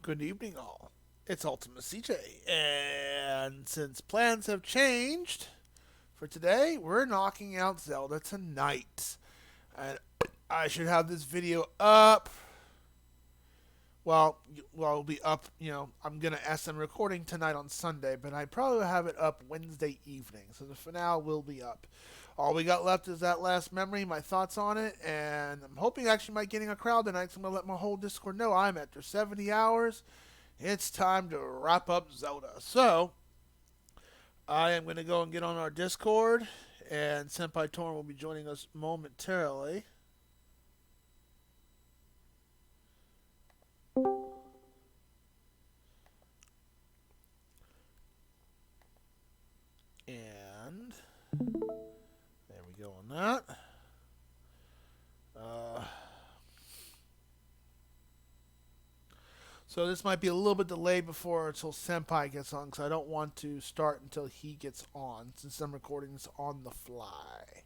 Good evening, all. It's UltimaCJ, and since plans have changed for today, we're knocking out Zelda tonight. And I should have this video up. It'll be up. I'm gonna I'm recording tonight on Sunday, but I probably will have it up Wednesday evening. So the finale will be up. All we got left is that last memory, my thoughts on it, and I'm hoping actually might getting a crowd tonight. So I'm gonna let my whole Discord know I'm after 70 hours. It's time to wrap up Zelda. So I am going to go and get on our Discord, and Senpai Torren will be joining us momentarily. And there we go on that. So this might be a little bit delayed until Senpai gets on, because I don't want to start until he gets on, since I'm recording this on the fly.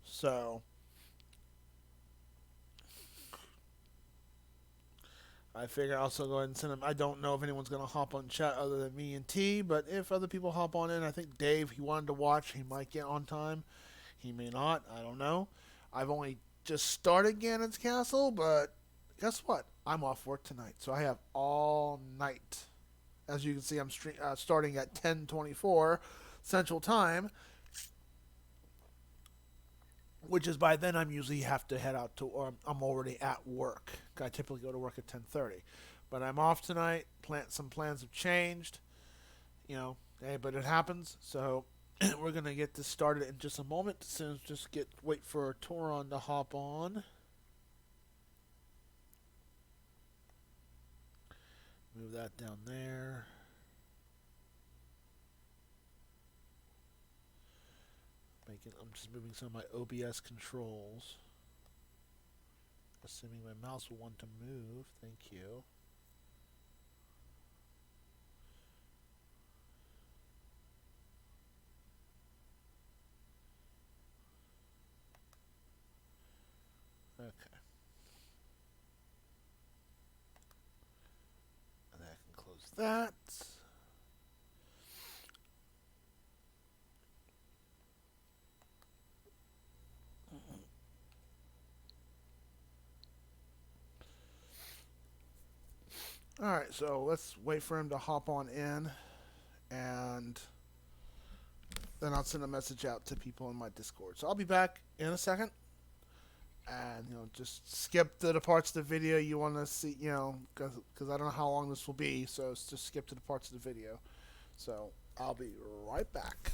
So I figure I'll also go ahead and send him. I don't know if anyone's going to hop on chat other than me and T, but if other people hop on in, I think Dave, he wanted to watch. He might get on time. He may not. I don't know. I've only just started Ganon's Castle, but guess what? I'm off work tonight, so I have all night. As you can see, I'm starting at 10:24 Central Time, which is by then I'm usually have to head out to, or I'm already at work. I typically go to work at 10:30, but I'm off tonight. Some plans have changed, hey, but it happens. So we're gonna get this started in just a moment. As soon as wait for Torren to hop on. Move that down there. I'm just moving some of my OBS controls. Assuming my mouse will want to move. Thank you. Okay. And I can close that. Alright, so let's wait for him to hop on in, and then I'll send a message out to people in my Discord. So I'll be back in a second. And, just skip to the parts of the video you want to see, because I don't know how long this will be, so just skip to the parts of the video. So I'll be right back.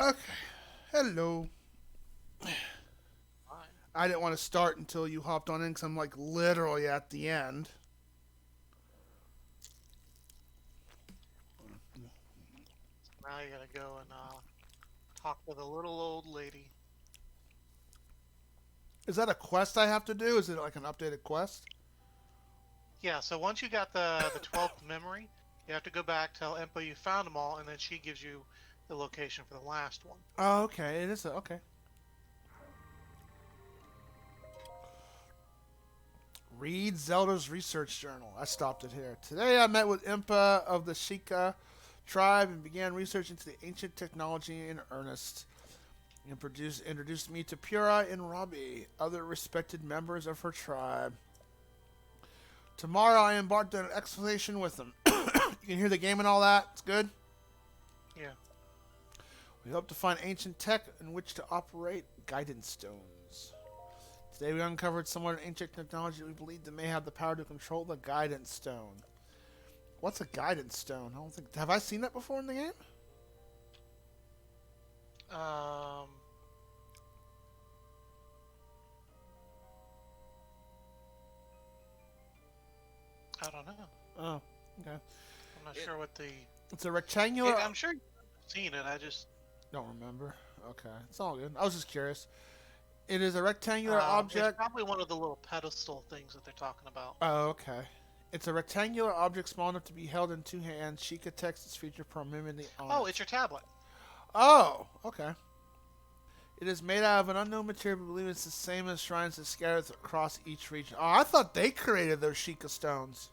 Okay. Hello. Fine. I didn't want to start until you hopped on in because I'm like literally at the end. Now you gotta go and talk with a little old lady. Is that a quest I have to do? Is it like an updated quest? Yeah, so once you got the 12th memory, you have to go back, tell Impa you found them all, and then she gives you the location for the last one. Oh, okay. It is okay. Read Zelda's research journal. I stopped it here. Today I met with Impa of the Sheikah tribe and began research into the ancient technology in earnest. And introduced me to Pura and Robbie, other respected members of her tribe. Tomorrow I embarked on an exploration with them. You can hear the game and all that. It's good. Yeah. We hope to find ancient tech in which to operate guidance stones. Today we uncovered somewhat ancient technology that we believe that may have the power to control the guidance stone. What's a guidance stone? I don't think. Have I seen that before in the game? Um, I don't know. Oh, okay. I'm not It, sure what the. it's a rectangular. I'm sure you've seen it. I just. Don't remember. Okay, it's all good. I was just curious. It is a rectangular It's object. probably one of the little pedestal things that they're talking about. Oh, okay. It's a rectangular object small enough to be held in two hands. Sheikah text is featured prominently on Oh, it. it's your tablet. Oh, okay. It is made out of an unknown material, but believe it's the same as shrines that scattered across each region. Oh, I thought they created those Sheikah stones.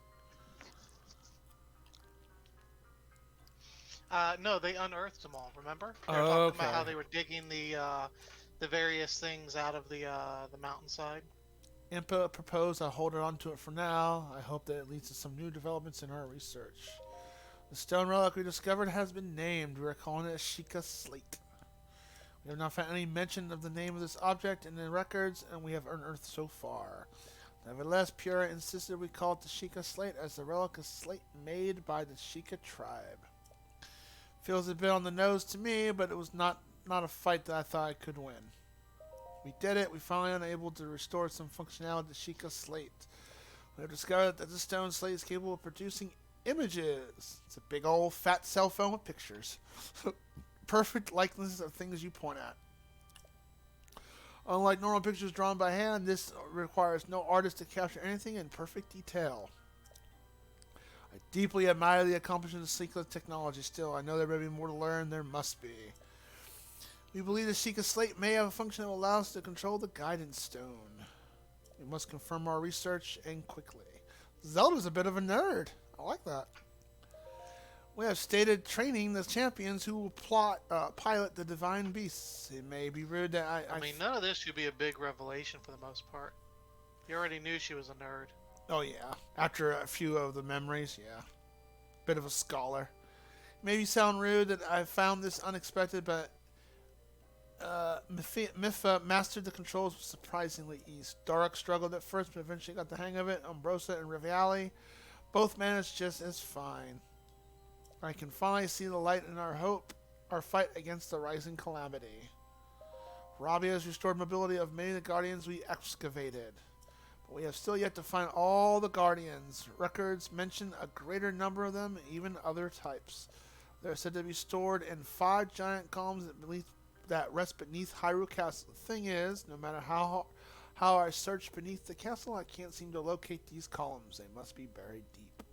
No, they unearthed them all. Remember? They were Oh, talking about how okay. they were digging the various things out of the mountainside. Impa proposed I hold on to it for now. I hope that it leads to some new developments in our research. The stone relic we discovered has been named. We are calling it a Sheikah slate. We have not found any mention of the name of this object in the records, and we have unearthed so far. Nevertheless, Pura insisted we call it the Sheikah slate, as the relic is slate made by the Sheikah tribe. Feels a bit on the nose to me, but it was not a fight that I thought I could win. We did it. We finally were able to restore some functionality to Sheikah slate. We have discovered that the stone slate is capable of producing images. It's a big old fat cell phone with pictures. Perfect likenesses of things you point at. Unlike normal pictures drawn by hand, this requires no artist to capture anything in perfect detail. I deeply admire the accomplishments of Sheikah technology. Still, I know there may be more to learn. There must be. We believe the Sheikah slate may have a function that will allow us to control the guidance stone. We must confirm our research and quickly. Zelda's a bit of a nerd. I like that. We have stated training the champions who will pilot the divine beasts. It may be rude that I mean, none of this should be a big revelation for the most part. You already knew she was a nerd. Oh, yeah. After a few of the memories, yeah. Bit of a scholar. Maybe sound rude that I found this unexpected, but Mifa mastered the controls with surprisingly ease. Dark struggled at first, but eventually got the hang of it. Umbrosa and Riviali both managed just as fine. I can finally see the light in our fight against the rising calamity. Robbie has restored mobility of many of the guardians we excavated. But we have still yet to find all the guardians. Records mention a greater number of them, even other types. They are said to be stored in 5 giant columns that rest beneath Hyrule Castle. The thing is, no matter how I search beneath the castle, I can't seem to locate these columns. They must be buried deep.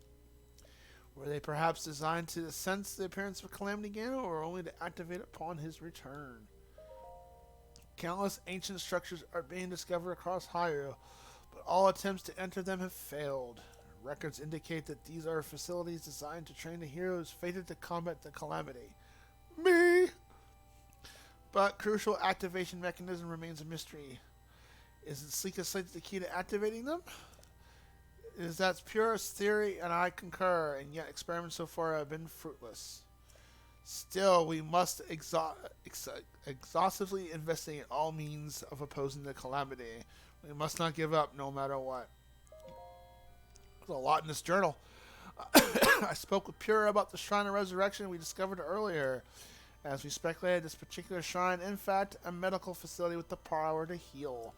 Were they perhaps designed to sense the appearance of Calamity Ganon, or only to activate upon his return? Countless ancient structures are being discovered across Hyrule, but all attempts to enter them have failed. Records indicate that these are facilities designed to train the heroes fated to combat the Calamity. Me! But crucial activation mechanism remains a mystery. Is it Sheikah slate the key to activating them? Is that's purest theory, and I concur, and yet experiments so far have been fruitless. Still, we must exhaustively investigate all means of opposing the calamity. We must not give up, no matter what. There's a lot in this journal. I spoke with Pura about the Shrine of Resurrection we discovered earlier, As we speculated, this particular shrine, in fact, a medical facility with the power to heal.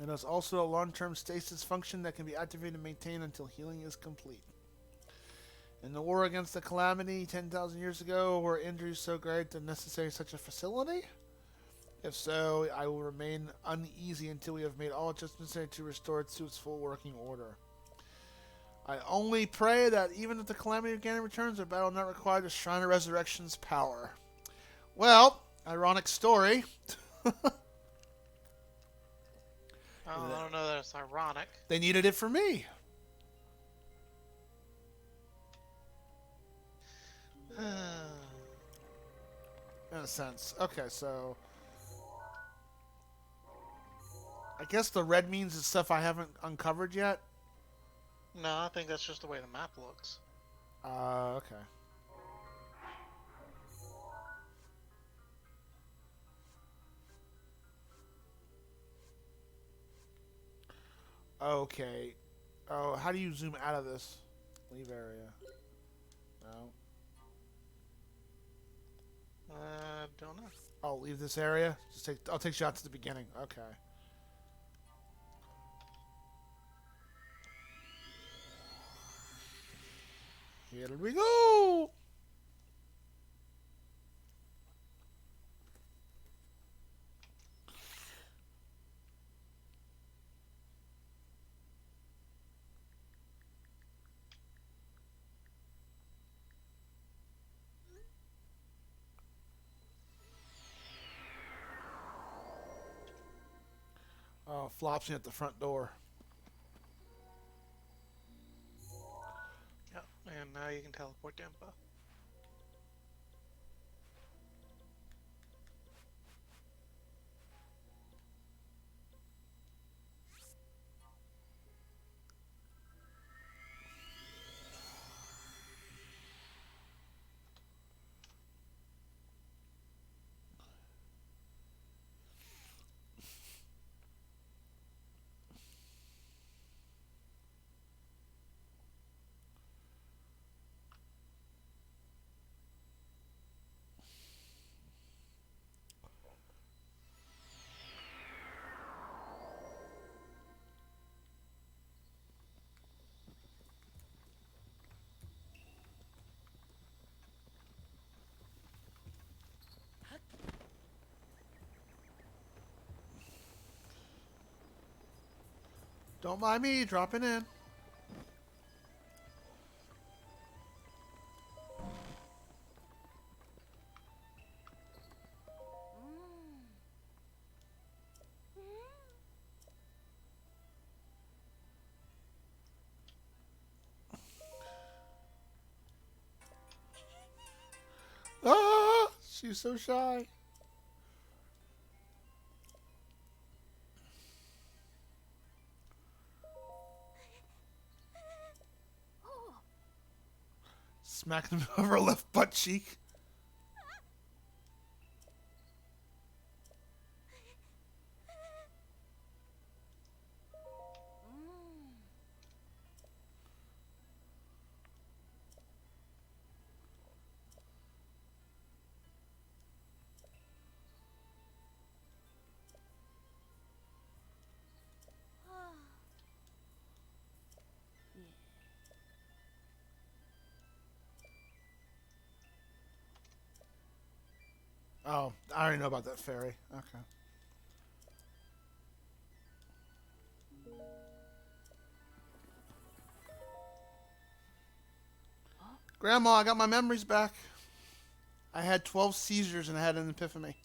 It has also a long-term stasis function that can be activated and maintained until healing is complete. In the war against the Calamity 10,000 years ago, were injuries so great that necessary such a facility? If so, I will remain uneasy until we have made all adjustments necessary to restore it to its full working order. I only pray that even if the Calamity of Ganon returns, our battle will not require the Shrine of Resurrection's power. Well, ironic story. I don't know that it's ironic. They needed it for me. In a sense. Okay, so I guess the red means it's stuff I haven't uncovered yet. No, I think that's just the way the map looks. Okay. Okay. Oh, how do you zoom out of this? Leave area. No. Don't know. Oh, leave this area? I'll take shots at the beginning. Okay. Here we go! Oh, flops me at the front door. Yep, and now you can teleport to Impa. Don't mind me dropping in. Ah! She's so shy. Smacking him over her left butt cheek. Oh, I already know about that fairy. Okay. Grandma, I got my memories back. I had 12 seizures and I had an epiphany.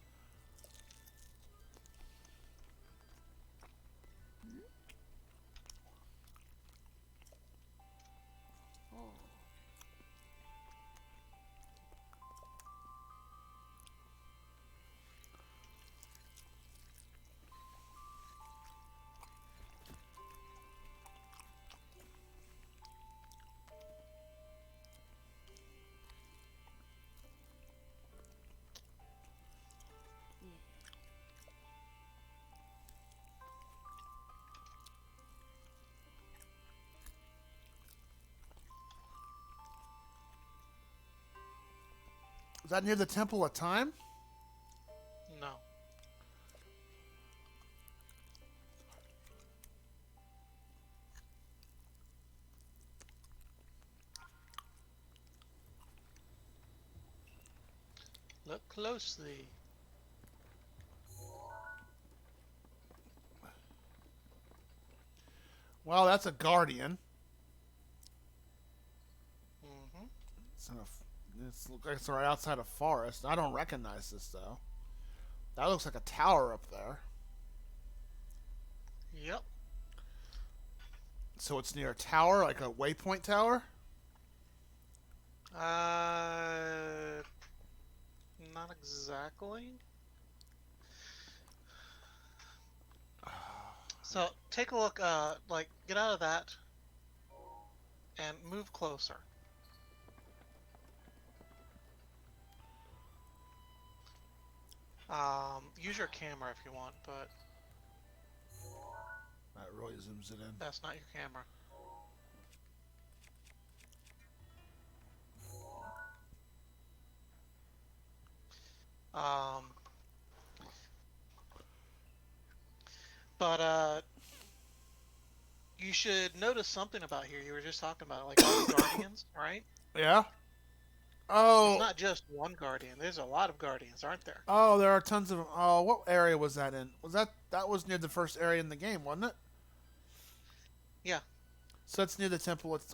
that near the Temple of Time? No. Look closely. Well, that's a guardian. Mm-hmm. It's looks like it's right outside a forest. I don't recognize this though. That looks like a tower up there. Yep. So it's near a tower, like a waypoint tower? Not exactly. So take a look. Like get out of that and move closer. Use your camera if you want, but That really zooms it in. that's not your camera. Um, but you should notice something about here. You were just talking about like all the guardians, right? Yeah? It's Oh, not just one guardian. There's a lot of guardians, aren't there? oh, there are tons of. Oh, what area was that in? That was near the first area in the game, wasn't it? Yeah. So it's near the temple. It's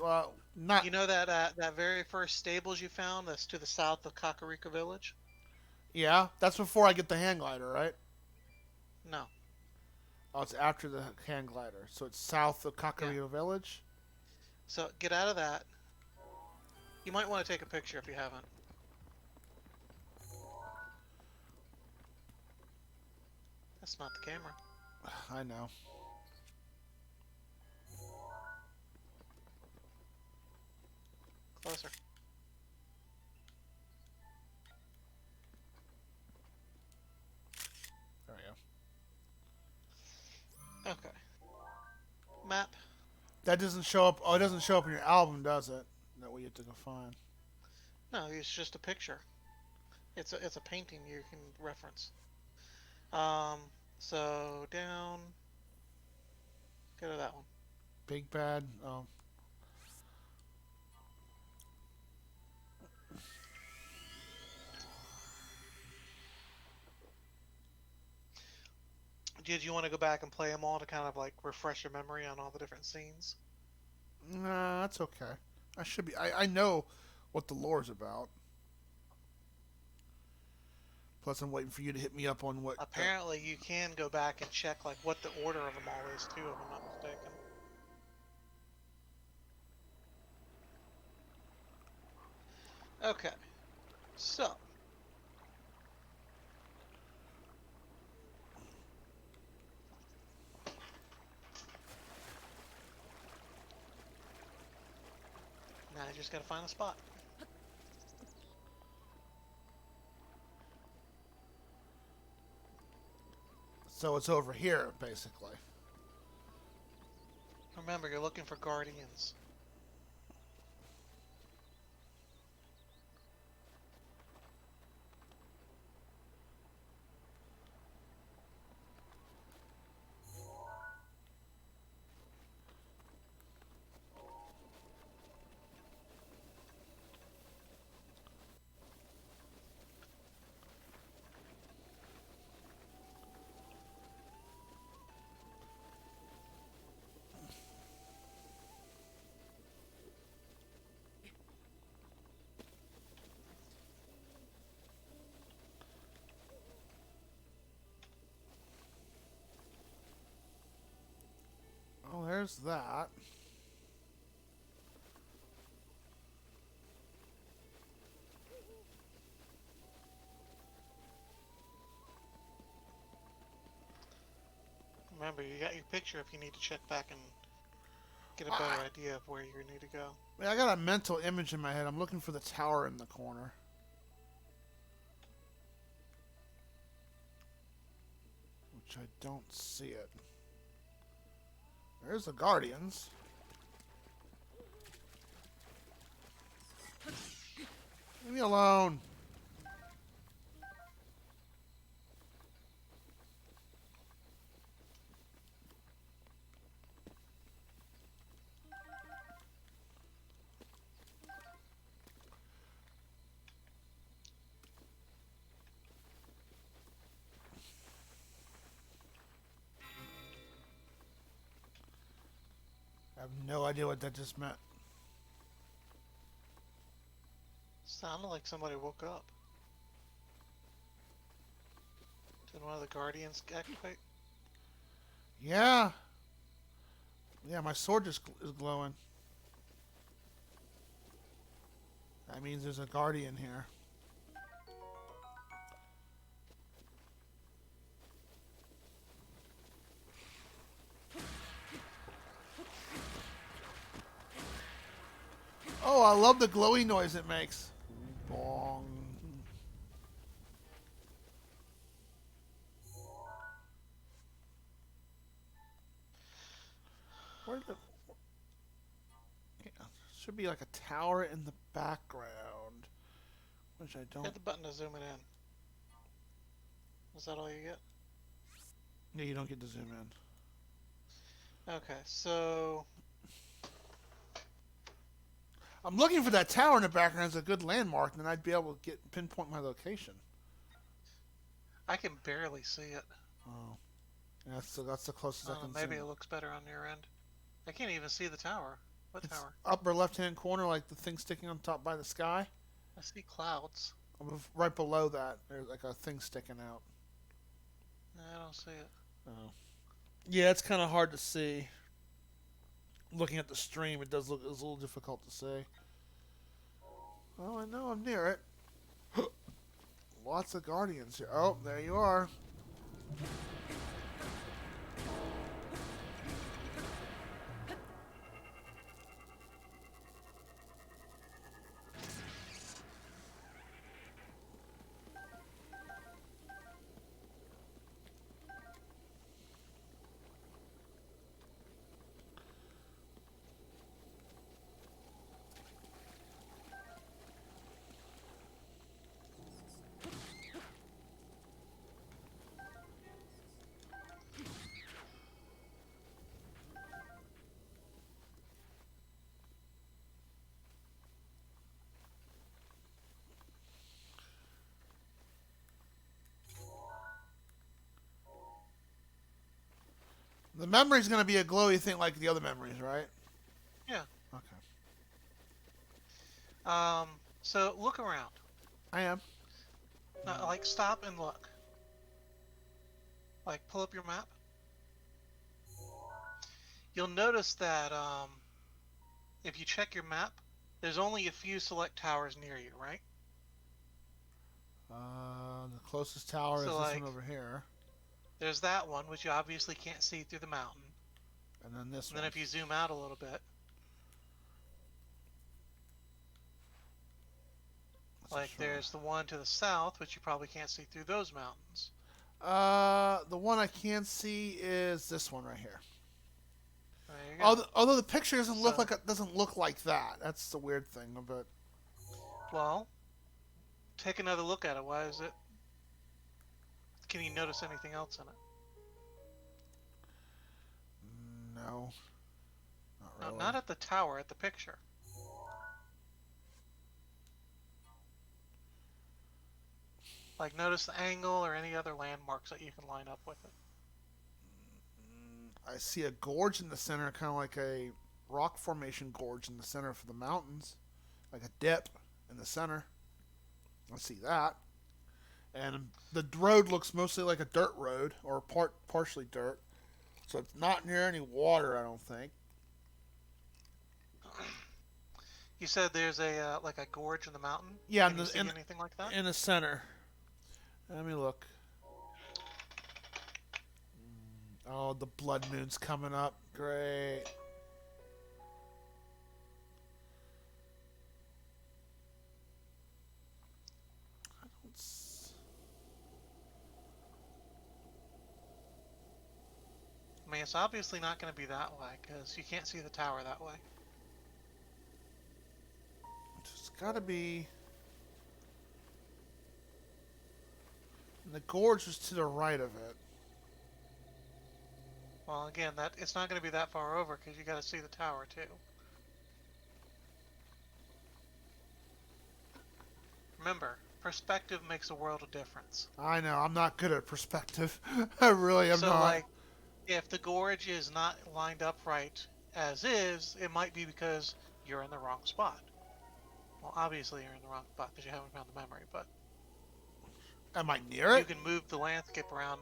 not. You know that that very first stables you found that's to the south of Kakariko Village? Yeah, that's before I get the hand glider, right? No. Oh, it's after the hand glider. So it's south of Yeah. Kakariko Village. So get out of that. You might want to take a picture if you haven't. That's not the camera. I know. Closer. There we go. Okay. Map. That doesn't show up. Oh, it doesn't show up in your album, does it? That we have to go find. No, it's just a picture. It's a painting you can reference. So down. Go to that one. Big Bad. Oh. Did you want to go back and play them all to kind of like refresh your memory on all the different scenes? Nah, that's okay. I should be. I know what the lore's about. Plus, I'm waiting for you to hit me up on what. Apparently, you can go back and check like what the order of them all is too, if I'm not mistaken. Okay, so now I just gotta find a spot. So it's over here, basically. Remember, you're looking for guardians. Oh, there's that. Remember, you got your picture if you need to check back and get a Ah. better idea of where you need to go. I got a mental image in my head. I'm looking for the tower in the corner. Which I don't see it. There's the Guardians. Leave me alone. have no idea what that just meant. Sounded like somebody woke up. Did one of the guardians activate? Yeah. Yeah, my sword just is glowing. That means there's a guardian here. Oh, I love the glowy noise it makes. Bong. Where the... Yeah, should be like a tower in the background, which I don't... Hit the button to zoom it in. Is that all you get? Yeah, you don't get to zoom in. Okay, so... I'm looking for that tower in the background as a good landmark, and then I'd be able to pinpoint my location. I can barely see it. Oh. Yeah, that's the closest I can Maybe zoom. it looks better on your end. I can't even see the tower. What It's tower? upper left-hand corner, like the thing sticking on top by the sky. I see clouds. Right below that, there's like a thing sticking out. I don't see it. Oh. Yeah, it's kind of hard to see. Looking at the stream, it's a little difficult to see. Oh, I know I'm near it. Lots of guardians here. Oh, there you are. The memory's going to be a glowy thing like the other memories, right? Yeah. Okay. So look around. I am. Like, stop and look. Like, pull up your map. You'll notice that, if you check your map, there's only a few select towers near you, right? The closest tower So, is like, this one over here. There's that one, which you obviously can't see through the mountain. And then this And one. then if you zoom out a little bit, like there's the one to the south, which you probably can't see through those mountains. The one I can see is this one right here. There you go. Although the picture doesn't look like that. That's the weird thing about. Well, take another look at it. Why is it? Can you notice anything else in it? No. Not No, really. not at the tower, at the picture. Like, notice the angle or any other landmarks that you can line up with it. I see a gorge in the center, kind of like a rock formation gorge in the center for the mountains. Like a dip in the center. I see that. And the road looks mostly like a dirt road, or partially dirt. So it's not near any water, I don't think. You said there's a like a gorge in the mountain? Yeah, Can you see anything like that? In the center. Let me look. Oh, the blood moon's coming up. Great. I mean, it's obviously not going to be that way, because you can't see the tower that way. It's gotta be... And the gorge is to the right of it. Well, again, it's not going to be that far over, because you got to see the tower, too. Remember, perspective makes a world of difference. I know, I'm not good at perspective. I really am so, not. like, if the gorge is not lined up right as is, it might be because you're in the wrong spot. Well, obviously you're in the wrong spot because you haven't found the memory, but Am I near you it? can move the landscape around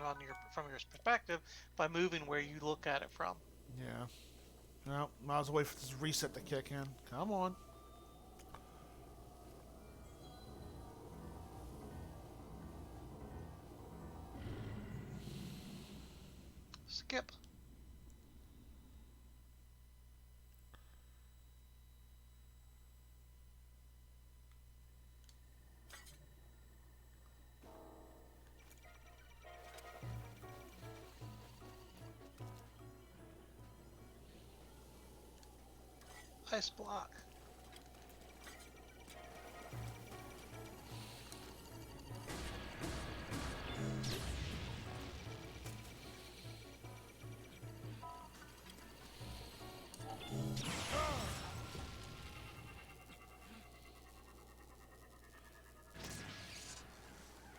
from your perspective by moving where you look at it from. Yeah. No, might as well wait for this reset to kick in. Come on. Skip. Ice block.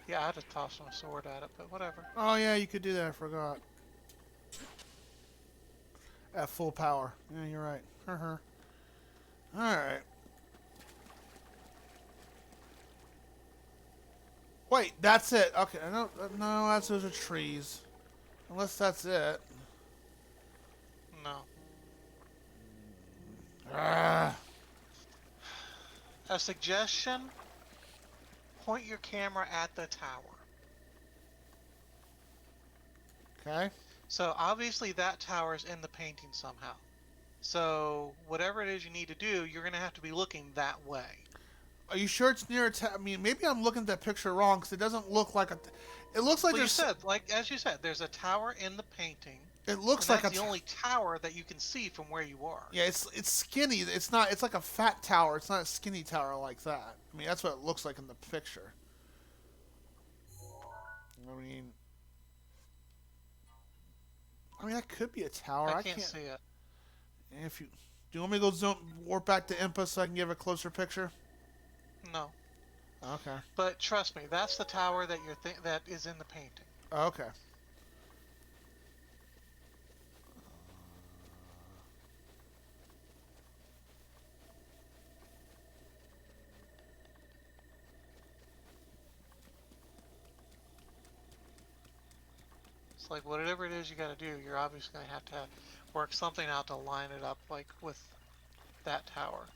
Yeah, I'd have tossed my sword at it, but whatever. Oh yeah, you could do that. I forgot. At full power. Yeah, you're right. All right. Wait, that's it. Okay, no, those are trees. Unless that's it. No. Ah. A suggestion, point your camera at the tower. Okay. So obviously that tower is in the painting somehow. So whatever it is you need to do, you're going to have to be looking that way. Are you sure it's near a tower? I mean, maybe I'm looking at that picture wrong because it doesn't look like a. It looks like Well, there's. as you said, there's a tower in the painting. It looks and like that's a. the only tower that you can see from where you are. Yeah, it's skinny. It's not. It's like a fat tower. It's not a skinny tower like that. I mean, that's what it looks like in the picture. I mean, that could be a tower. I can't see it. If you do, you want me to go warp back to Impa so I can give a closer picture? No. Okay. But trust me, that's the tower that that is in the painting. Okay. It's like whatever it is you got to do, you're obviously going to have to work something out to line it up like with that tower.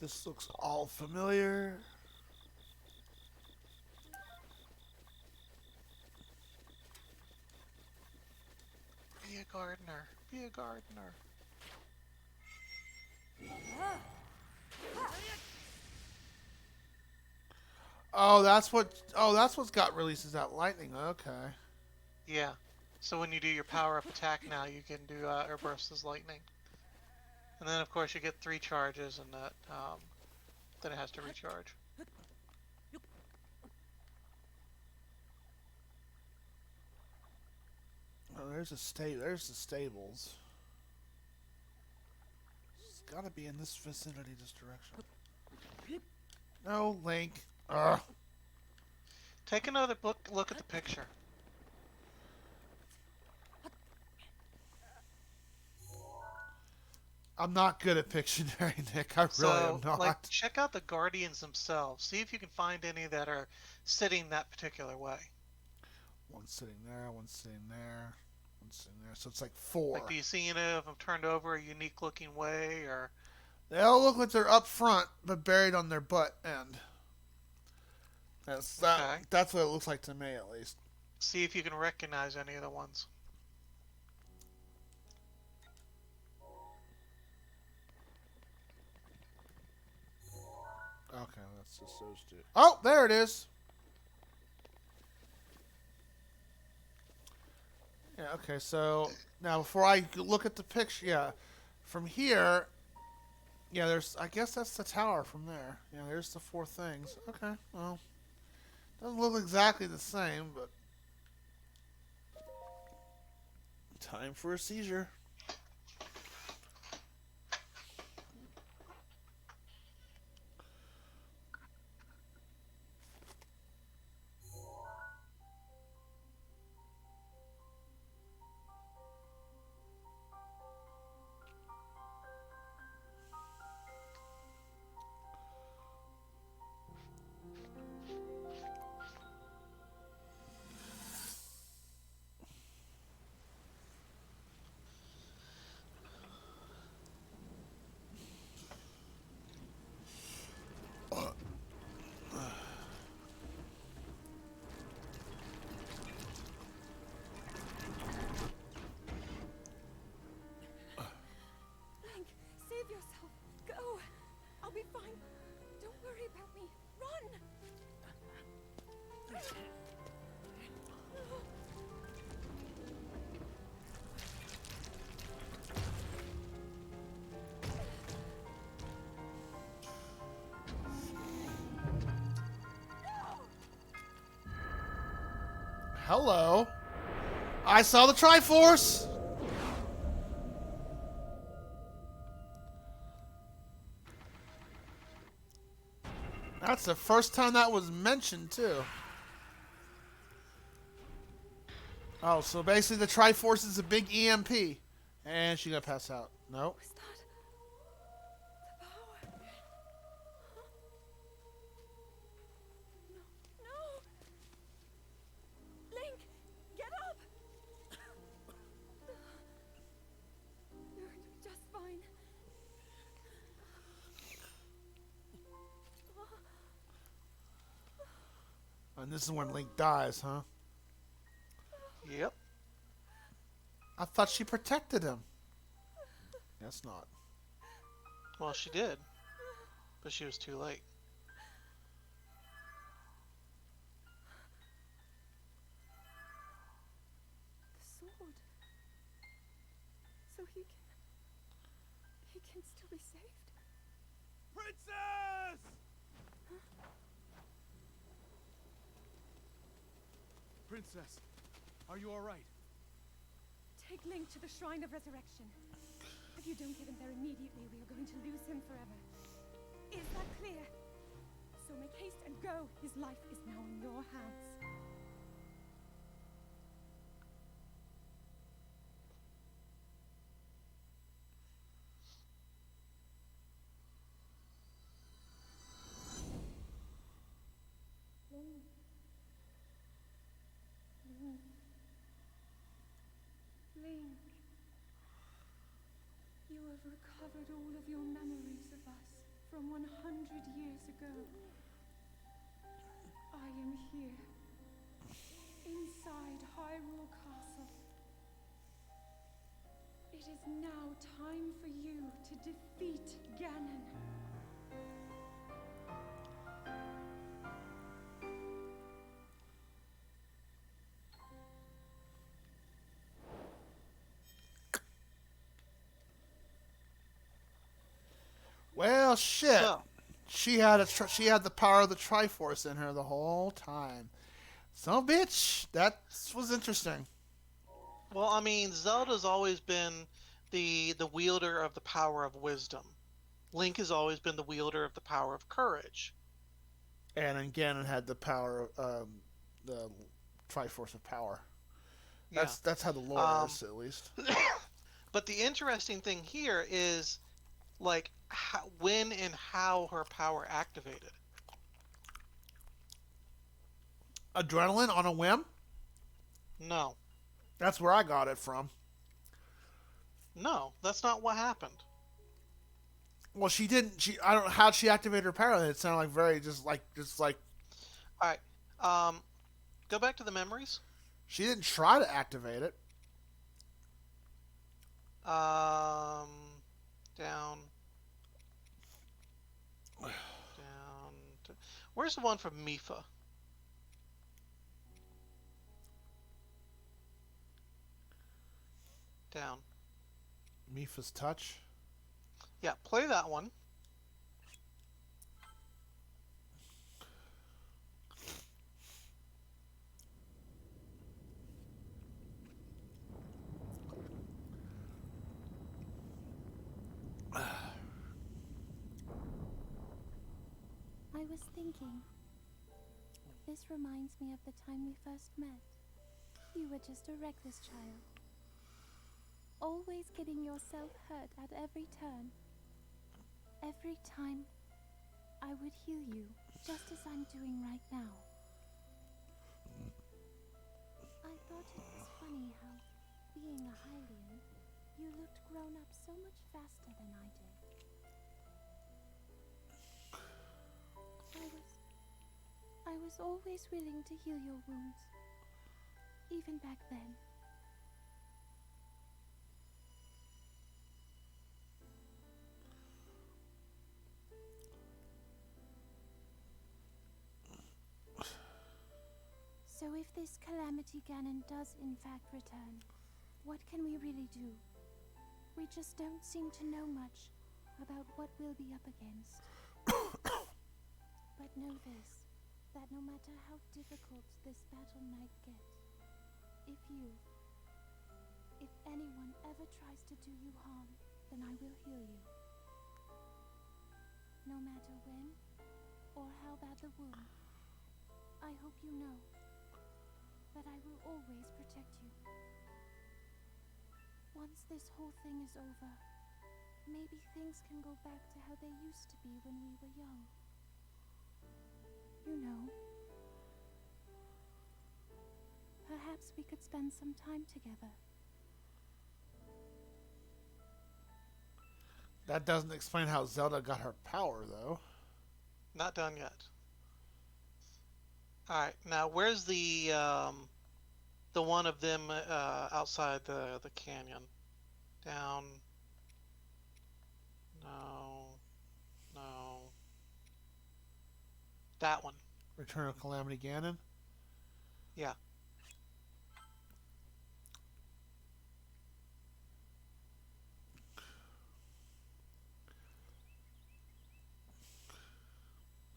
This looks all familiar. Be a gardener. Be a gardener. Oh, that's what's got releases that lightning. Okay. Yeah. So when you do your power-up attack now, you can do burst as lightning. And then, of course, you get 3 charges, and then it has to recharge. Oh, there's the stables. It's got to be in this vicinity, this direction. No, Link. Ugh. Take another look at the picture. I'm not good at Pictionary, Nick. I really am not. Like, check out the Guardians themselves. See if you can find any that are sitting that particular way. One's sitting there, one's sitting there, one's sitting there. So it's like 4. Like, do you see any of them turned over a unique-looking way, or? They all look like they're up front, but buried on their butt end. That's what it looks like to me, at least. See if you can recognize any of the ones. Okay, that's just those 2. Oh, there it is. Yeah, okay, so now before I look at the picture, yeah, from here, yeah, I guess that's the tower from there. Yeah, there's the 4 things. Okay, well, doesn't look exactly the same, but time for a seizure. Hello. I saw the Triforce. That's the first time that was mentioned, too. Oh, so basically the Triforce is a big EMP. And she's gonna pass out. Nope. Was that the power? No! Link, get up! You're just fine. And this is when Link dies, huh? Yep. I thought she protected him. Guess not. Well, she did, but she was too late. The sword. So he can still be saved. Princess! Princess, are you all right? Take Link to the Shrine of Resurrection. If you don't get him there immediately, we are going to lose him forever. Is that clear? So make haste and go. His life is now in your hands. Link. Link. Link. You have recovered all of your memories of us from 100 years ago. I am here, inside Hyrule Castle. It is now time for you to defeat Ganon. Well, shit. So, She had she had the power of the Triforce in her the whole time. So, bitch, that was interesting. well, I mean, Zelda's always been the wielder of the power of wisdom. Link has always been the wielder of the power of courage. And again, it had the power of the Triforce of power. That's how the lore is, at least. But the interesting thing here is, like, when and how her power activated. Adrenaline on a whim? No. That's where I got it from. No, that's not what happened. Well, she didn't. I don't know how she activated her power. It sounded like very just like. All right. Go back to the memories. She didn't try to activate it. Down. Where's the one from Mifa? Down. Mifa's touch. Yeah, play that one. I was thinking, this reminds me of the time we first met. You were just a reckless child, always getting yourself hurt at every turn. Every time, I would heal you, just as I'm doing right now. I thought it was funny how, being a Hylian, you looked grown up so much faster than I did. I was always willing to heal your wounds, even back then. So if this Calamity Ganon does in fact return, what can we really do? We just don't seem to know much about what we'll be up against. But know this, that no matter how difficult this battle might get, If anyone ever tries to do you harm, then I will heal you. No matter when or how bad the wound, I hope you know that I will always protect you. Once this whole thing is over, maybe things can go back to how they used to be when we were young. You know. Perhaps we could spend some time together. That doesn't explain how Zelda got her power, though. Not done yet. All right, now where's the one of them outside the canyon? Down. No. No. That one. Return of Calamity Ganon? Yeah.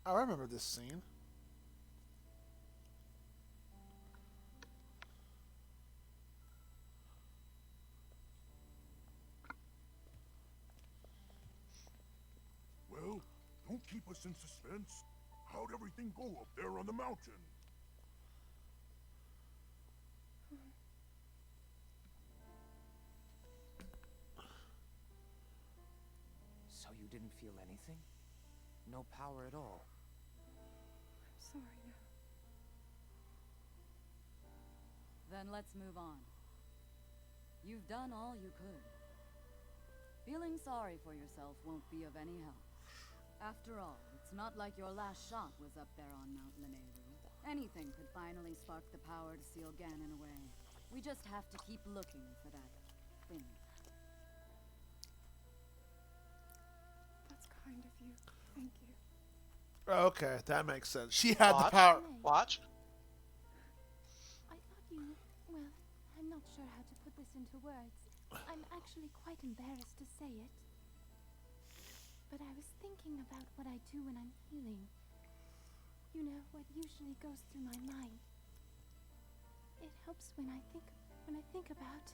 I remember this scene. Well, don't keep us in suspense. How'd everything go up there on the mountain? So you didn't feel anything? No power at all? I'm sorry now. Then let's move on. You've done all you could. Feeling sorry for yourself won't be of any help. After all, it's not like your last shot was up there on Mount Lanayru. Anything could finally spark the power to seal Ganon away. We just have to keep looking for that thing. That's kind of you. Thank you. Okay, that makes sense. She had the Watch. power. Watch. I thought you... Well, I'm not sure how to put this into words. I'm actually quite embarrassed to say it. But I was thinking about what I do when I'm healing. You know, what usually goes through my mind. It helps when I think about...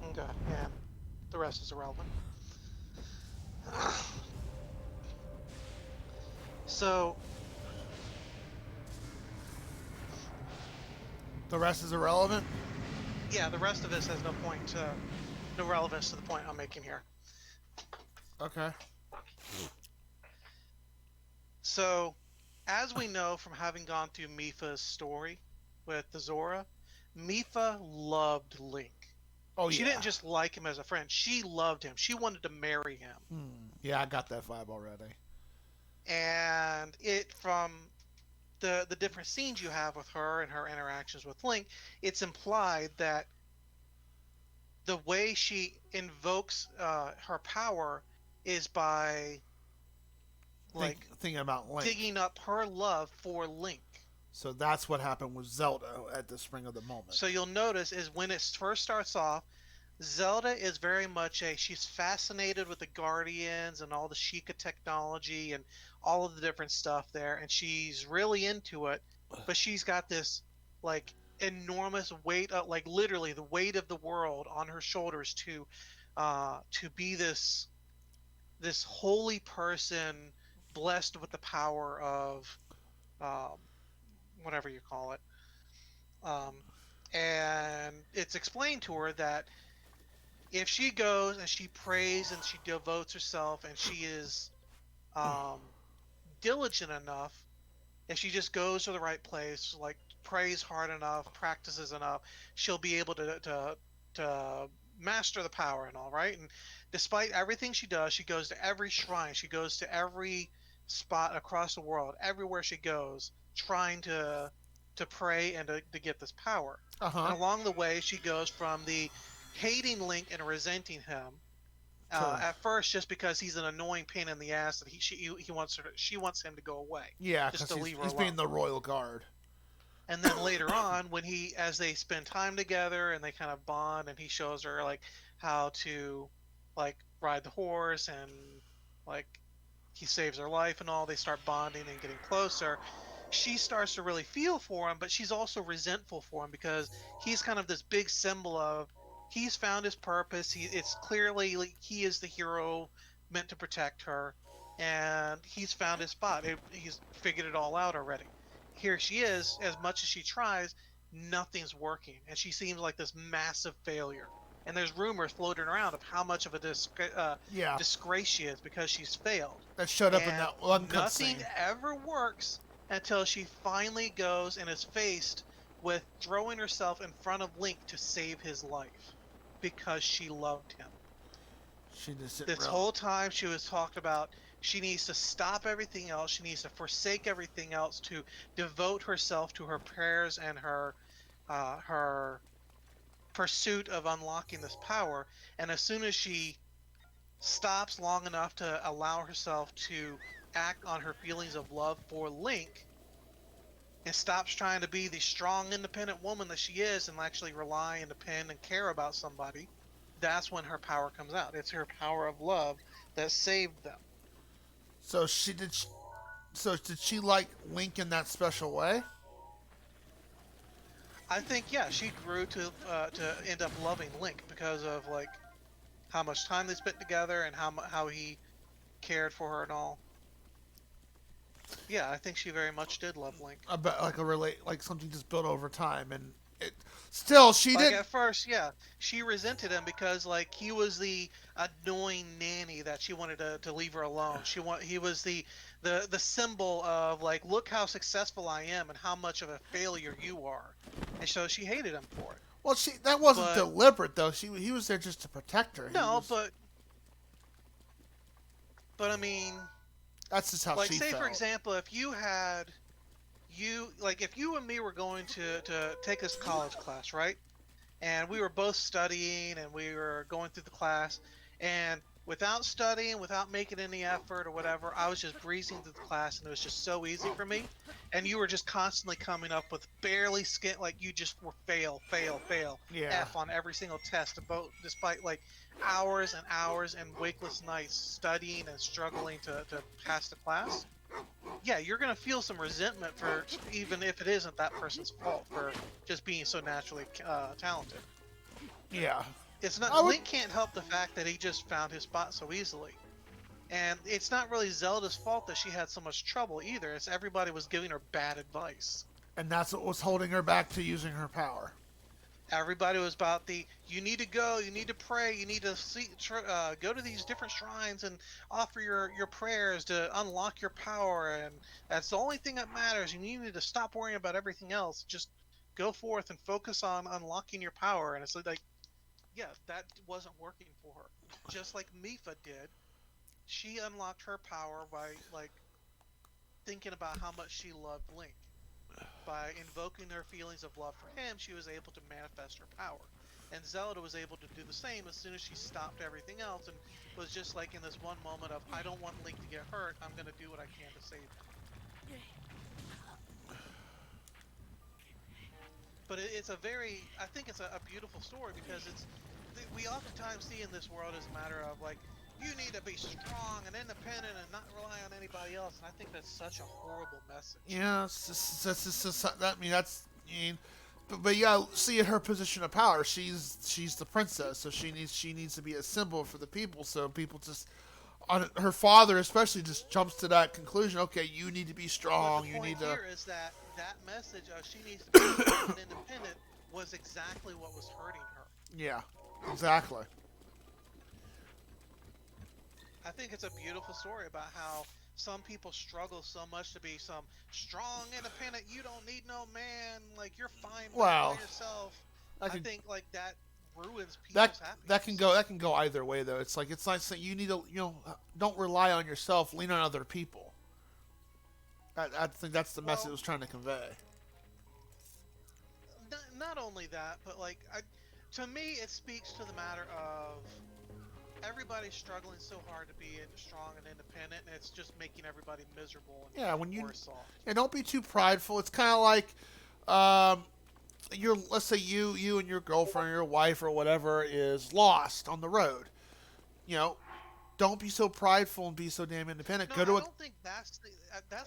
Okay, yeah. The rest is irrelevant. So, The rest is irrelevant? yeah, the rest of this has no relevance to the point I'm making here. Okay. So, as we know from having gone through Mipha's story with the Zora, Mipha loved Link. Oh, She yeah. didn't just like him as a friend. She loved him. She wanted to marry him. Yeah, I got that vibe already. And it from the different scenes you have with her and her interactions with Link, it's implied that the way she invokes her power is by Thinking about Link. digging up her love for Link. So that's what happened with Zelda at the Spring of the Moment. So you'll notice is when it first starts off, Zelda is very much she's fascinated with the Guardians and all the Sheikah technology and all of the different stuff there, and she's really into it, but she's got this like enormous weight of, like literally the weight of the world on her shoulders to be this holy person blessed with the power of whatever you call it. And it's explained to her that if she goes and she prays and she devotes herself and she is diligent enough, if she just goes to the right place, like prays hard enough, practices enough, she'll be able to master the power and all, right? And despite everything she does, she goes to every shrine, she goes to every spot across the world, everywhere she goes, trying to pray and to get this power. And along the way, she goes from the hating Link and resenting him at first, just because he's an annoying pain in the ass that she wants him to go away. Yeah, just because to leave her he's alone. being the royal guard. And then later on, as they spend time together and they kind of bond, and he shows her like how to like ride the horse and like he saves her life and all. They start bonding and getting closer. She starts to really feel for him, but she's also resentful for him because he's kind of this big symbol of he's found his purpose. It's clearly like he is the hero meant to protect her, and he's found his spot. He's figured it all out already. Here she is, as much as she tries, nothing's working, and she seems like this massive failure. And there's rumors floating around of how much of a Yeah, disgrace she is because she's failed. that showed up in And that one nothing cutscene. ever works until she finally goes and is faced with throwing herself in front of Link to save his life because she loved him. She just didn't This realize. whole time she was talked about she needs to stop everything else. She needs to forsake everything else to devote herself to her prayers and her pursuit of unlocking this power. And as soon as she stops long enough to allow herself to act on her feelings of love for Link and stops trying to be the strong, independent woman that she is and actually rely and depend and care about somebody, that's when her power comes out. It's her power of love that saved them. So she did. So did she like Link in that special way? I think yeah, she grew to end up loving Link because of like how much time they spent together and how he cared for her and all. Yeah, I think she very much did love Link. About like a like something just built over time, and it still she Like did. at first, yeah, she resented him because like he was the annoying nanny that she wanted to leave her alone. He was the symbol of like look how successful I am and how much of a failure you are, and so she hated him for it. Well, that wasn't But deliberate though. He was there just to protect her. no, but I mean, That's just how like she say felt. for example, if you had you like if you and me were going to take this college class, right? And we were both studying and we were going through the class, and without studying, without making any effort or whatever, I was just breezing through the class and it was just so easy for me, and you were just constantly coming up with barely like you just were fail, fail, fail, Yeah. F on every single test about despite like hours and hours and wakeless nights studying and struggling to pass the class. Yeah, you're gonna feel some resentment for even if it isn't that person's fault for just being so naturally talented. Yeah. It's not I would- Link can't help the fact that he just found his spot so easily, and it's not really Zelda's fault that she had so much trouble either. It's everybody was giving her bad advice. And that's what was holding her back to using her power. Everybody was about you need to go, you need to pray, you need to go to these different shrines and offer your prayers to unlock your power, and that's the only thing that matters. You need to stop worrying about everything else. Just go forth and focus on unlocking your power. And it's like, yeah, that wasn't working for her. Just like Mifa did, she unlocked her power by like thinking about how much she loved Link. By invoking her feelings of love for him, she was able to manifest her power. And Zelda was able to do the same as soon as she stopped everything else and was just like in this one moment of, I don't want Link to get hurt, I'm going to do what I can to save him. But it's I think it's a beautiful story because we oftentimes see in this world as a matter of like, you need to be strong and independent and not rely on anybody else. And I think that's such a horrible message. Yeah, but yeah, see, in her position of power, she's the princess, so she needs to be a symbol for the people. So people just, on her father especially, just jumps to that conclusion. Okay, you need to be strong. But the You need point to. here is that message of she needs to be strong and independent was exactly what was hurting her. Yeah, exactly. I think it's a beautiful story about how some people struggle so much to be some strong, independent. You don't need no man. Like you're fine by yourself. I think like that ruins people's happiness. That can go either way though. It's like saying you need to don't rely on yourself, lean on other people. I think that's the message it was trying to convey. Not only that, but like to me, it speaks to the matter of everybody's struggling so hard to be strong and independent, and it's just making everybody miserable. And when you worse off. And don't be too prideful. It's kind of like, let's say you and your girlfriend or your wife or whatever is lost on the road. don't be so prideful and be so damn independent. No, Go to I a don't think that's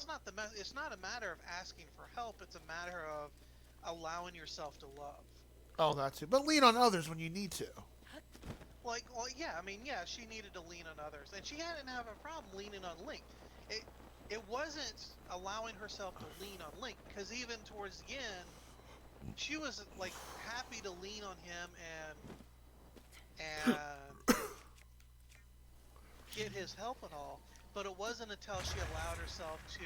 not the it's not a matter of asking for help. It's a matter of allowing yourself to love. oh that too, but lean on others when you need to. Like, well, yeah, I mean, yeah, she needed to lean on others, and she didn't have a problem leaning on Link. It it wasn't allowing herself to lean on Link, because even towards the end, she was like happy to lean on him and get his help and all. But it wasn't until she allowed herself to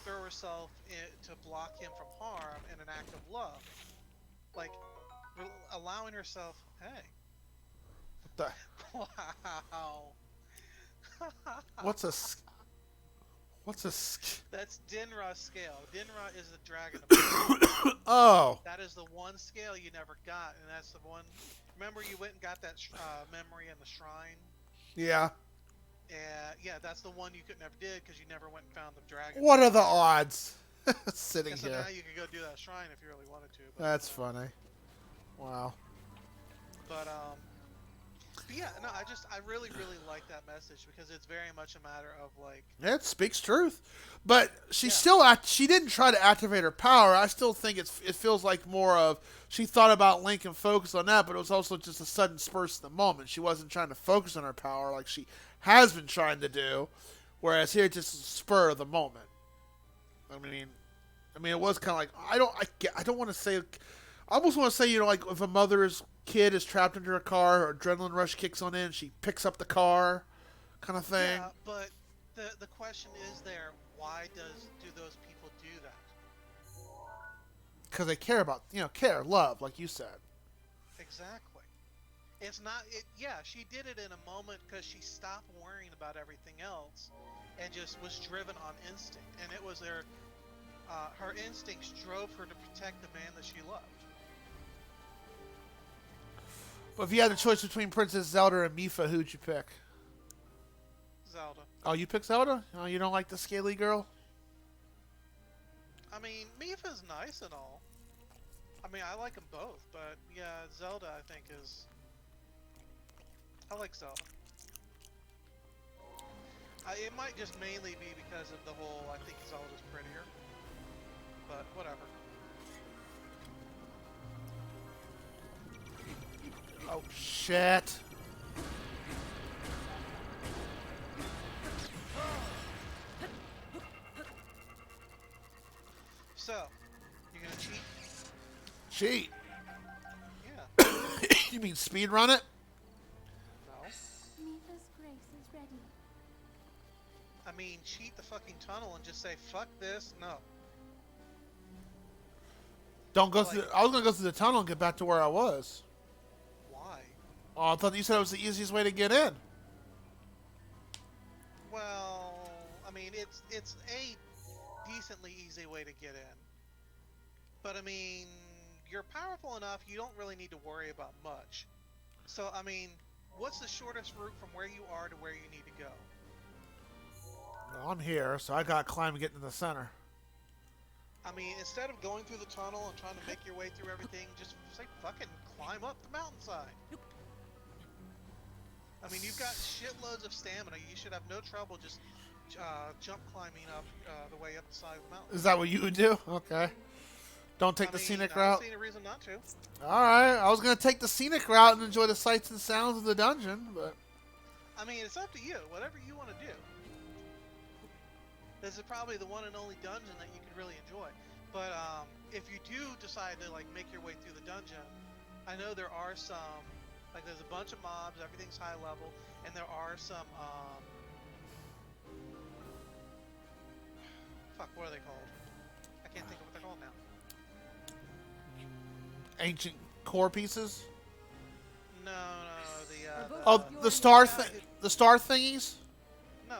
throw herself in, to block him from harm in an act of love, like allowing herself. Hey, The, wow. what's a sk- That's Dinra's scale. Dinra is the dragon. Oh, That is the one scale you never got, and that's the one. Remember, you went and got that memory in the shrine. yeah. Yeah, that's the one you never did because you never went and found the dragon. What are the odds? Sitting So here. now you could go do that shrine if you really wanted to. But, That's funny. Wow. But yeah, no, I really like that message because it's very much a matter of like. It speaks truth, but she Yeah. still she didn't try to activate her power. I still think it feels like more of she thought about Link and focused on that, but it was also just a sudden spurst in the moment. She wasn't trying to focus on her power like she has been trying to do, whereas here it's just a spur of the moment. I mean, it was kind of like I don't want to say. I almost want to say, like if a mother's kid is trapped under a car, her adrenaline rush kicks on in, she picks up the car, kind of thing. Yeah, but the question is there: why do those people do that? Because they care about love, like you said. Exactly. It's not. Yeah, she did it in a moment because she stopped worrying about everything else, and just was driven on instinct. And it was her instincts drove her to protect the man that she loved. But if you had the choice between Princess Zelda and Mipha, who'd you pick? Zelda. Oh, you pick Zelda? Oh, you don't like the scaly girl? I mean, Mipha's nice and all. I mean, I like them both, but yeah, Zelda I think is. I like Zelda. It might just mainly be because of the whole. I think Zelda's prettier, but whatever. Oh shit! So, you gonna cheat? Cheat? Yeah. You mean speed run it? No. Mipha's grace is ready. I mean, cheat the fucking tunnel and just say fuck this. No. Don't go through. I was gonna go through the tunnel and get back to where I was. Why? Oh, I thought you said it was the easiest way to get in. Well, I mean, it's a decently easy way to get in. But I mean, you're powerful enough, you don't really need to worry about much. So, I mean, what's the shortest route from where you are to where you need to go? Well, I'm here, so I gotta climb and get into the center. I mean, instead of going through the tunnel and trying to make your way through everything, just say fucking climb up the mountainside. I mean, you've got shitloads of stamina. You should have no trouble just jump climbing up the way up the side of the mountain. Is that what you would do? Okay. Don't take the scenic I route. don't see any reason not to. Alright, I was gonna take the scenic route and enjoy the sights and sounds of the dungeon, but... I mean, it's up to you. Whatever you want to do. This is probably the one and only dungeon that you can really enjoy. But if you do decide to like make your way through the dungeon, I know there are some, like there's a bunch of mobs, everything's high level, and there are some, fuck, what are they called? I can't think of what they're called now. Ancient core pieces? No, the Oh, the star thingies? No,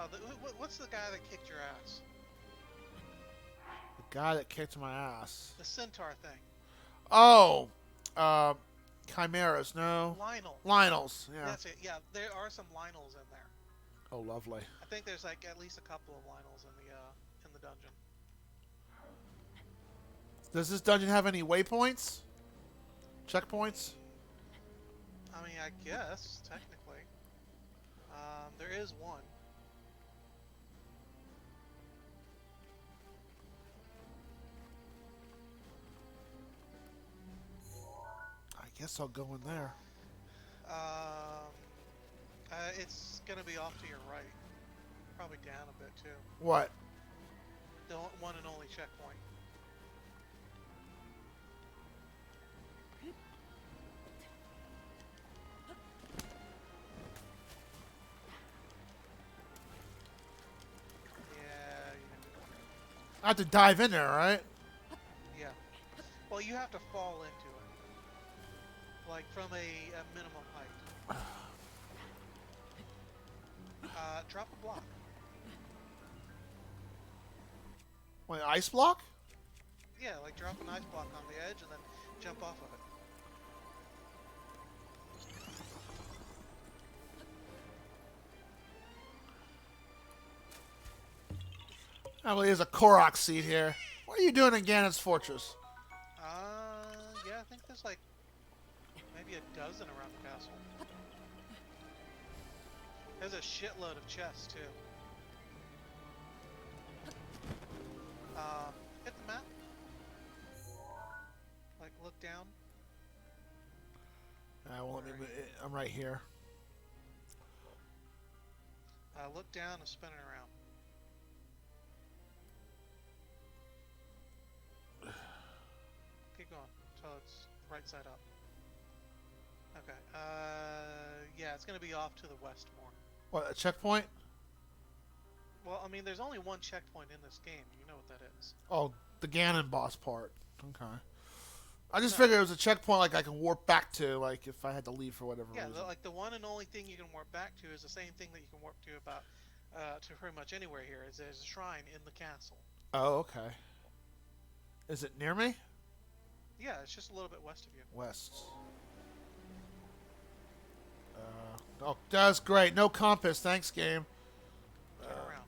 what's the guy that kicked your ass? The guy that kicked my ass. The centaur thing. Oh, chimeras, no. Lionels. Yeah. That's it. Yeah, there are some Lionels in there. Oh, lovely. I think there's like at least a couple of Lionels in the dungeon. Does this dungeon have any waypoints? Checkpoints? I mean, I guess technically. There is one. I guess I'll go in there. It's gonna be off to your right. Probably down a bit too. What? The one and only checkpoint. Yeah, I have to dive in there, right? yeah. Well, you have to fall into it, like from a minimum height. Drop a block. Wait, ice block? Yeah, like drop an ice block on the edge and then jump off of it. I believe there's a Korok seed here. What are you doing in Ganon's fortress? Yeah, I think there's like maybe a dozen around the castle. There's a shitload of chests too. Hit the map. Like look down. Well, I'm right here. Look down and spin it around. Keep going until it's right side up. Okay. Yeah, it's gonna be off to the west more. What, a checkpoint? Well, I mean, there's only one checkpoint in this game. You know what that is. Oh, the Ganon boss part. Okay. I just No. figured it was a checkpoint like I can warp back to, like if I had to leave for whatever Yeah, reason. like the one and only thing you can warp back to is the same thing that you can warp to about to pretty much anywhere here. Is there's a shrine in the castle. Oh, okay. Is it near me? Yeah, it's just a little bit west of you. West. Oh, that's great. No compass. Thanks, game. Turn around.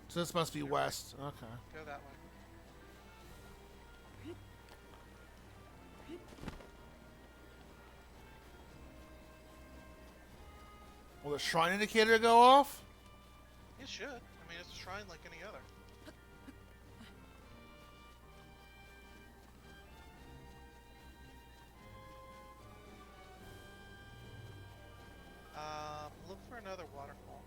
So this must be west. Okay. Go that way. Will the shrine indicator go off? It should. I mean, it's a shrine like any other. Look for another waterfall.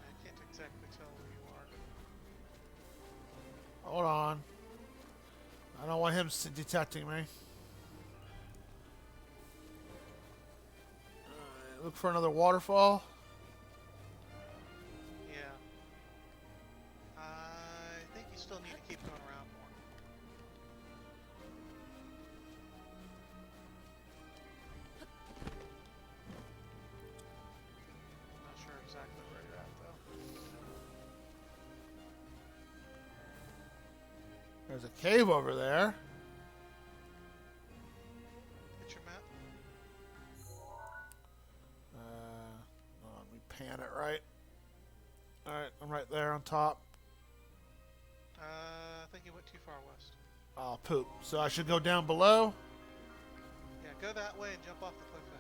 I can't exactly tell where you are. Hold on. I don't want him detecting me. Look for another waterfall. Yeah. I think you still need to keep going around more. I'm not sure exactly where you're at though. There's a cave over there. Hit your map. Let me pan it right. Alright, I'm right there on top. I think you went too far west. Oh, poop. So I should go down below? Yeah, go that way and jump off the cliff edge.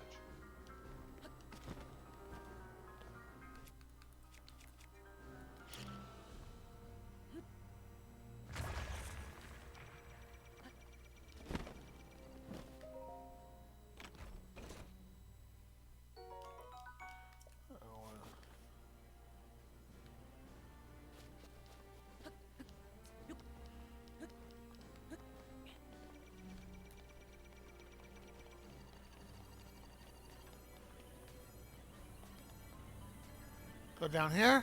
Go down here? I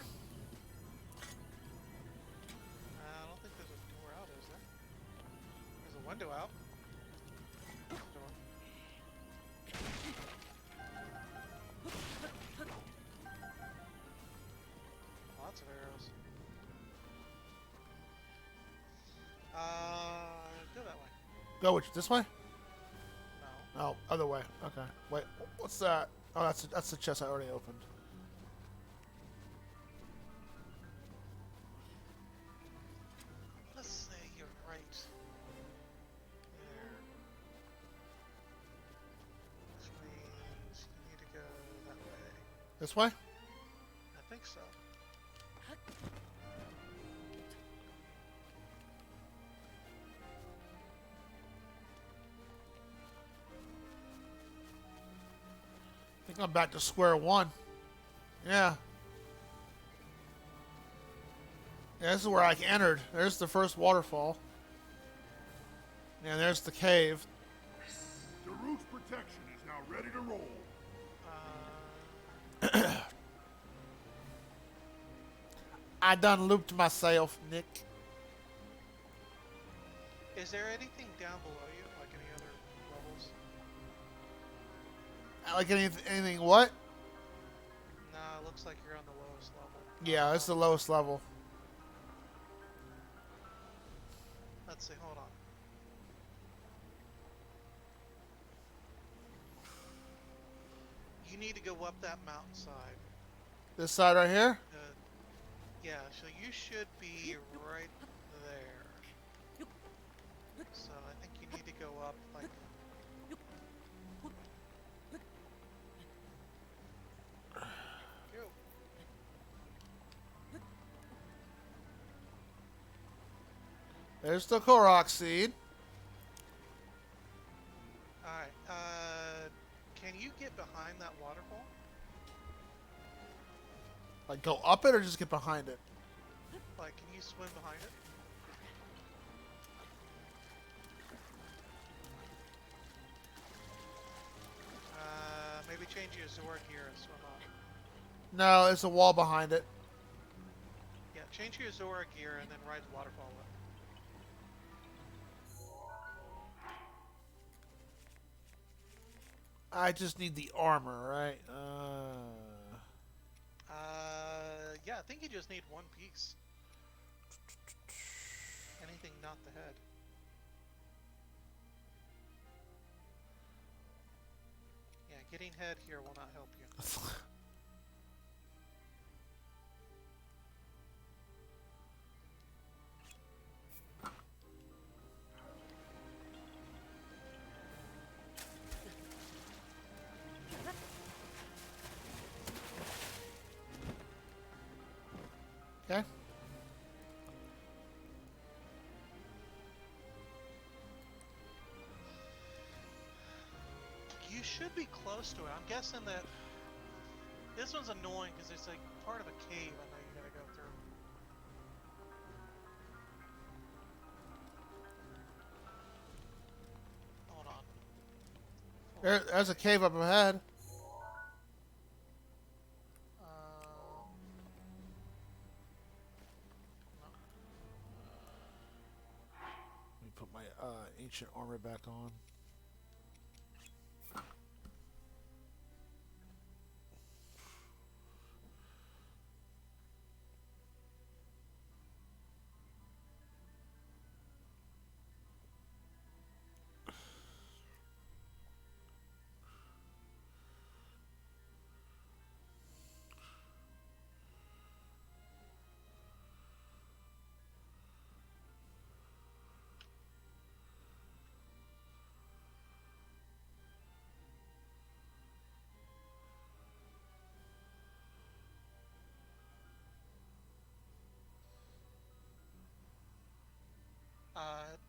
don't think there's a door out, is there? There's a window out. Door. Lots of arrows. Go that way. Go which? This way? No. Oh, other way. Okay. Wait, what's that? Oh, that's the chest I already opened. Let's say you're right there. This way? I think so. I think I'm back to square one. Yeah. Yeah, this is where I entered. There's the first waterfall. And there's the cave. Daruk's protection is now ready to roll. I done looped myself, Nick. Is there anything down below you, like any other levels? Like anything what? Nah, it looks like you're on the lowest level. Yeah, it's the lowest level. Let's see, hold on. You need to go up that mountainside. This side right here? Yeah, so you should be right there. So I think you need to go up like... Go. There's the Korok seed. Alright, can you get behind that waterfall? Like go up it or just get behind it? Like, can you swim behind it? Maybe change your Zora gear and swim up. No, there's a wall behind it. Yeah, change your Zora gear and then ride the waterfall up. I just need the armor, right? Yeah, I think you just need one piece. Anything not the head. Yeah, getting head here will not help you. Okay. You should be close to it. I'm guessing that this one's annoying because it's like part of a cave I know you gotta go through. Hold on. There's a cave up ahead. Let me put my ancient armor back on.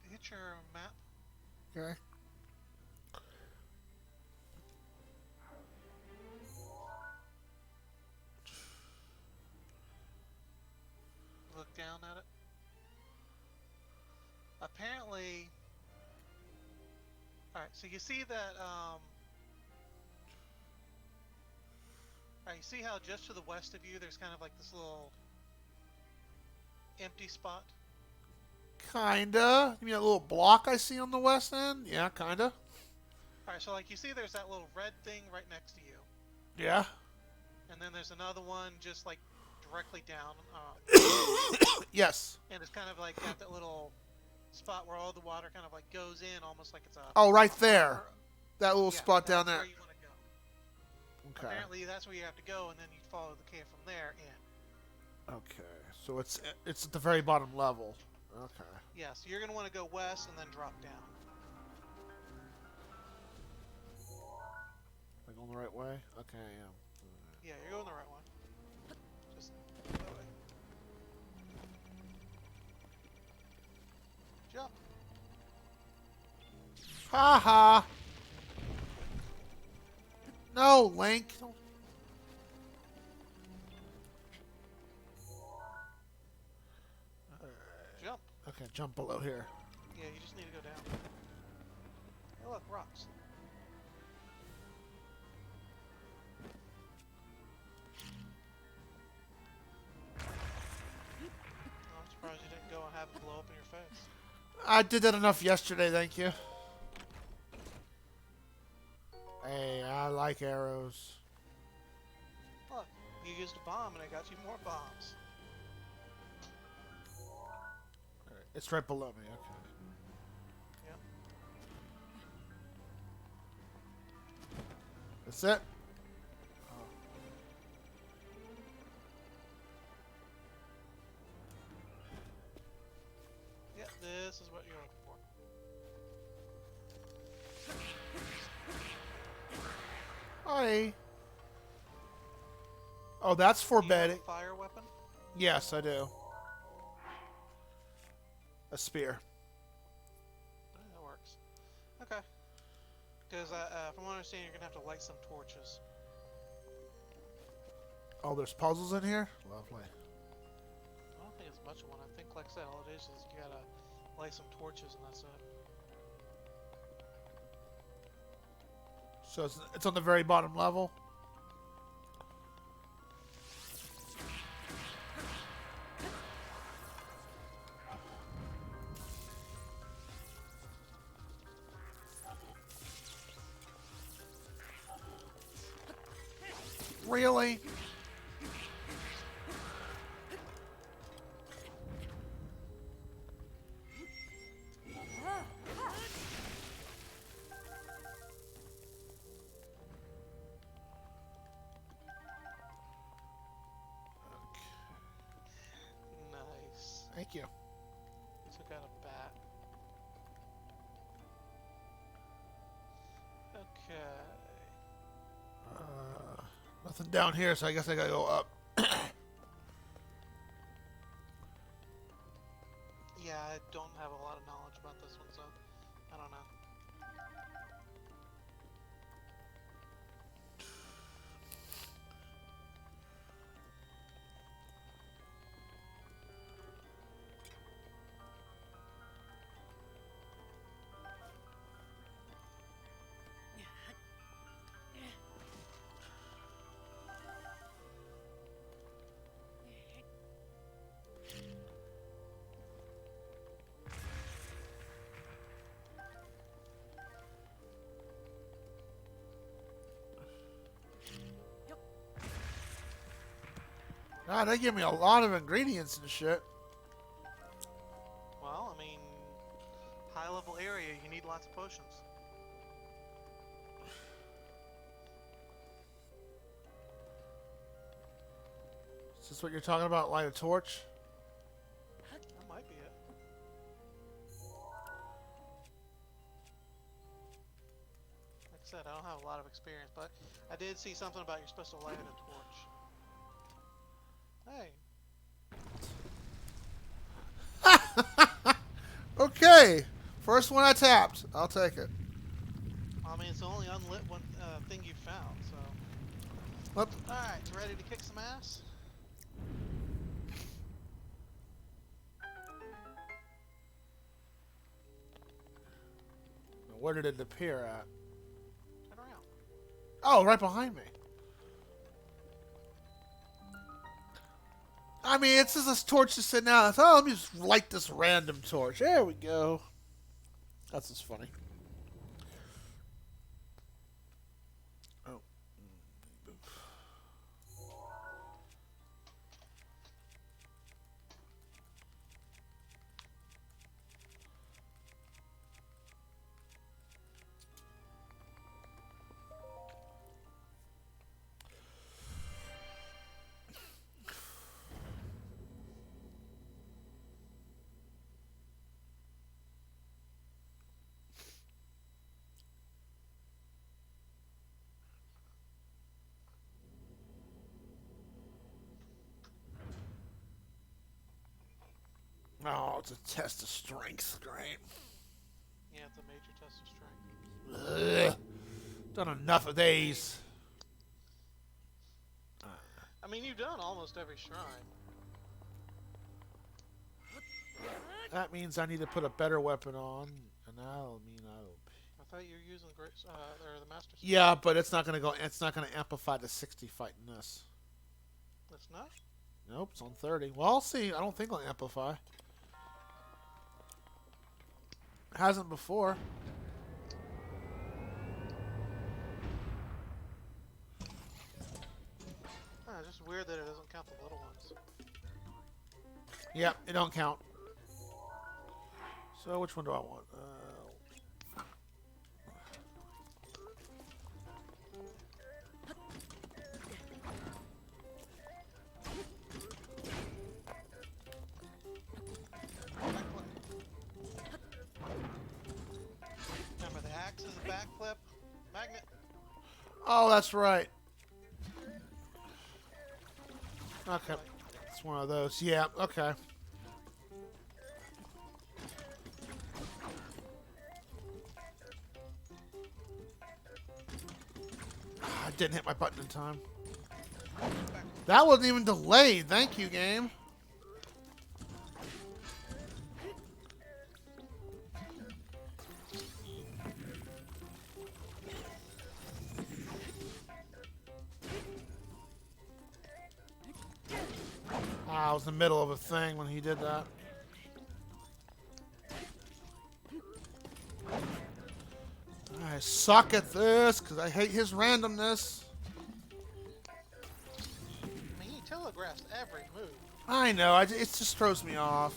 Hit your map. Okay. Look down at it. Apparently, alright, so you see that, alright, you see how just to the west of you there's kind of like this little empty spot? Kinda. You mean that little block I see on the west end? Yeah, kinda. Alright, so like you see there's that little red thing right next to you. Yeah. And then there's another one just like directly down. Yes. And it's kind of like got that little spot where all the water kind of like goes in almost like it's a... Oh, right there. That little Yeah, spot down that's there. where you want to go. Okay. Apparently that's where you have to go and then you follow the cave from there in. Okay. So it's at the very bottom level. Okay. Yeah, so you're going to want to go west and then drop down. Am I going the right way? Okay, I am. Yeah, you're going the Ha ha. No, Link. Jump. Okay, jump below here. Yeah, you just need to go down. Oh, look, rocks. Oh, I'm surprised you didn't go and have it blow up in your face. I did that enough yesterday, thank you. Hey, I like arrows. Look, you used a bomb and I got you more bombs. It's right below me, okay. Yep. That's it? Yep, this is what you're looking for. Hi. Oh, that's for Do you have bedding. a fire weapon? Yes, I do. A spear. That works. Okay. Because from what I understand, you're gonna have to light some torches. Oh, there's puzzles in here? Lovely. I don't think it's much of one. I think, like I said, all it is you gotta light some torches and that's it. So it's on the very bottom level? Really? Nice. Thank you. You took out a bat. Okay. Nothing down here, so I guess I gotta go up. Yeah, I don't have a lot of knowledge about this one, so I don't know. God, they give me a lot of ingredients and shit. Well, I mean, high level area, you need lots of potions. Is this what you're talking about? Light a torch? That might be it. Like I said, I don't have a lot of experience, but I did see something about you're supposed to light a torch. Hey. Okay. First one I tapped. I'll take it. I mean, it's the only unlit one thing you found, so. Whoop. Alright, you ready to kick some ass? Where did it appear at? Turn around. Oh, right behind me. I mean, it's just this torch just sitting out. Oh, let me just light this random torch. There we go. That's just funny. Oh. Oh, it's a test of strength. Great. Yeah, it's a major test of strength. Ugh. Done enough of these. I mean, you've done almost every shrine. That means I need to put a better weapon on, and that'll mean I thought you were using great, or the master. Yeah, but it's not gonna go. It's not gonna amplify to 60 fighting this. It's not. Nope, it's on 30. Well, I'll see. I don't think I'll amplify. Hasn't before. It's just weird that it doesn't count the little ones. Yeah, it don't count. So which one do I want? Remember, the axe is a backflip magnet. Oh, that's right. Okay, it's one of those. Yeah. Okay. I didn't hit my button in time. That wasn't even delayed. Thank you, game. I was in the middle of a thing when he did that. I suck at this because I hate his randomness. I mean, he telegraphs every move. I know, it just throws me off.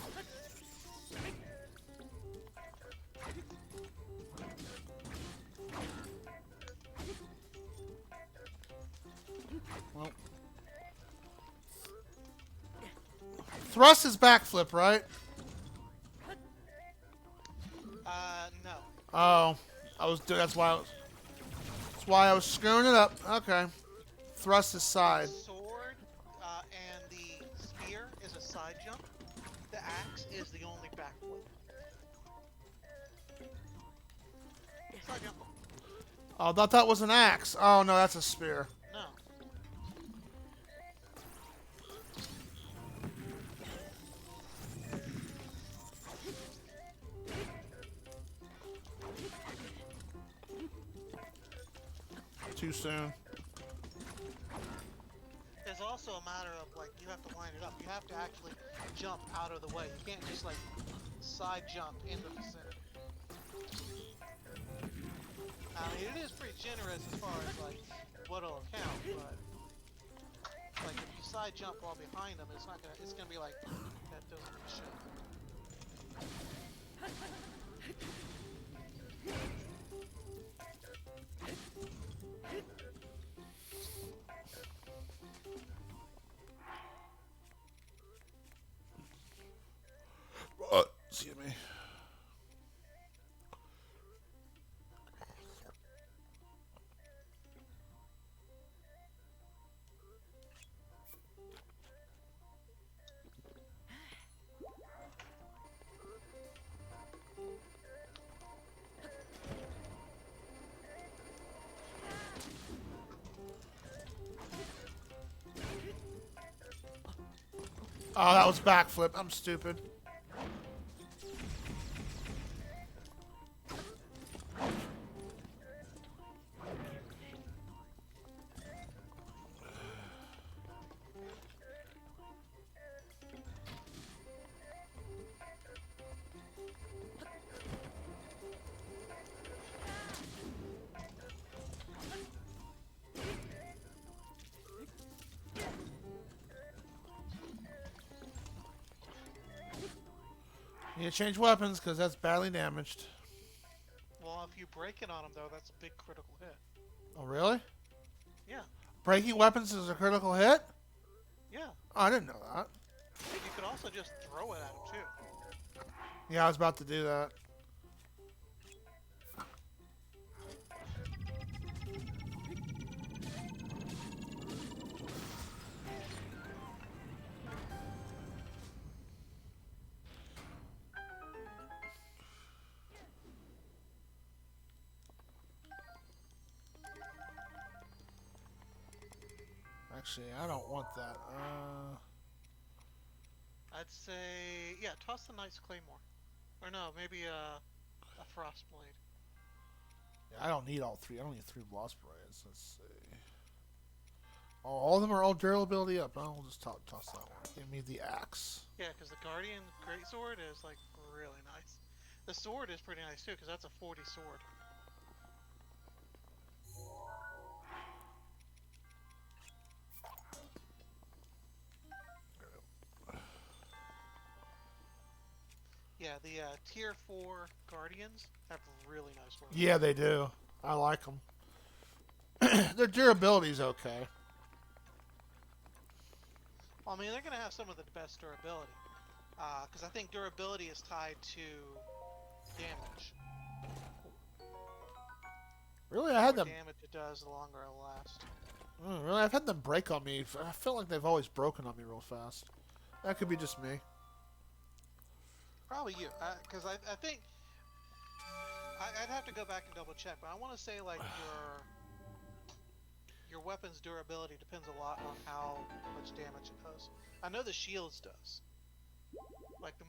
Well. Thrust is backflip, right? No. Oh, that's why I was screwing it up. Okay. Thrust is side. Sword and the spear is a side jump. The axe is the only backflip. Side jump. Oh, I thought that was an axe. Oh no, that's a spear. No. Too soon. There's also a matter of, like, you have to line it up. You have to actually jump out of the way. You can't just, like, side jump in the vicinity. I mean, it is pretty generous as far as, like, what'll count, but, like, if you side jump while behind them, it's gonna be like, that doesn't mean shit. Excuse me. Oh, that was backflip. I'm stupid. Need to change weapons because that's badly damaged. Well, if you break it on them, though, that's a big critical hit. Oh, really? Yeah. Breaking weapons is a critical hit? Yeah. Oh, I didn't know that. You could also just throw it at them, too. Yeah, I was about to do that. Actually, I don't want that. I'd say, yeah, toss the Knight's Claymore. Or no, maybe a Frostblade. Yeah, I don't need all three. I don't need 3 Blast Blades. Let's see. Oh, all of them are all durability up. I'll just toss that one. Give me the axe. Yeah, because the Guardian Greatsword is like really nice. The sword is pretty nice too, because that's a 40 sword. Yeah, the tier 4 Guardians have really nice weapons. Yeah, they do. I like them. Their durability's okay. Well, I mean, they're going to have some of the best durability. Because I think durability is tied to damage. Really, I had The them. more damage it does, the longer it'll last. Really, I've had them break on me. I feel like they've always broken on me real fast. That could be just me. Probably you, because I think I'd have to go back and double check, but I want to say like your weapon's durability depends a lot on how much damage it does. I know the shields does. Like the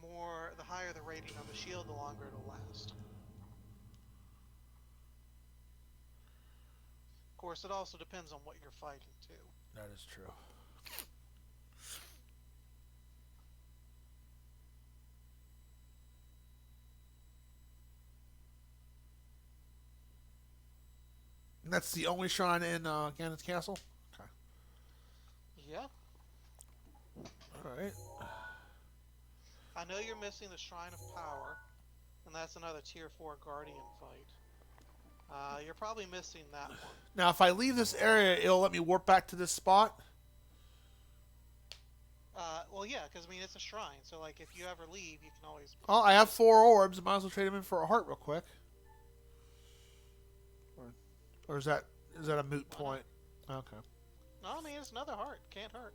higher the rating of the shield, the longer it'll last. Of course, it also depends on what you're fighting too. That is true. And that's the only shrine in Ganon's Castle? Okay. Yeah. Alright. I know you're missing the Shrine of Power, and that's another tier 4 Guardian fight. You're probably missing that one. Now, if I leave this area, it'll let me warp back to this spot? Well, yeah, because, I mean, it's a shrine, so, like, if you ever leave, you can always... Oh, I have 4 orbs. Might as well trade them in for a heart real quick. Or is that a moot point? Okay. No, I mean, it's another heart. Can't hurt.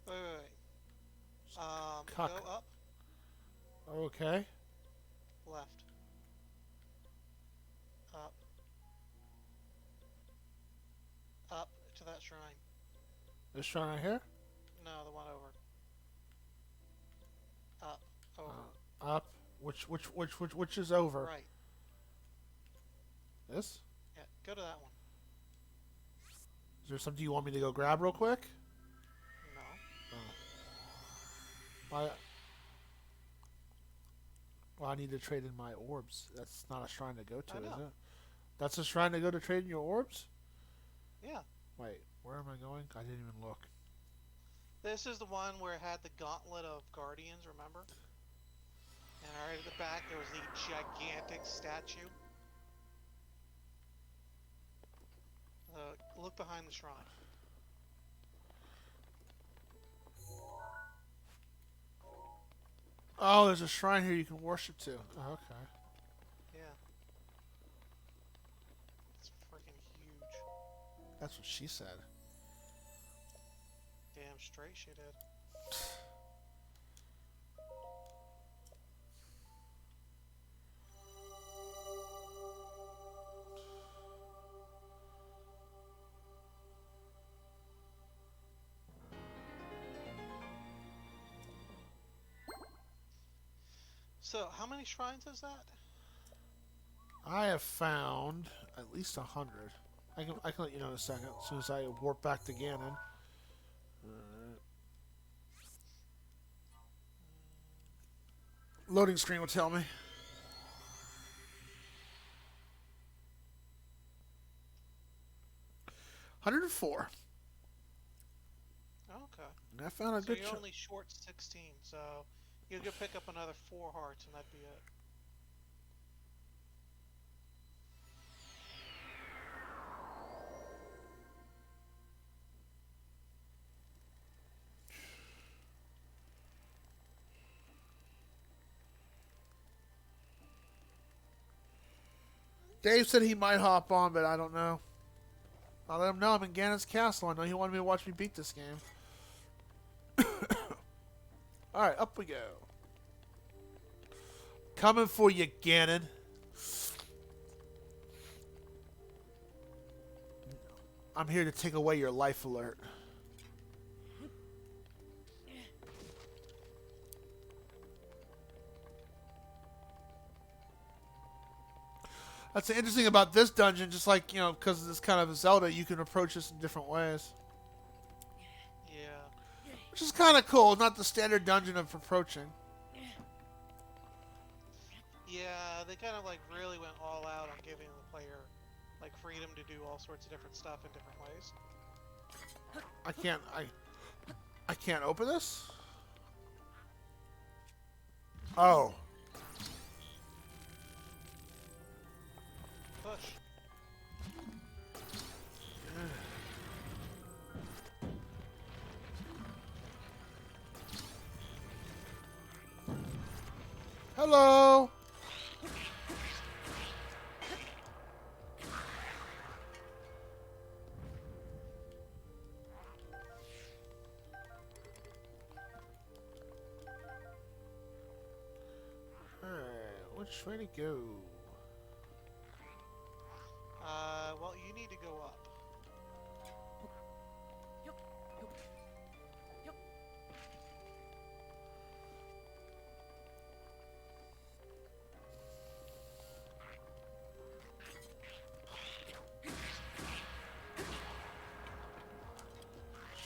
Wait. Cuck. Go up, Okay. left. Up. Up to that shrine. This shrine right here? No, the one over. Up. Over. Up. Which is over? Right. This? Yeah, go to that one. Is there something you want me to go grab real quick? No. Well, I need to trade in my orbs. That's not a shrine to go to, I is know. it? That's a shrine to go to trade in your orbs? Yeah. Wait, where am I going? I didn't even look. This is the one where it had the gauntlet of guardians, remember? And right at the back there was the gigantic statue. Look behind the shrine. Oh, there's a shrine here you can worship to. Oh, okay. Yeah. It's freaking huge. That's what she said. Damn straight she did. So, how many shrines is that? I have found at least 100. I can let you know in a second, as soon as I warp back to Ganon. Loading screen will tell me. $104. Okay. And I found a So good you're chunk. only short 16, so you'll go pick up another 4 hearts and that'd be it. Dave said he might hop on, but I don't know. I'll let him know I'm in Ganon's castle. I know he wanted me to watch me beat this game. Alright, up we go. Coming for you, Ganon. I'm here to take away your life alert. That's the interesting about this dungeon, just like, you know, because it's kind of a Zelda, you can approach this in different ways. Yeah. Which is kind of cool, not the standard dungeon of approaching. Yeah, they kind of like really went all out on giving the player like freedom to do all sorts of different stuff in different ways. I can't open this? Oh. Push. Hello. Alright, which way to go? Well, you need to go up.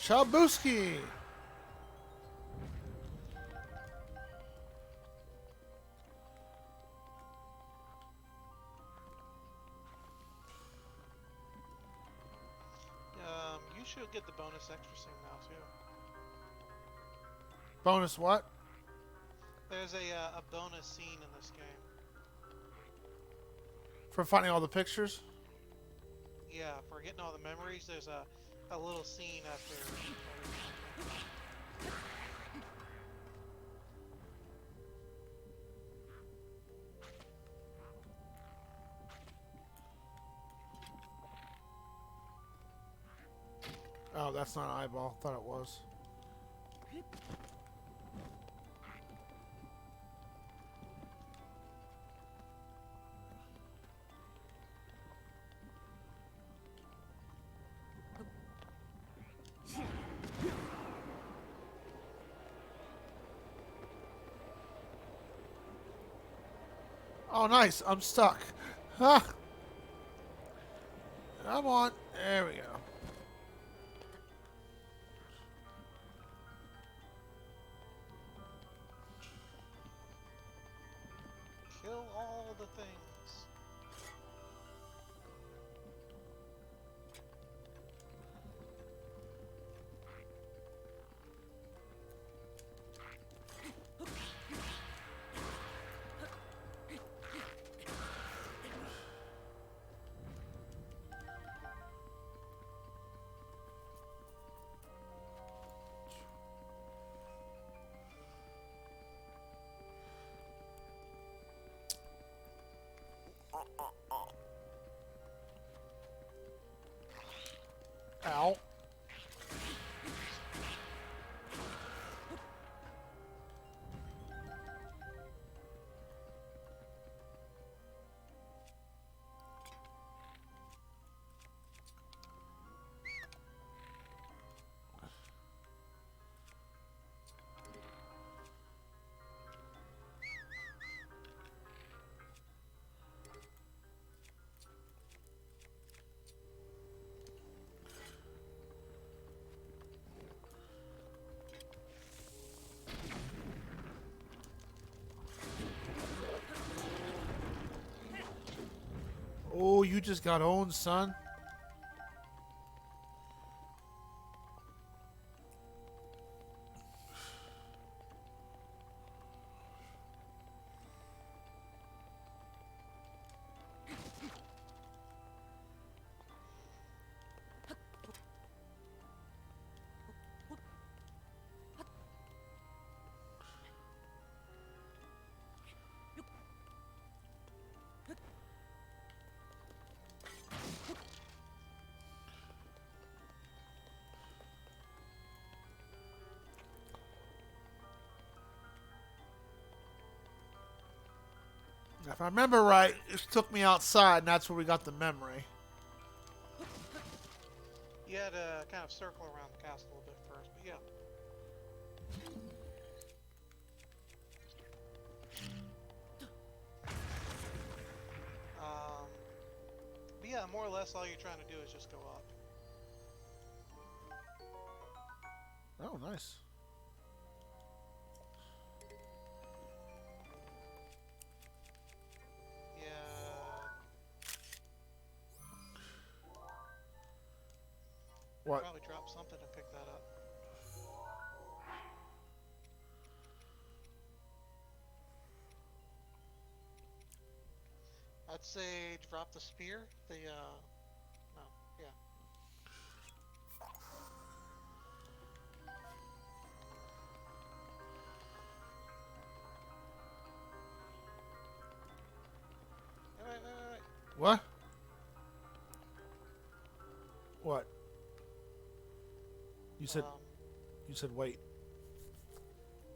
Shabuski. You should get the bonus extra scene now too. Bonus what? There's a bonus scene in this game. For finding all the pictures? Yeah, for getting all the memories, there's a little scene after. Oh, that's not an eyeball. Thought it was. Oh, nice. I'm stuck. Huh. Come on. There we go. Kill all the things. Ow. Oh, you just got owned, son. If I remember right, it took me outside, and that's where we got the memory. You had to kind of circle around the castle a little bit first, but yeah. But yeah, more or less all you're trying to do is just go up. Oh, nice. Yeah. What? Probably drop something and pick that up. I'd say drop the spear. No, yeah. Wait. What? What? You said wait.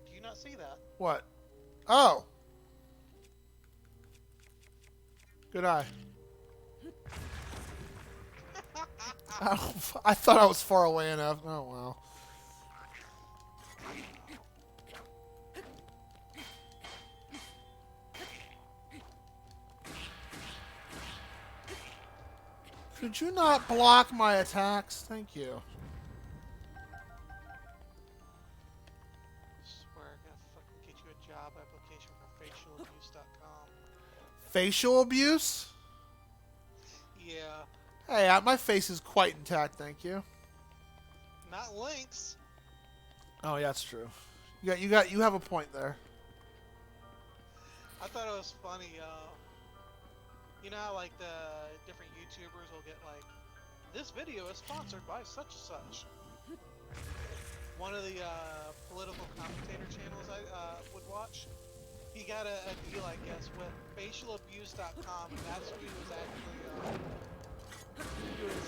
Do you not see that? What? Oh. Good eye. I thought I was far away enough. Oh, wow. Could you not block my attacks? Thank you. I swear I'm gonna fucking get you a job application for facialabuse.com. Facial abuse? Yeah. Hey, my face is quite intact, thank you. Not Link's. Oh, yeah, that's true. You have a point there. I thought it was funny, you know how, like, the different YouTubers will get, like, this video is sponsored by such and such. One of the, political commentator channels I, would watch, he got a deal, I guess, with facialabuse.com, and that's who he was actually, doing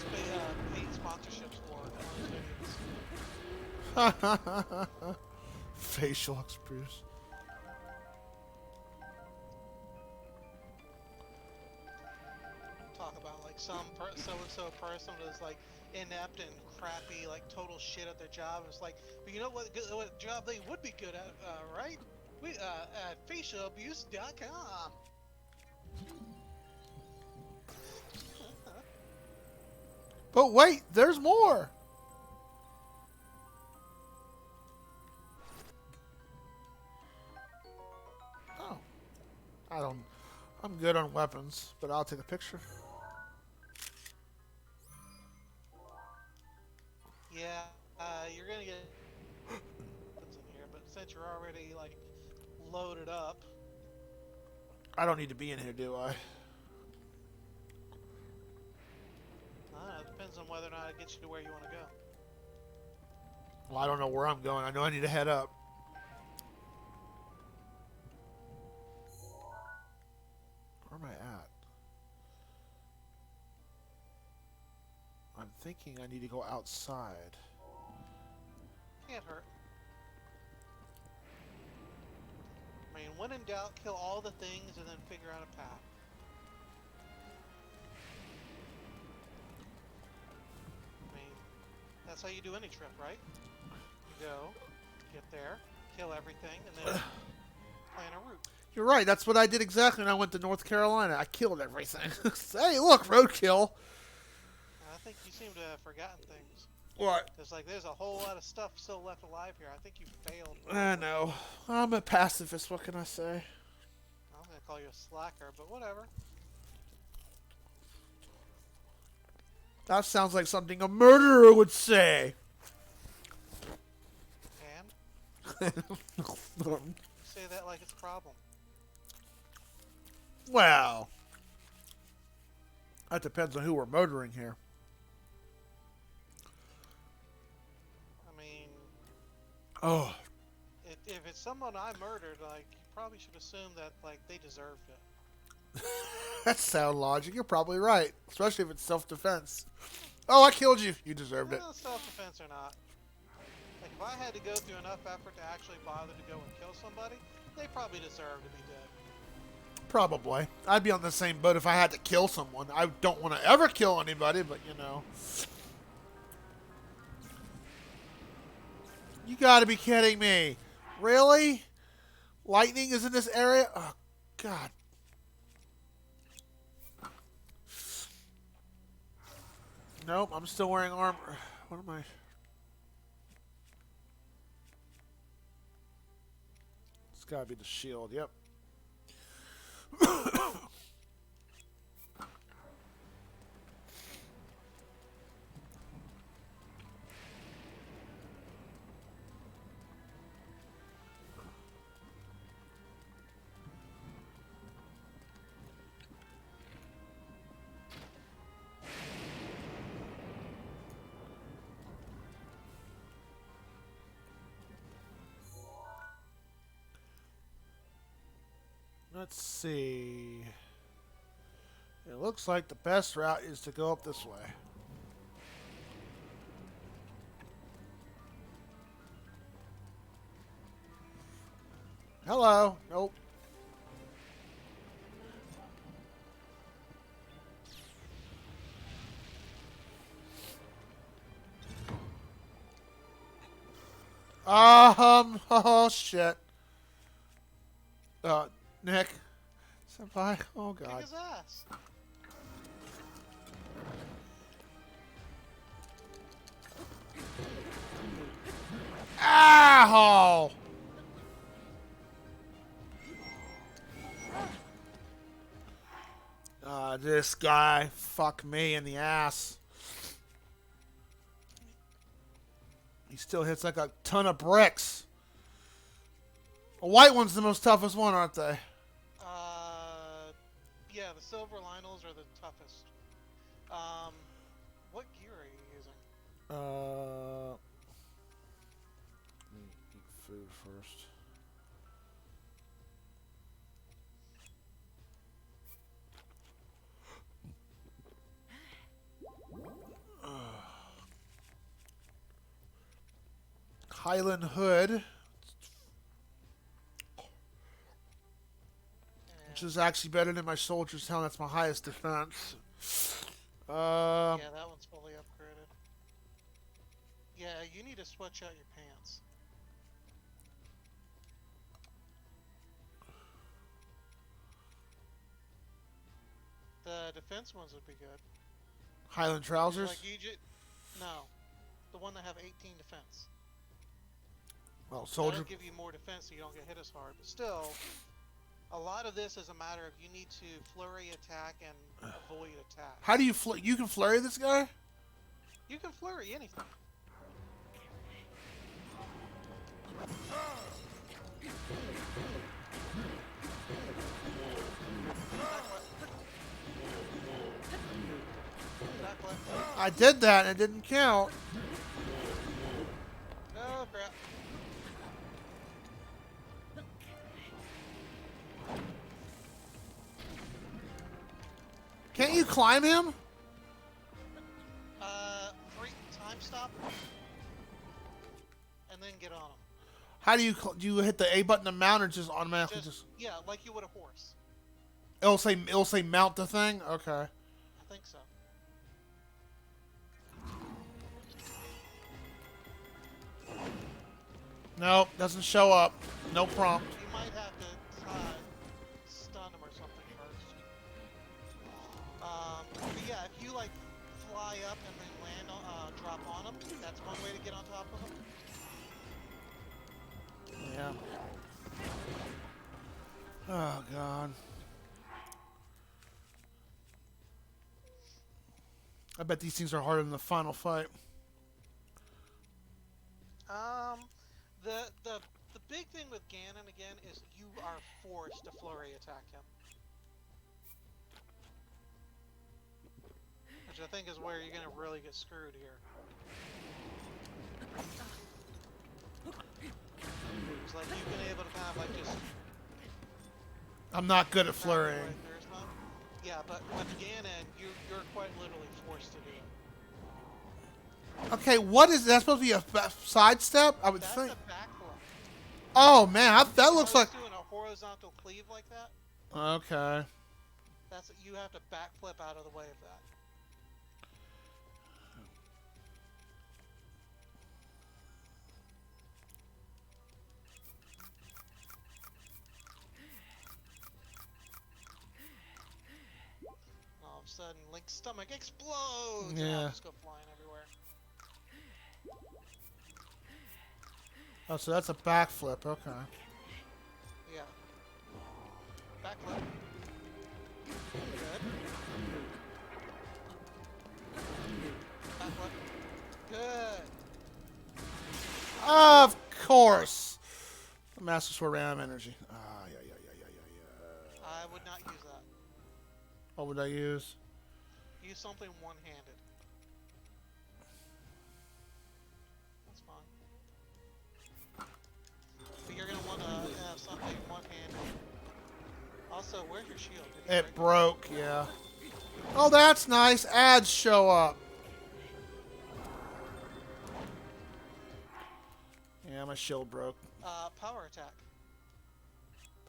paid sponsorships for on his videos. Facial abuse. Talk about like some so-and-so person was like inept and crappy, like total shit at their job. It's like, but you know what job they would be good at, right? We at facialabuse.com. But wait, there's more. Oh. I'm good on weapons, but I'll take a picture. Yeah, you're gonna get weapons in here, but since you're already like loaded up, I don't need to be in here, do I? it depends on whether or not it gets you to where you want to go. Well, I don't know where I'm going. I know I need to head up. Where am I at? I'm thinking I need to go outside. Can't hurt. I mean, when in doubt, kill all the things and then figure out a path. I mean, that's how you do any trip, right? You go, get there, kill everything, and then plan a route. You're right. That's what I did exactly when I went to North Carolina. I killed everything. Hey, look, roadkill. I think you seem to have forgotten things. What? There's a whole lot of stuff still left alive here. I think you failed. I know. I'm a pacifist. What can I say? I'm gonna call you a slacker, but whatever. That sounds like something a murderer would say. And say that like it's a problem. Well, that depends on who we're murdering here. I mean, Oh, if it's someone I murdered, like, you probably should assume that, like, they deserved it. that's sound logic. You're probably right, especially if it's self-defense. Oh, I killed you. You deserved it. Well, self-defense or not. Like, if I had to go through enough effort to actually bother to go and kill somebody, they probably deserve to be dead. Probably. I'd be on the same boat if I had to kill someone. I don't want to ever kill anybody, but you know. You gotta be kidding me. Really? Lightning is in this area? Oh, God. Nope, I'm still wearing armor. What am I? It's gotta be the shield, yep. Let's see. It looks like the best route is to go up this way. Hello. Nope. Oh shit. Nick. Senpai. Oh god. Kick his ass. Ow! This guy. Fuck me in the ass. He still hits like a ton of bricks. The white one's the most toughest one, aren't they? Yeah, the silver Lionels are the toughest. What gear are you using? Let me eat food first. Highland Hood. Which is actually better than my soldier's helmet. That's my highest defense. Yeah, that one's fully upgraded. Yeah, you need to switch out your pants. The defense ones would be good. Highland trousers? Like no, the one that have 18 defense. Well, soldier. That'll give you more defense so you don't get hit as hard. But still, a lot of this is a matter of you need to flurry attack and avoid attack. How do you you can flurry this guy? You can flurry anything. I did that and it didn't count. No crap. Can't you climb him? Time stop, and then get on him. How do you hit the A button to mount or just automatically just? Yeah, like you would a horse. It'll say mount the thing. Okay. I think so. Nope, doesn't show up. No prompt. You might have to stun him or something first. But yeah, if you like fly up and then land on, drop on him, that's one way to get on top of him. Yeah. Oh god. I bet these things are harder than the final fight. The big thing with Ganon again is you are forced to flurry attack him. Which I think is where you're gonna really get screwed here. It's like you've been able to kind of like just... I'm not good at flurrying. Yeah, but with Ganon, you're quite literally forced to do it. Okay, what is that supposed to be a sidestep? I would think. That's a back blow. Oh man, that looks like. Doing a horizontal cleave like that. Okay. That's you have to backflip out of the way of that. All of a sudden, Link's stomach explodes, and Yeah. I'll just go flying everywhere. Oh, so that's a backflip. Okay. Yeah. Backflip. Good. Backflip. Good. Of course. The Master Sword ran out of energy. Ah, yeah. I would not use that. What would I use? Use something one-handed. That's fine. But you're gonna want to have something one-handed. Also, where's your shield? Did you It break broke, yeah. Oh, that's nice. Ads show up. Yeah, my shield broke. Power attack.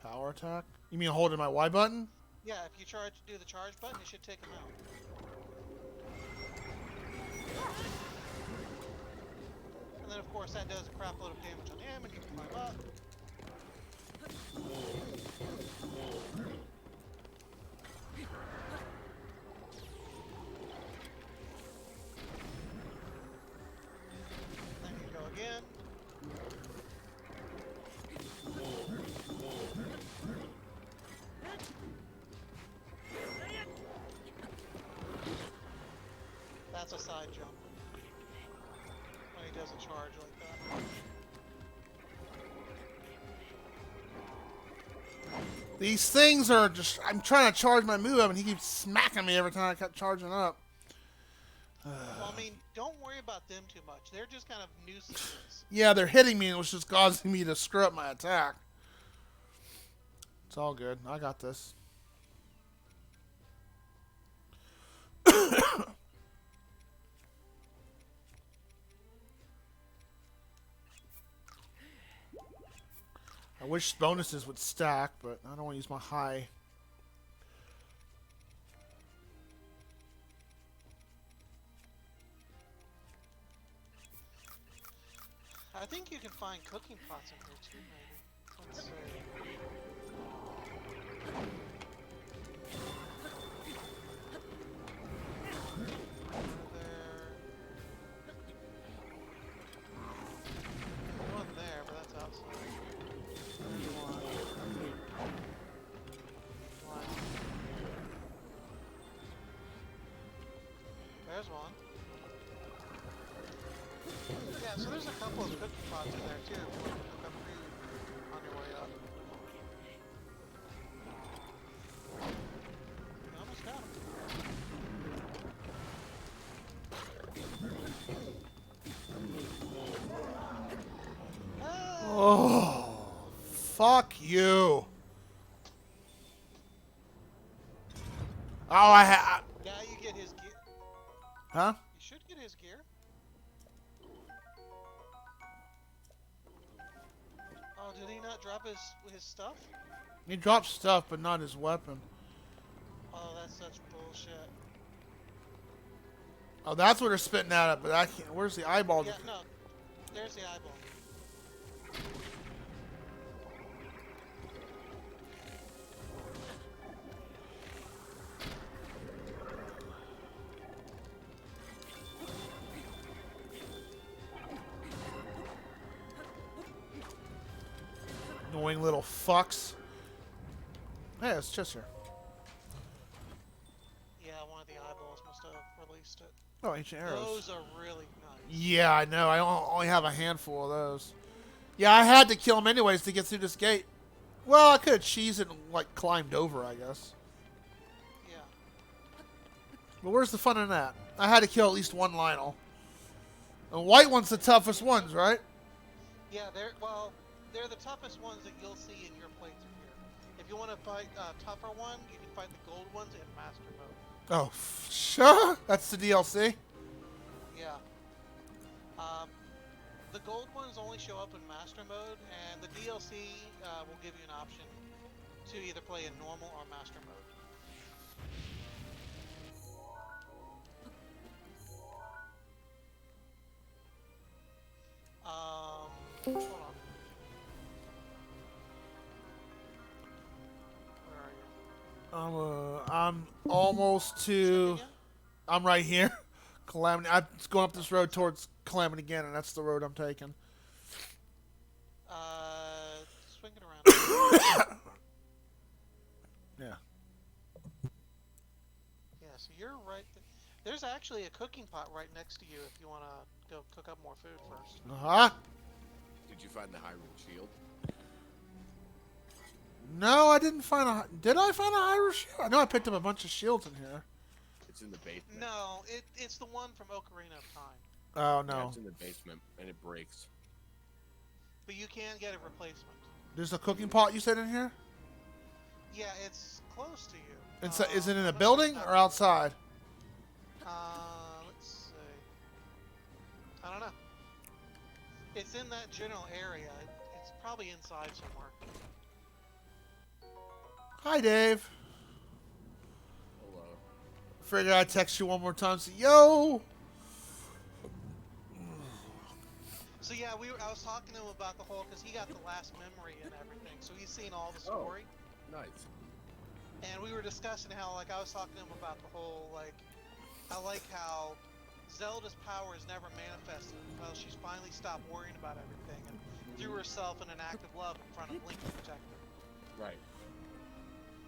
Power attack? You mean holding my Y button? Yeah, if you do the charge button, it should take him out. And then, of course, that does a crap load of damage on him, and you can climb up. Then you go again. That's a side jump. When he does a charge like that. These things are just... I'm trying to charge my move up, and he keeps smacking me every time I kept charging up. Well, I mean, don't worry about them too much. They're just kind of nuisances. Yeah, they're hitting me, and it was just causing me to screw up my attack. It's all good. I got this. I wish bonuses would stack, but I don't want to use my high. I think you can find cooking pots in here too, maybe. Let's see. There's one there, but that's outside. There's one. There's one. Yeah, so there's a couple of cooking pots in there too if you want to cook up food on your way up. You almost got him. Ah! Oh, fuck you. Oh, Now you get his gear. Huh? You should get his gear. Oh, did he not drop his stuff? He dropped stuff, but not his weapon. Oh, that's such bullshit. Oh, that's what they're spitting at it, but I can't. Where's the eyeball? Yeah, no. There's the eyeball. Annoying little fucks. Hey, it's Chester. Yeah, one of the eyeballs must have released it. Oh, ancient arrows. Those are really nice. Yeah, I know. I only have a handful of those. Yeah, I had to kill him anyways to get through this gate. Well, I could have cheesed it and, like, climbed over, I guess. Yeah. But where's the fun in that? I had to kill at least one Lionel. The white one's the toughest ones, right? Yeah, they're the toughest ones that you'll see in your playthrough here. If you want to fight a tougher one, you can fight the gold ones in Master Mode. Oh, sure. That's the DLC? Yeah. The gold ones only show up in Master Mode, and the DLC will give you an option to either play in normal or master mode. Hold on. Where are you? I'm almost to. Again? I'm right here. Calamity. I'm going up this road towards Calamity again, and that's the road I'm taking. Swing it around. Yeah. Yeah, so you're right. There's actually a cooking pot right next to you if you want to go cook up more food first. Huh? Did you find the Hyrule shield? No, I didn't find a. Did I find a Hyrule shield? I know I picked up a bunch of shields in here. It's in the basement. No, it's the one from Ocarina of Time. Oh Yeah, no. it's in the basement, and it breaks. But you can get a replacement. There's a cooking pot you said in here. Yeah, it's close to you. Is it in a let me building check. or outside? Let's see. I don't know. It's in that general area. It's probably inside somewhere. Hi, Dave. Hello. Figure I'd text you one more time. Say, yo. So yeah, I was talking to him about the whole, because he got the last memory and everything, so he's seen all the story. Nice. And we were discussing how, like, I was talking to him about the whole, like, I like how Zelda's power is never manifested until she's finally stopped worrying about everything and threw herself in an act of love in front of Link to protect her. Right.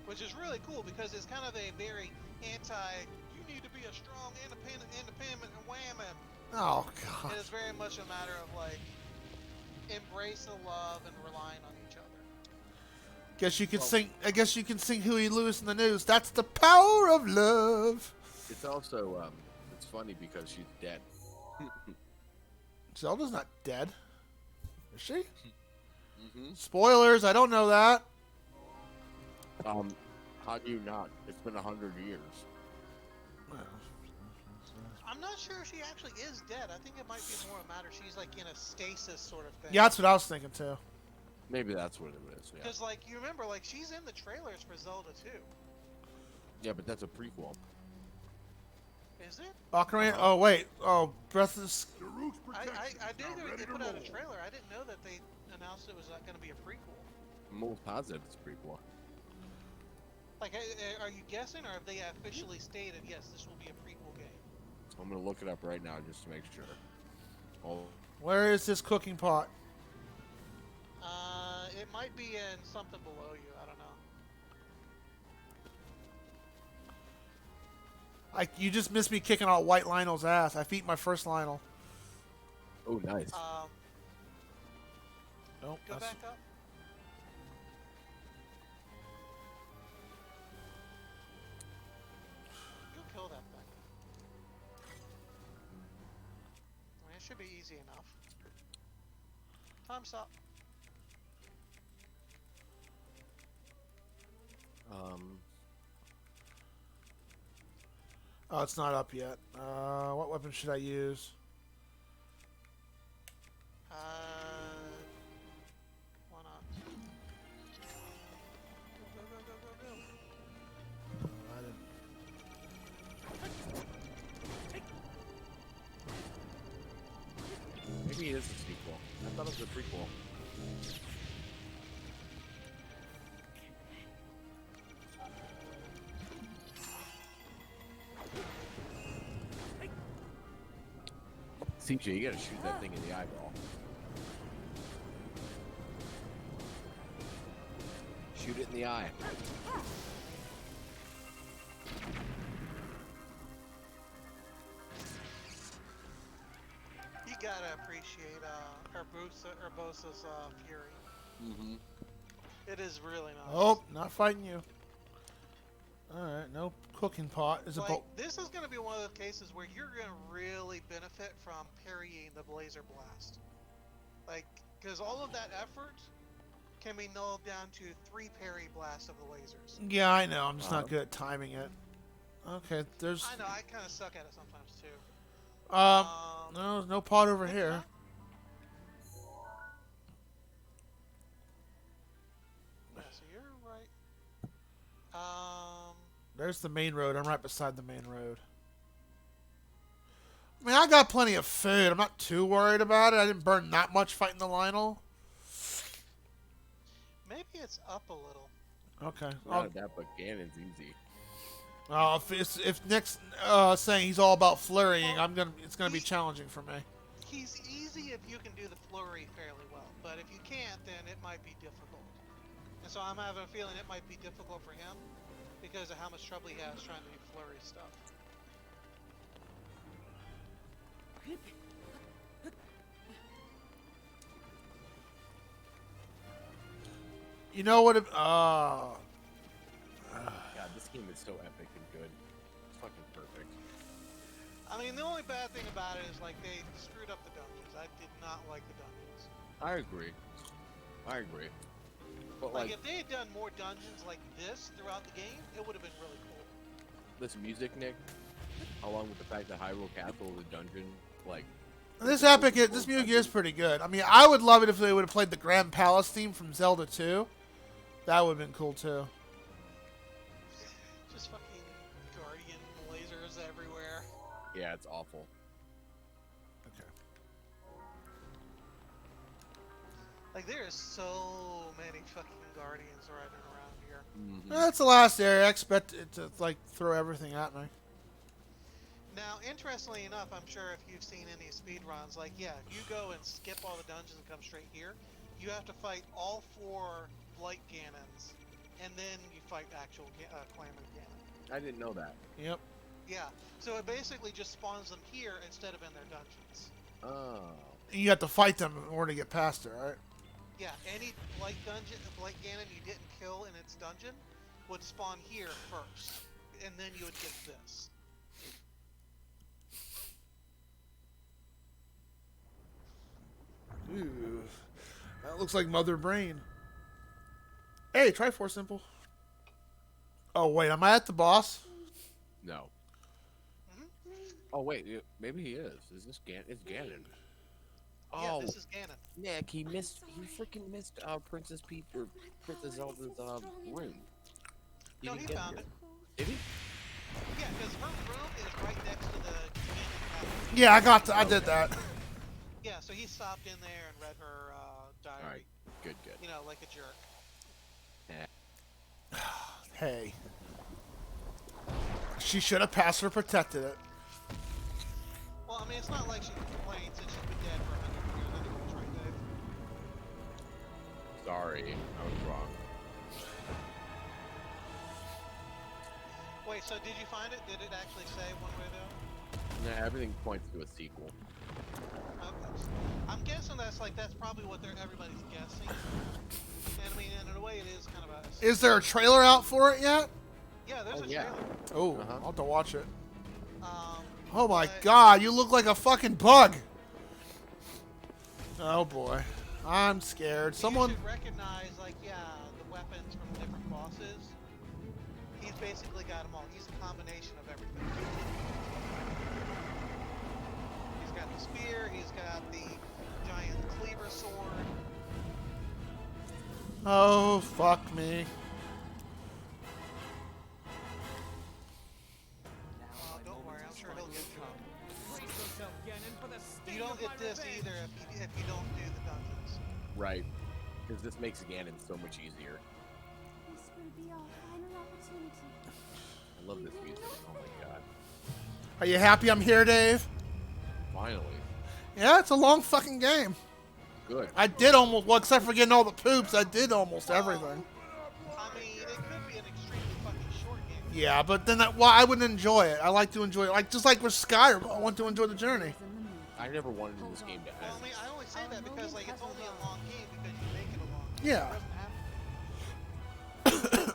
Which is really cool because it's kind of a very you need to be a strong, independent, and whammon. Oh God. It is very much a matter of, like, embrace the love and relying on each other. Guess you can sing. I guess you can sing Huey Lewis in the news. That's the power of love. It's also, it's funny because she's dead. Zelda's not dead, is she? Mm-hmm. Spoilers. I don't know that. How do you not? It's been 100 years. I'm not sure if she actually is dead. I think it might be more a matter she's, like, in a stasis sort of thing. Yeah, that's what I was thinking too. Maybe that's what it is. Yeah. Because, like, you remember, like, she's in the trailers for Zelda 2. Yeah, but that's a prequel. Is it? Ocarina. Oh wait. Oh, Breath of the. The root's I protection knew is now they ready to put out a roll. trailer. I didn't know that they announced it was going to be a prequel. I'm almost positive it's a prequel. Like, are you guessing, or have they officially stated, yes, this will be a prequel game? I'm gonna look it up right now just to make sure. Oh, Where is this cooking pot? It might be in something below you. I don't know. You just missed me kicking out White Lionel's ass. I beat my first Lionel. oh, nice. Nope. Go that's- back up. You'll kill that thing. I mean, it should be easy enough. Time's up. Oh, it's not up yet. What weapon should I use? Why not? Go, go, go, go, go, go. I didn't. Maybe it is a sequel. I thought it was a prequel. CJ, you gotta shoot that thing in the eyeball. Shoot it in the eye. You gotta appreciate Urbosa's fury. Mm-hmm. It is really nice. Oh, not fighting you. Alright, no cooking pot. Is it Like, this is gonna be one of the cases where you're gonna really benefit from parrying the Blazer Blast. Like, because all of that effort can be nulled down to 3 parry blasts of the lasers. Yeah, I know. I'm just not good at timing it. Okay, there's. I know, I kind of suck at it sometimes too. No, there's no pot over pick here. it up. Yeah, so you're right There's the main road. I'm right beside the main road. I mean, I got plenty of food. I'm not too worried about it. I didn't burn that much fighting the Lionel. Maybe it's up a little. Okay. Not that, but Ganon's easy. If Nick's saying he's all about flurrying, it's gonna be challenging for me. He's easy if you can do the flurry fairly well, but if you can't, then it might be difficult. And so I'm having a feeling it might be difficult for him because of how much trouble he has trying to do flurry stuff. You know what? God, this game is so epic and good. It's fucking perfect. I mean, the only bad thing about it is, like, they screwed up the dungeons. I did not like the dungeons. I agree. But Like, if they had done more dungeons like this throughout the game, it would have been really cool. this music, Nick, along with the fact that Hyrule Castle is a dungeon, like... This music is pretty good. I mean, I would love it if they would have played the Grand Palace theme from Zelda 2. That would have been cool, too. Just fucking guardian lasers everywhere. Yeah, it's awful. Okay. Like, there is so many fucking guardians riding around here. Mm-hmm. That's the last area. I expect it to, like, throw everything at me. Now, interestingly enough, I'm sure if you've seen any speedruns, like, yeah, if you go and skip all the dungeons and come straight here, you have to fight all 4 Blight Ganons, and then you fight actual Clamor Ganon. I didn't know that. Yep. Yeah, so it basically just spawns them here instead of in their dungeons. Oh. You have to fight them in order to get past it, right? Yeah, any Blight Ganon you didn't kill in its dungeon would spawn here first, and then you would get this. Ooh. That looks like Mother Brain. Hey, try Force Simple. Oh, wait, am I at the boss? No. Mm-hmm. Oh, wait, maybe he is. Is this Ganon? It's Ganon. Yeah, Oh, this is Ganon. Nick, he freaking missed Princess Peach or Princess Zelda's room. No, he found it. Did he? Yeah, because her room is right next to the Ganon Yeah, I did that. Yeah, so he stopped in there and read her diary. Alright, good. You know, like a jerk. Hey. She should have passed or protected it. Well, I mean, it's not like she complains that she's been dead for 100 years anyways, right, Dave? Sorry, I was wrong. Wait, so did you find it? Did it actually say one way or the other? Nah, everything points to a sequel. Okay. I'm guessing that's probably what everybody's guessing. And I mean, in a way, it is kind of a... Is there a trailer out for it yet? Yeah, there's a yeah. trailer. Oh, I'll have to watch it. Um, Oh my god, you look like a fucking bug! Oh boy. I'm scared. Someone... You should recognize, like, yeah, the weapons from different bosses. He's basically got them all. He's a combination of everything. He's got the spear, he's got the giant cleaver sword. Oh, fuck me. Don't worry, I'm sure he'll get through it. Brace yourself, Ganon, for the You sting don't of get my this revenge. either if you don't do the dungeons. Right. Because this makes Ganon so much easier. This will be our final opportunity. I love this music. Oh my god. Are you happy I'm here, Dave? Finally. Yeah, it's a long fucking game. Good. I did almost, well, except for getting all the poops, I did almost everything. I mean, it could be an extremely fucking short game. Yeah, but then I wouldn't enjoy it. I like to enjoy it. Like, just like with Skyrim, I want to enjoy the journey. I never wanted this game to Well, end. I mean, I only say that because, like, it's only a long game because you make it a long game. Yeah. It doesn't have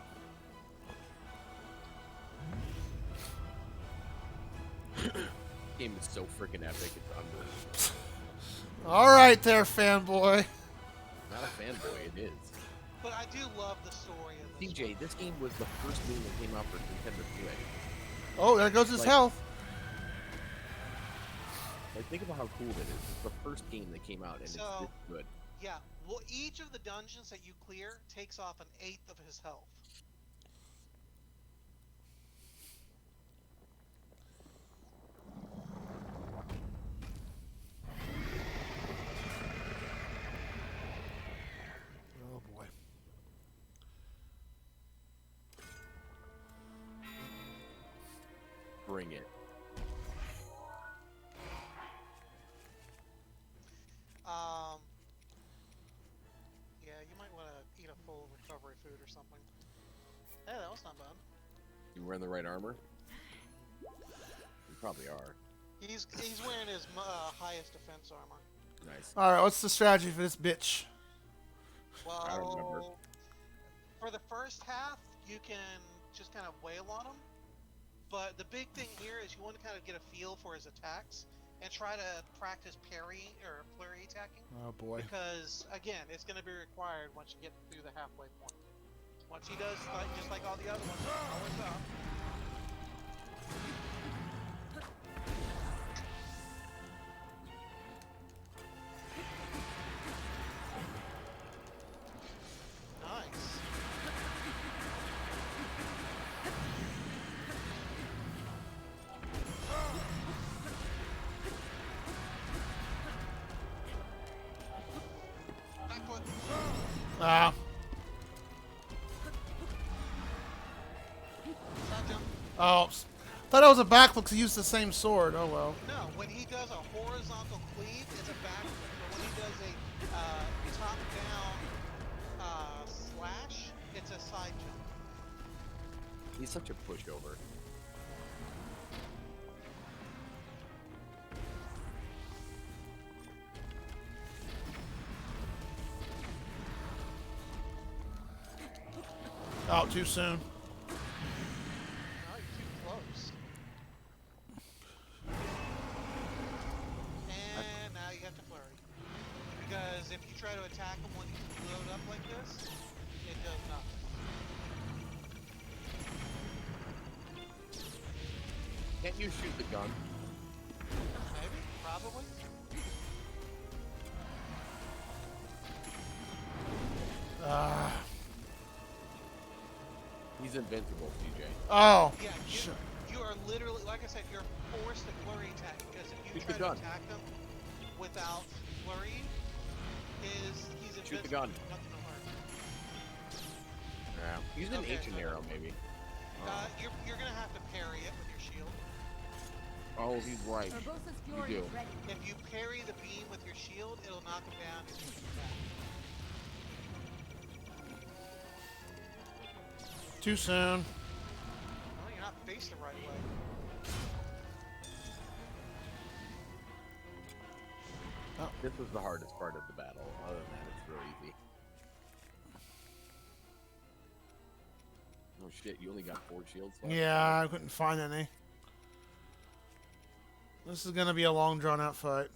This game is so freaking epic, it's unbelievable. Alright there, fanboy. Not a fanboy, it is. But I do love the story of this. CJ, this game was the first game that came out for Nintendo Switch. Oh, there goes his Like- health. Like, think about how cool it is. It's the first game that came out, and it's So- this good. Yeah, well, each of the dungeons that you clear takes off an eighth of his health. bring it. Yeah, you might want to eat a full recovery food or something. Hey, that was not bad. You wearing the right armor? You probably are. He's wearing his highest defense armor. Nice. All right, what's the strategy for this bitch? I don't remember. Well, for the first half, you can just kind of wail on him. But the big thing here is you want to kind of get a feel for his attacks and try to practice parry or flurry attacking. Oh boy. Because again, it's going to be required once you get through the halfway point. Once he does, just like all the other ones, always up. Nice. Back foot. Ah. Side jump. Oh, thought it was a backflip because he used the same sword. Oh well. No, when he does a horizontal cleave, it's a backflip. But when he does a top-down slash, it's a side jump. He's such a pushover. Oh, too soon. No, you're too close. And now you have to flurry. Because if you try to attack him when he's glued up like this, it does nothing. Can't you shoot the gun? Maybe? Probably? He's invincible, CJ. Oh. Yeah, Sure. you are literally, like I said, you're forced to flurry attack. Because if you Shoot try the to gun. attack him without flurrying, he's invincible. Shoot the gun. Nothing to learn. Yeah. Use an Okay, ancient so- arrow, maybe. You're gonna have to parry it with your shield. Oh, he's right. Urbosa's You Fury do. is ready. If you parry the beam with your shield, it'll knock him down and you can attack. Too soon. Well, you're not faced the right way. This was the hardest part of the battle. Other than that, it's real easy. Oh shit, you only got 4 shields left? Yeah, I couldn't find any. This is gonna be a long, drawn-out fight.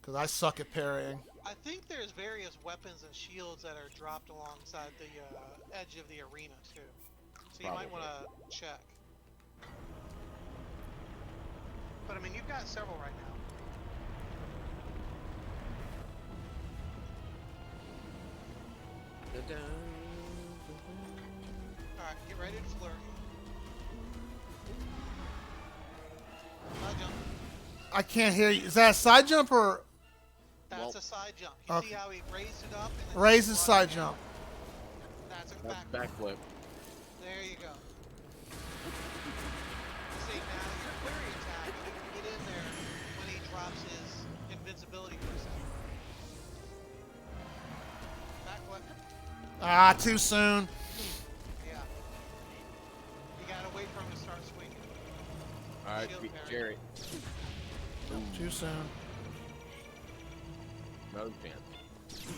Cause I suck at parrying. I think there's various weapons and shields that are dropped alongside the edge of the arena too. So you might Probably. want to check. But I mean, you've got several right now. Alright, get ready to flurry. Side jump. I can't hear you. Is that a side jump or That's Well- a side jump. You Okay. see how he raised it up? And then raises brought it side down? jump? That's a That's back. backflip. There you go. See, now your flurry attack, you can get in there when he drops his invincibility for a second. Backflip. Ah, too soon. Yeah. You gotta wait for him to start swinging. Alright, Shield parry. Jerry. Too soon. No chance.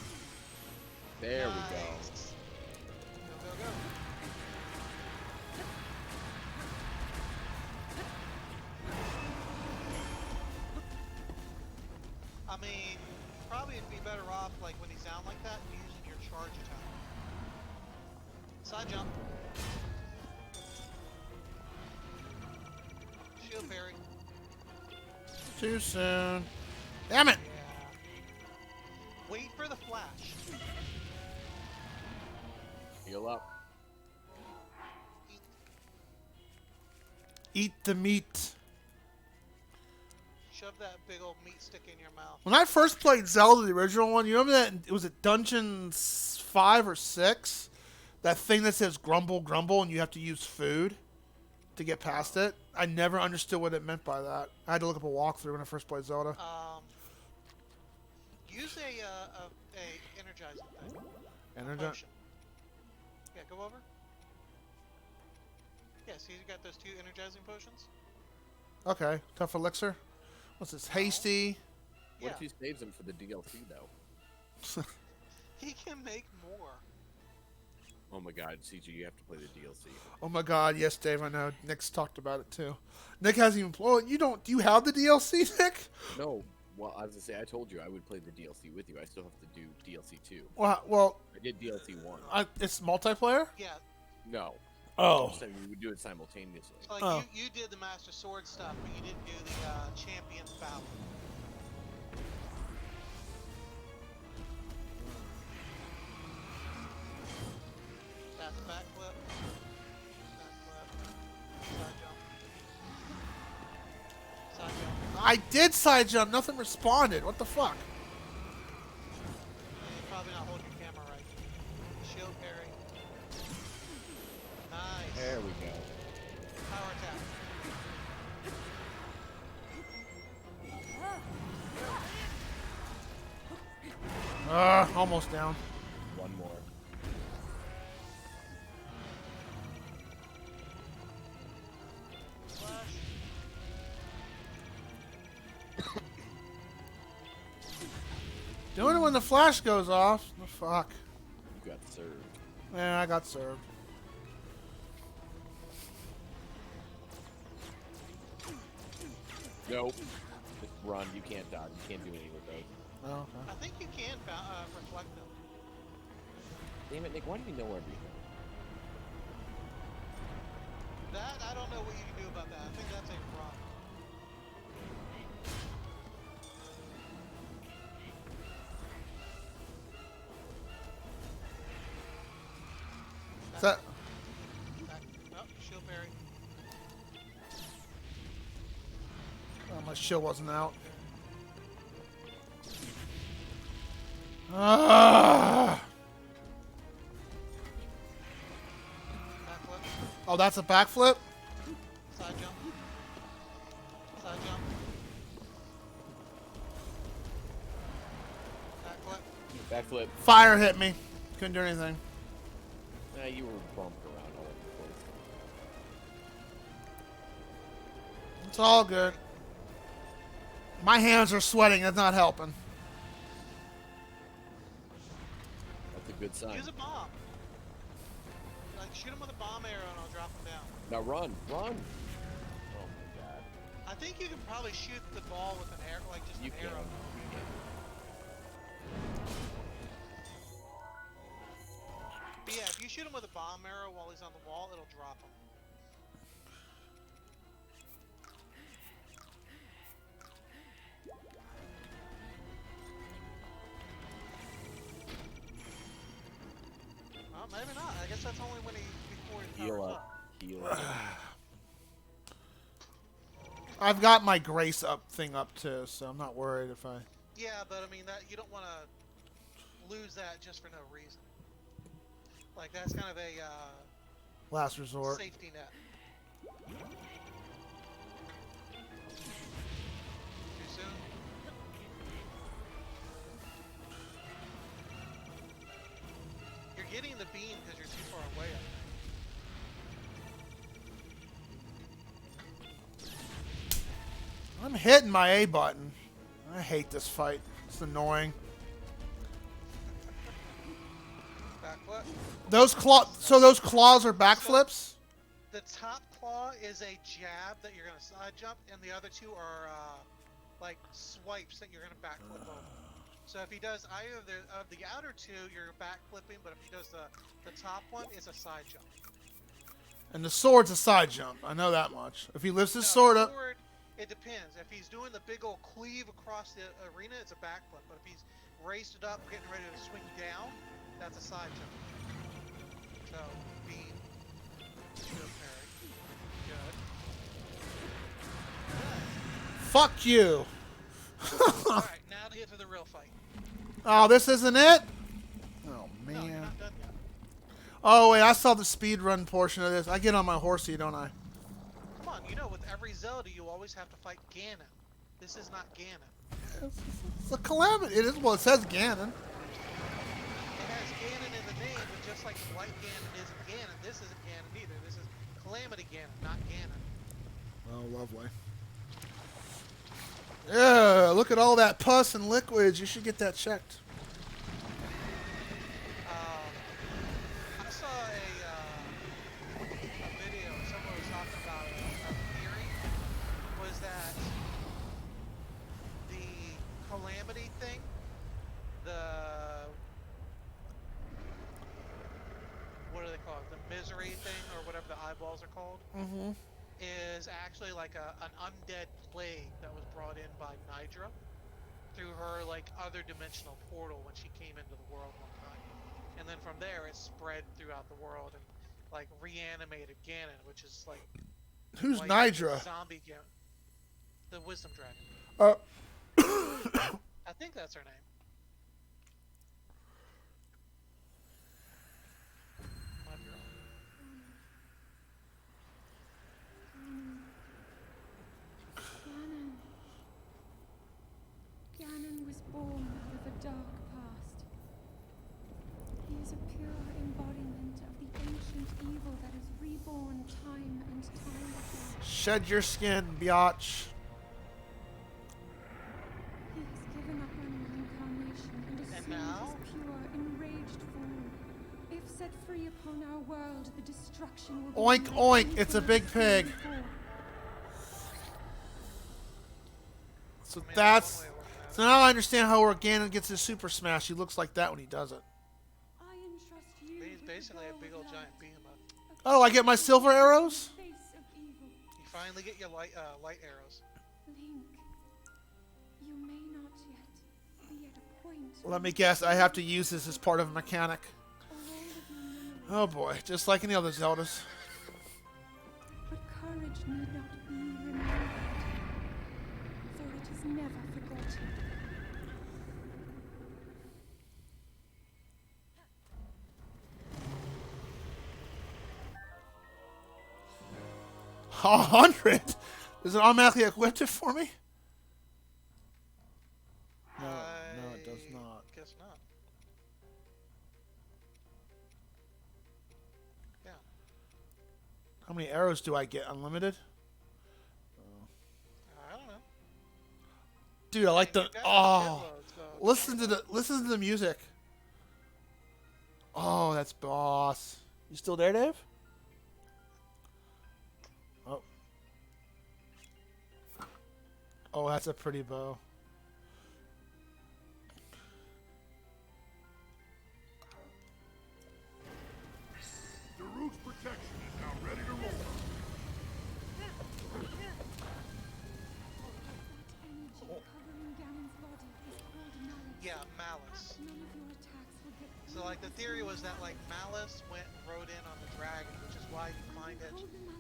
There we go. Nice. Go, go, go. I mean, probably it'd be better off, like, when he's down like that, using your charge attack. Side jump. Shield parry. Too soon. Damn it! Yeah. Wait for the flash. Heal up. Eat the meat. Shove that big old meat stick in your mouth. When I first played Zelda, the original one, you remember that? It was at Dungeons 5 or 6? That thing that says grumble, grumble, and you have to use food to get past it. I never understood what it meant by that. I had to look up a walkthrough when I first played Zelda. Use a energizing thing. Energize. Yeah, go over. Yeah, see, you got those 2 energizing potions. Okay, tough elixir. What's this? Hasty. What if he saves them for the DLC though? He can make more. Oh my God, CG, you have to play the DLC. Oh my God, yes, Dave. I know. Nick's talked about it too. Nick hasn't even. Oh, you don't. Do you have the DLC, Nick? No. Well, I was gonna say, I told you I would play the DLC with you. I still have to do DLC 2. Well, I did DLC 1. It's multiplayer. Yeah. No. Oh. I'm saying we would do it simultaneously. So, like, you did the Master Sword stuff, but you didn't do the Champions Battle. That's a backflip. Backflip. Side jump. Side jump. I did side jump. Nothing responded. What the fuck? You're probably not holding your camera right. Shield parry. Nice. There we go. Power attack. Almost down. One more. Flash. Doing it when the flash goes off. The fuck. You got served. Yeah, I got served. Nope. Just run. You can't dodge. You can't do anything with those. Oh, okay. I think you can reflect them. Damn it, Nick. Why do you know everything? That, I don't know what you can do about that. I think that's a problem. Is that? Back. Oh, shield parry. Oh, my shield wasn't out. Ah! Backflip. Oh, that's a backflip? Side jump. Side jump. Backflip. Backflip. Fire hit me. Couldn't do anything. Nah, you were bumped around all over the place. It's all good. My hands are sweating. That's not helping. That's a good sign. Use a bomb. Like, shoot him with a bomb arrow and I'll drop him down. Now run. Run. Oh my God. I think you can probably shoot the ball with an arrow, like just You an can. arrow. You can. But yeah, if you shoot him with a bomb arrow while he's on the wall, it'll drop him. Well, maybe not. I guess that's only when before he Heal powers up. Heal up. I've got my grace up thing up too, so I'm not worried if I. Yeah, but I mean that you don't want to lose that just for no reason. Like that's kind of a Last resort. safety net. Too soon. You're getting the beam because you're too far away. I'm hitting my A button. I hate this fight. It's annoying. Backflip. Those claws are backflips? The top claw is a jab that you're gonna side jump, and the other two are like swipes that you're gonna backflip over. So if he does either of the outer two, you're backflipping, but if he does the top one, it's a side jump. And the sword's a side jump. I know that much. If he lifts his No, sword the up. sword, it depends. If he's doing the big old cleave across the arena, it's a backflip. But if he's raised it up, getting ready to swing down, that's a side jump. So, beam. Shield parry. Good. Fuck you. Alright, now to get to the real fight. Oh, this isn't it? Oh, No, you're man. not done yet. Oh, wait. I saw the speed run portion of this. I get on my horsey, don't I? You know, with every Zelda, you always have to fight Ganon. This is not Ganon. It's a calamity. It is. Well, it says Ganon. It has Ganon in the name, but just like White Ganon isn't Ganon, this isn't Ganon either. This is Calamity Ganon, not Ganon. Oh, lovely. Yeah, look at all that pus and liquids. You should get that checked. I saw a video. Someone was talking about a theory. Was that the Calamity thing, what do they call it? The misery thing, or whatever the eyeballs are called, is actually like an undead plague that was brought in by Nidra through her like other dimensional portal when she came into the world one time, and then from there it spread throughout the world and like reanimated Ganon, which is like Who's like Nidra? Zombie Ganon, the Wisdom Dragon. I think that's her name. Might be wrong. Ganon was born out of a dark past. He is a pure embodiment of the ancient evil that is reborn time and time again. Shed your skin, biatch. He has given up on reincarnation and assumed now? his pure, enraged form. If set free upon our world, the destruction will be Oink, more oink, it's a painful big than pig. before. So I mean, that's... one way of looking at it. So now I understand how Ganon gets his super smash. He looks like that when he does it. I entrust you He's with the basically a bold big old light, giant behemoth. Oh, I get my silver arrows? face of evil. You finally get your light arrows. Link, you may not yet be at a point. Let me guess, I have to use this as part of a mechanic. All of your memories, Oh boy, just like any other Zeldas. but courage need not be remembered, for it is never forgotten. A 100? Does it automatically equip it for me? No, no, it does not. Guess not. Yeah. How many arrows do I get? Unlimited? I don't know. Dude, I like the... You got Oh! shitloads, so- Listen to the music. Oh, that's boss. You still there, Dave? Oh. Oh, that's a pretty bow. Daruk's protection is now ready to roll. That energy covering Ganon's body is called malice. Yeah, Malice. None of your attacks will get So like the theory was that like Malice went and rode in on the dragon, which is why you find it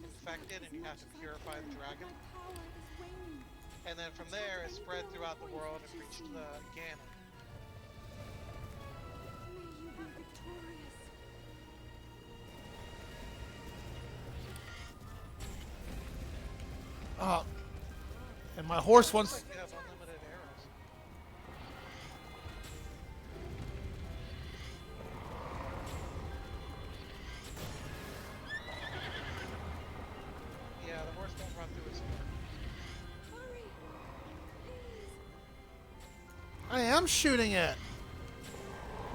infected and you have to purify the dragon. My power is waning. And then from there it spread throughout the world and reached Ganon. May you be victorious. Oh. And my horse wants... Looks like you have unlimited arrows. Yeah, the horse won't run through his sword. Hurry, please. I am shooting it.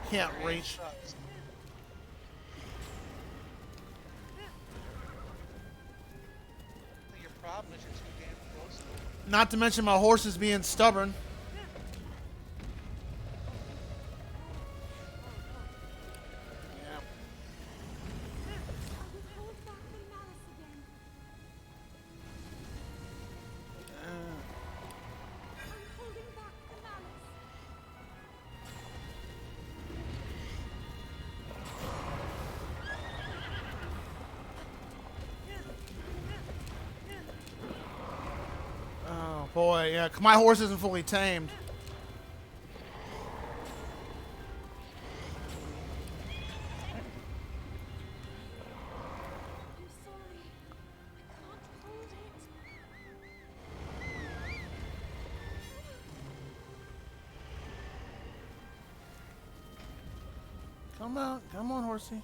Can't Your aim reach. sucks. I think your problem is you're too damn close to it. Not to mention my horse is being stubborn. Yeah. I will hold back the malice again. I'm holding back the malice. Oh boy, yeah. My horse isn't fully tamed. I'm sorry. I can't hold it. Come on, horsey.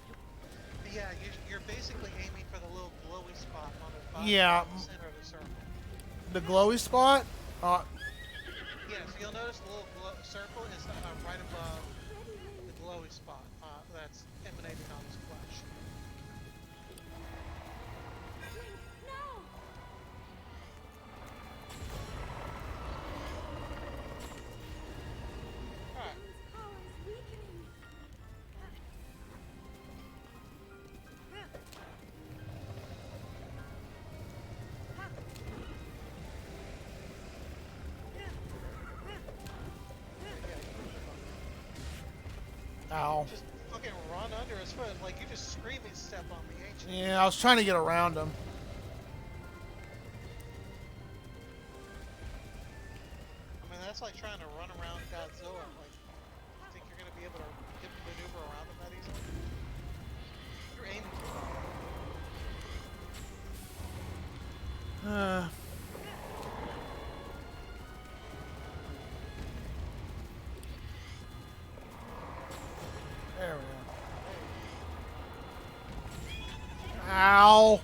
Yeah, you're basically aiming for the little glowy spot on the bottom, Yeah. the center of the circle. The glowy spot? Yeah, so you'll notice the little circle is right above the glowy spot that's emanating on his flesh. No! Alright. His power is weakening. Ow. Just fucking run under his foot. Like, you just screaming step on me, ain't you? Yeah, I was trying to get around him. I mean, that's like trying to run around Godzilla. Like, you think you're gonna be able to maneuver around him that easily? You're aiming too hard. There we go. Ow.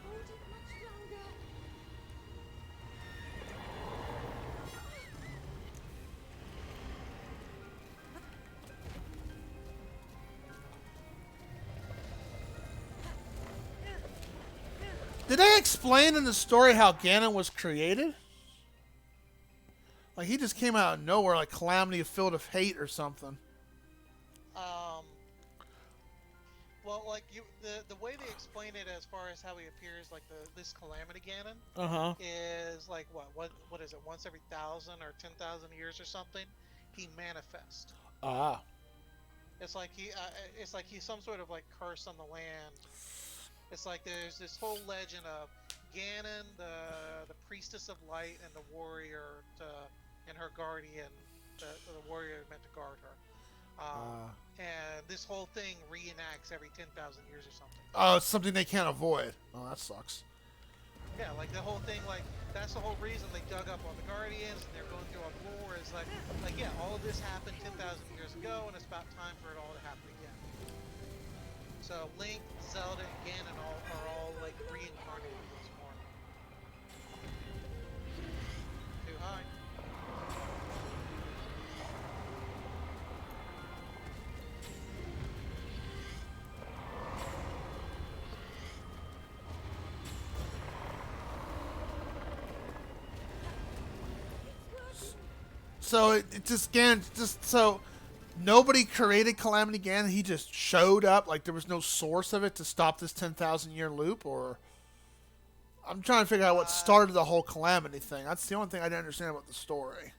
Hold it much longer. Did they explain in the story how Ganon was created? Like, he just came out of nowhere, like Calamity filled with hate or something. Well, like the way they explain it as far as how he appears, like this Calamity Ganon, Uh-huh. is like what is it? Once every 1,000 or 10,000 years or something, he manifests. Ah. It's like he's some sort of like curse on the land. It's like there's this whole legend of Ganon, the priestess of light, and the warrior and her guardian, the warrior meant to guard her. And this whole thing reenacts every 10,000 years or something. Oh, it's something they can't avoid. Oh, that sucks. Yeah, like the whole thing, like that's the whole reason they dug up all the guardians and they're going through all the lore is like yeah, all of this happened 10,000 years ago, and it's about time for it all to happen again. So Link, Zelda, and Ganon are all like reincarnated once more. Too high. So it just Ganon so nobody created Calamity Ganon. He just showed up. Like there was no source of it to stop this 10,000 year loop. Or I'm trying to figure out what started the whole Calamity thing. That's the only thing I didn't understand about the story.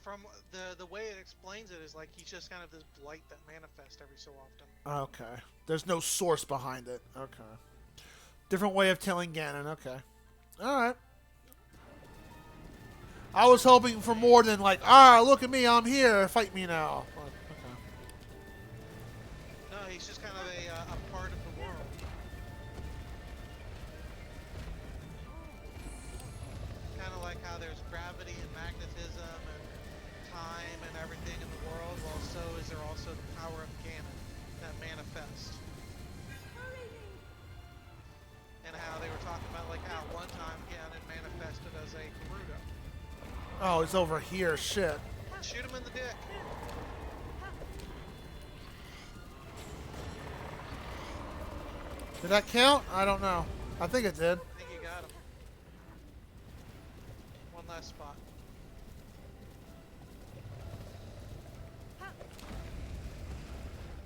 From the way it explains it is like he's just kind of this blight that manifests every so often. Okay. There's no source behind it. Okay. Different way of telling Ganon. Okay. All right. I was hoping for more than like, look at me, I'm here, fight me now. Okay. No, he's just kind of a part of the world. Kind of like how there's gravity and magnetism and time and everything in the world, well, so is there also the power of Ganon that manifests. And how they were talking about like how one time Ganon manifested as a Gerudo. Oh, it's over here. Shit. Shoot him in the dick. Did that count? I don't know. I think it did. I think you got him. One last spot.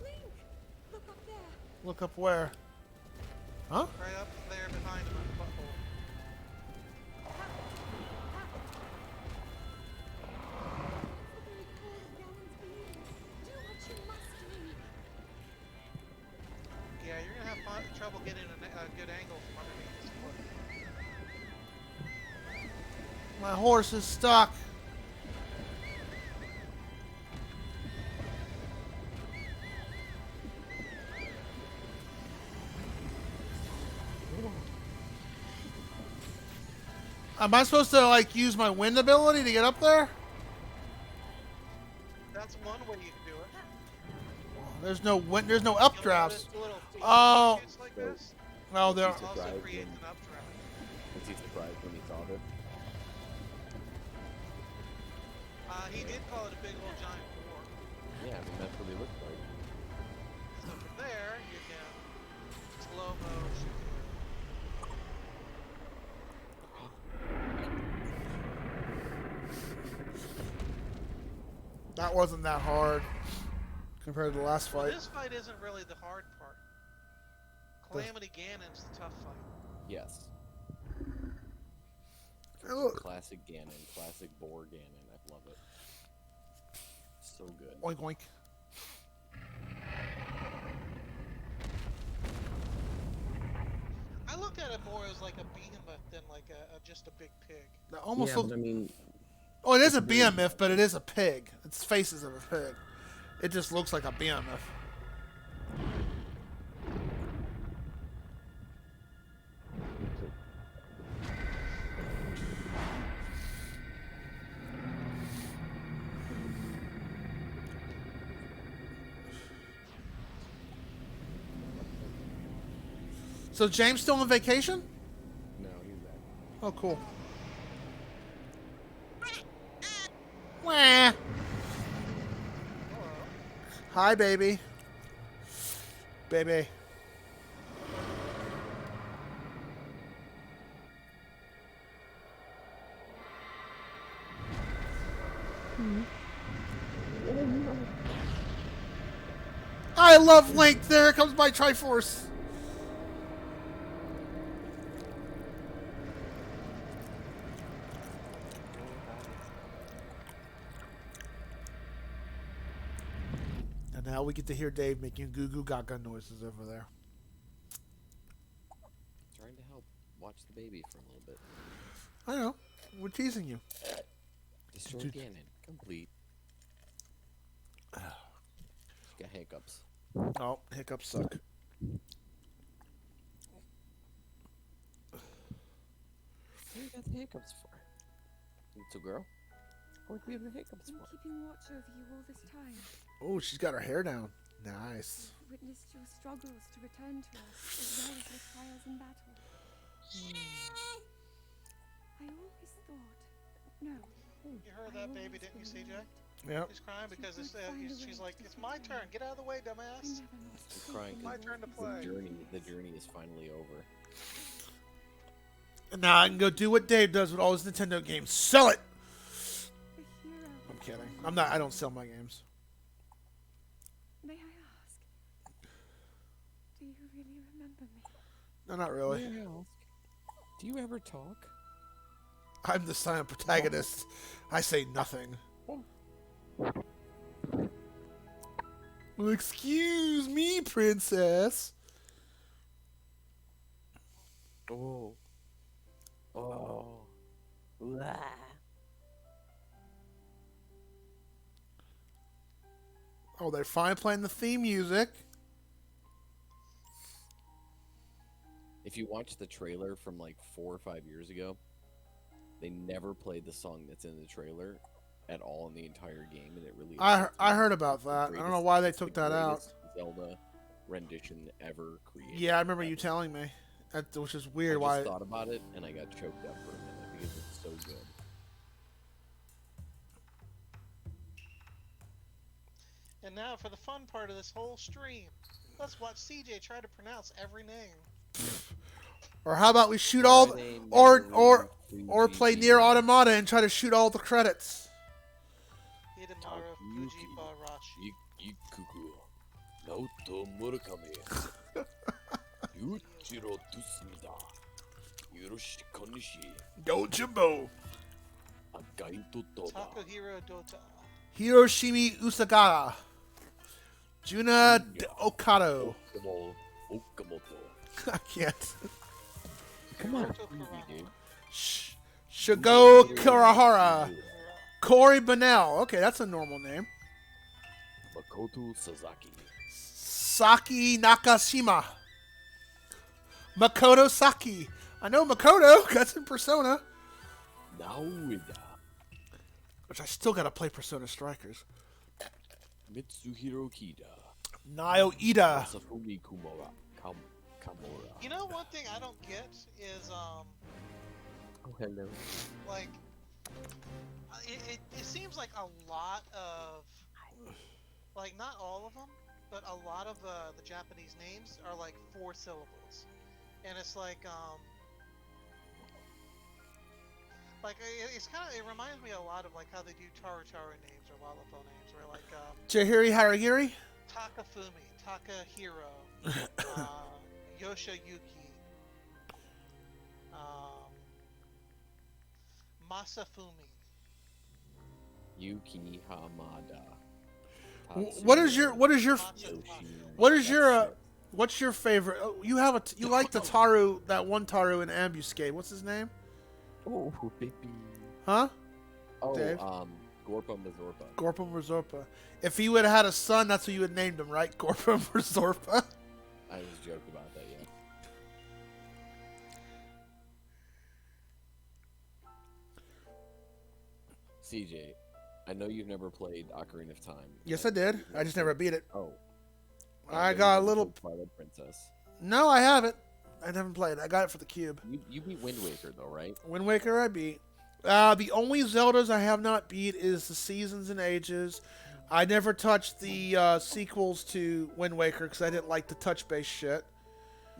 Link! Look up there. Look up where? Huh? Right up there behind him in the butthole. Yeah, you're gonna have trouble getting a good angle from underneath this foot. My horse is stuck. Am I supposed to like use my wind ability to get up there? That's one way you can do it. There's no You'll updrafts. notice the little feet Oh. shoots like So- this. Well, Was he there. Also surprised creates when- an updraft. Was he surprised when he saw this? He did call it a big old giant war. Yeah, I mean that's what he looked like. So from there, you can slow motion. That wasn't that hard compared to the last Well, fight. this fight isn't really the hard part. Calamity Ganon's the tough fight. Yes. Oh. Classic Ganon, classic Boar Ganon. I love it. So good. Oink oink. I look at it more as like a behemoth than like just a big pig. That almost Yeah, looks. but I mean, Oh, it is a behemoth, but it is a pig. Its faces of a pig. It just looks like a behemoth. So James still on vacation? no, he's back. Oh, cool. Wah. Hi, baby. Baby. I love Link. There comes my Triforce. And now we get to hear Dave making goo goo gaga noises over there. Trying to help watch the baby for a little bit. I know. We're teasing you. Destroy Dude. Ganon, complete. Got hiccups. Oh, hiccups suck. What do you got the hiccups for? Little girl? What do we have the hiccups Been for? keeping watch over you all this time. Oh, she's got her hair down. Nice. Witnessed your struggles to return to us, as well as your trials in battle. I always thought, no. You heard that, baby, didn't you, CJ? Yep. She's crying because she's like, it's my turn. Get out of the way, dumbass. She's crying My 'cause turn to play. the journey is finally over. And now I can go do what Dave does with all his Nintendo games. Sell it! The hero. I'm kidding. I'm not. I don't sell my games. May I ask, do you really remember me? No, not really. May I ask, do you ever talk? I'm the silent protagonist. I say nothing. Well, excuse me, princess. Oh. Oh. Blah. Oh, they're finally playing the theme music. If you watch the trailer from like 4 or 5 years ago, they never played the song that's in the trailer at all in the entire game, and it really. I heard about that. I don't know why they took that out. Zelda rendition ever created. Yeah, I remember you telling me. That, which is I weird. just Why? thought about it and I got choked up for a minute because it's so good. And now for the fun part of this whole stream. Let's watch CJ try to pronounce every name. Or how about we shoot all, My name or is play Fuji. near Automata and try to shoot all the credits. Hidamara Fujibarashi. Ikuku. Naoto Murakami. Yuichiro Tsushima. Yoroshi Konishi. Dojimbo. Agaito Toba. Takuhiro Dota. Hiroshimi Usagara. Juna Okado. Okamoto. I can't. Come on, Hiroto Fuji, Kurama. dude. Shigo Kurahara. Corey Bennell. Okay, that's a normal name. Makoto Sasaki. Saki Nakashima. Makoto Saki. I know Makoto. That's in Persona. Naoida. Which I still gotta play Persona Strikers. Mitsuhiro Kida. Nio Ida. Masafumi Kamura. You know, one thing I don't get is Oh, hello. like it seems like a lot of, like, not all of them, but a lot of the Japanese names are like 4 syllables, and it's like it's kind of, it reminds me a lot of like how they do Taru names or Lalafell names, where like Jahiri Haragiri. Takafumi, Takahiro, Yoshiyuki, Masafumi. Yuki Hamada. What's your favorite? Oh, you have you like the Taru, that one Taru in Ambuscade. What's his name? Oh, baby. Huh? Oh, Dave? Gorpa Mazorpa. Gorpa Mazorpa. If he would have had a son, that's what you would named him, right? Gorpa Mazorpa. I was joking about that, yeah. CJ, I know you've never played Ocarina of Time. Yes, I did. I just never beat it. Oh. I got a little. Twilight Princess. No, I haven't. I haven't played it. I got it for the Cube. You beat Wind Waker, though, right? Wind Waker I beat. The only Zeldas I have not beat is the Seasons and Ages. I never touched the sequels to Wind Waker because I didn't like the touch-based shit.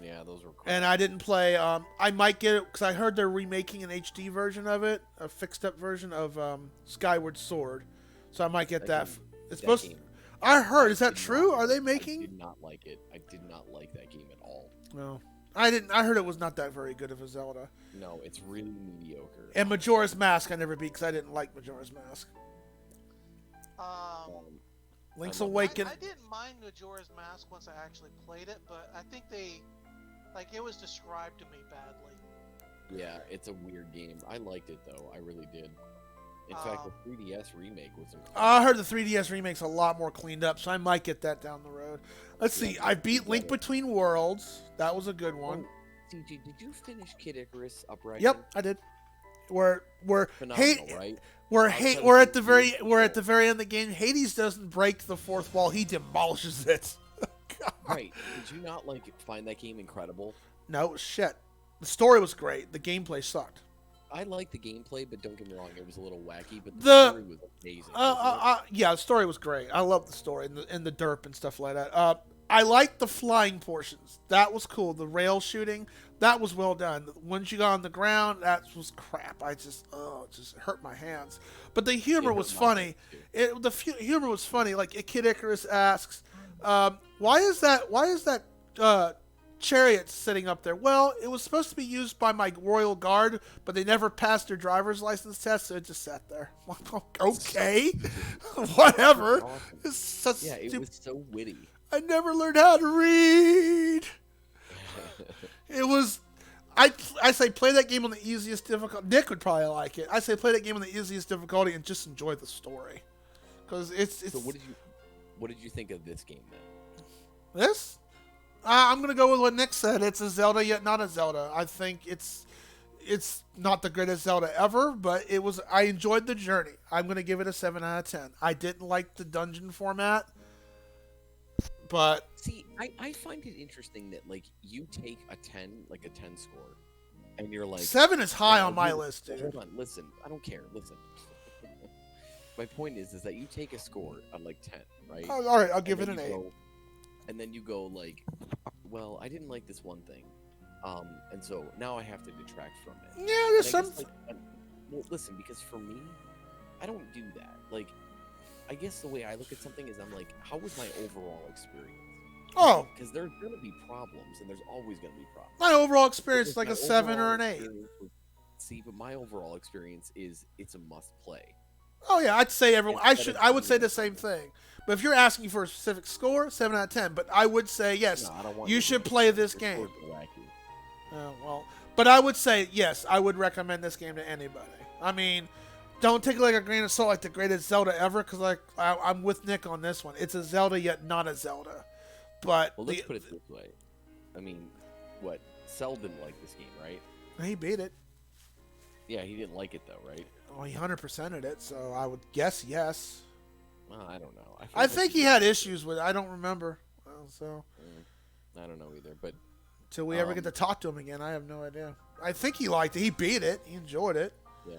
Yeah, those were cool. And I didn't play. I might get it because I heard they're remaking an HD version of it, a fixed-up version of Skyward Sword. So I might get that. It's supposed to. I heard. Is that true? Are they making? I did not like it. I did not like that game at all. No. I didn't. I heard it was not that very good of a Zelda. No, it's really mediocre. And Majora's Mask I never beat because I didn't like Majora's Mask. Link's Awakening. I didn't mind Majora's Mask once I actually played it, but I think it was described to me badly. Yeah, it's a weird game. I liked it though. I really did. In fact, the 3DS remake was incredible. I heard the 3DS remake's a lot more cleaned up, so I might get that down the road. Let's see. I beat Link Between Worlds. That was a good one. CG, did you finish Kid Icarus Uprising? Yep, I did. We're Phenomenal, right? We're at the very end of the game. Hades doesn't break the fourth wall; he demolishes it. Right? Did you not find that game incredible? No shit. The story was great. The gameplay sucked. I liked the gameplay, but don't get me wrong, it was a little wacky. But the story was amazing. Yeah, the story was great. I love the story and the derp and stuff like that. I liked the flying portions. That was cool. The rail shooting, that was well done. Once you got on the ground, that was crap. It just hurt my hands. But the humor was funny. The humor was funny. Like Kid Icarus asks, "Why is that chariot sitting up there?" Well, it was supposed to be used by my royal guard, but they never passed their driver's license test, so it just sat there. Okay, whatever. Awesome. It's such it was so witty. I never learned how to read. It was. I say play that game on the easiest difficulty. Nick would probably like it. I say play that game on the easiest difficulty and just enjoy the story, because it's. So what did you think of this game then? This? I'm gonna go with what Nick said. It's a Zelda yet not a Zelda. I think it's not the greatest Zelda ever, but it was. I enjoyed the journey. I'm gonna give it a 7 out of 10. I didn't like the dungeon format, but see, I find it interesting that you take a 10 score, and you're like 7 is high on my list, dude. Hold on, listen. I don't care. Listen. My point is that you take a score on 10, right? Oh, all right, I'll give it an 8. And then you go well, I didn't like this one thing, and so now I have to detract from it. Yeah, there's some. Well, listen, because for me, I don't do that. I guess the way I look at something is I'm how was my overall experience? Oh, because there's gonna be problems, and there's always gonna be problems. My overall experience is my a 7 or an overall 8. See, but my overall experience is it's a must play. Oh yeah, I'd say everyone. I would say the same thing. But if you're asking for a specific score, 7 out of 10. But I would say yes, you should play this game. Well, but I would say yes, I would recommend this game to anybody. I mean, don't take it like a grain of salt, like the greatest Zelda ever, because I'm with Nick on this one. It's a Zelda yet not a Zelda. But let's put it this way. I mean, what? Cell didn't like this game, right? He beat it. Yeah, he didn't like it though, right? Well, he 100%ed it, so I would guess yes. I don't know. feel I like think he had issues with it. I don't remember. So I don't know either. But till we ever get to talk to him again, I have no idea. I think he liked it. He beat it. He enjoyed it. yeah,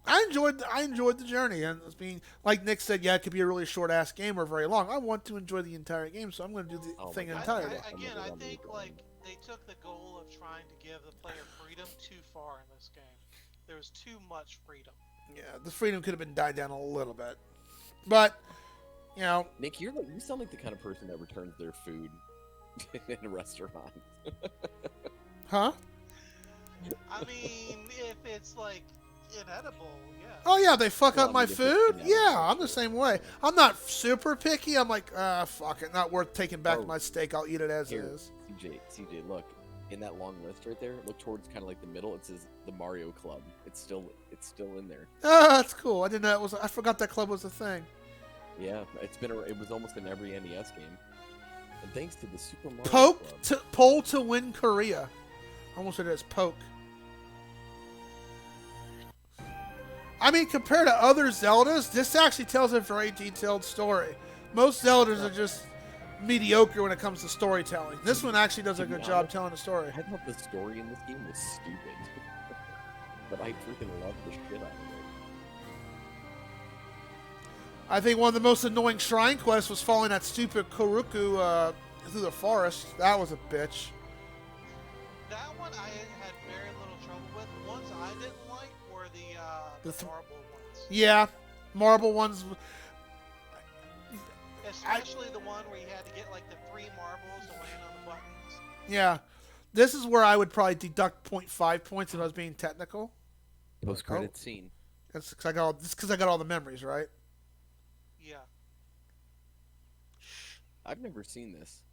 I enjoyed the journey, and it's being like Nick said. Yeah, it could be a really short ass game or very long. I want to enjoy the entire game, so I'm going to do the Oh my thing God. entirely. I think like they took the goal of trying to give the player freedom too far in this game. There was too much freedom. Yeah, the freedom could have been died down a little bit, but you know, Nick, you sound like the kind of person that returns their food in a restaurant. huh? I mean, if it's like inedible, yeah. Oh yeah, they fuck Well, up I my mean, if food. it's- Yeah, I'm the same way. I'm not super picky. I'm like, fuck it, not worth taking back Oh. my steak. I'll eat it as Here, is. CJ, look. In that long list right there, look towards kind of like the middle. It says the Mario Club. It's still in there. Oh, that's cool. I didn't know it was. I forgot that club was a thing. Yeah, it was almost in every NES game. And thanks to the Super Mario Poke Club. poll to win Korea. Almost said it as poke. I mean, compared to other Zeldas, this actually tells a very detailed story. Most Zeldas are just mediocre when it comes to storytelling. This one actually does a To be good job honest, telling a story. I thought the story in this game was stupid, but I freaking loved the shit out of it. I think one of the most annoying shrine quests was following that stupid Koruku through the forest. That was a bitch. That one I had very little trouble with. The ones I didn't like were the marble ones. Yeah, marble ones. Especially the one where you had to get like the 3 marbles to land on the buttons. Yeah, this is where I would probably deduct 0.5 points if I was being technical. Post-credit scene. That's because I got all the memories right. Yeah. I've never seen this.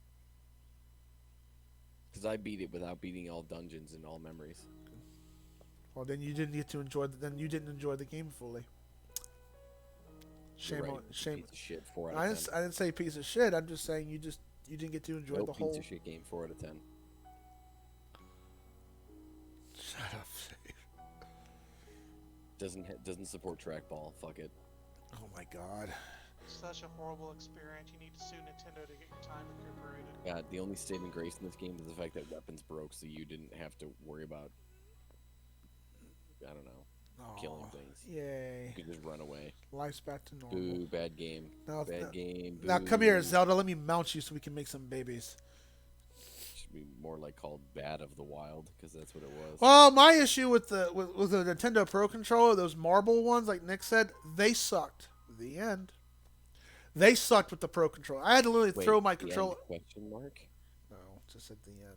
Because I beat it without beating all dungeons and all memories. Well, then you didn't get to enjoy. Then you didn't enjoy the game fully. You're Shame right, on shame. Piece of shit. 4 out I of 10. didn't say piece of shit. I'm just saying you didn't get to enjoy Nope, the piece whole. of shit game. 4 out of 10. Shut up. Doesn't support trackball. Fuck it. Oh my god. Such a horrible experience. You need to sue Nintendo to get your time recuperated. God, the only saving grace in this game is the fact that weapons broke, so you didn't have to worry about, I don't know, killing things. Yay. You could just run away. Life's back to normal. Boo, bad game. Now, Bad game. Now come here, boo. Zelda. Let me mount you so we can make some babies. Should be more like called Bad of the Wild, because that's what it was. Well, my issue with the Nintendo Pro Controller, those marble ones, like Nick said, they sucked. The end. They sucked with the Pro Controller. I had to literally Wait, throw my the end controller. question mark? No, just at the end.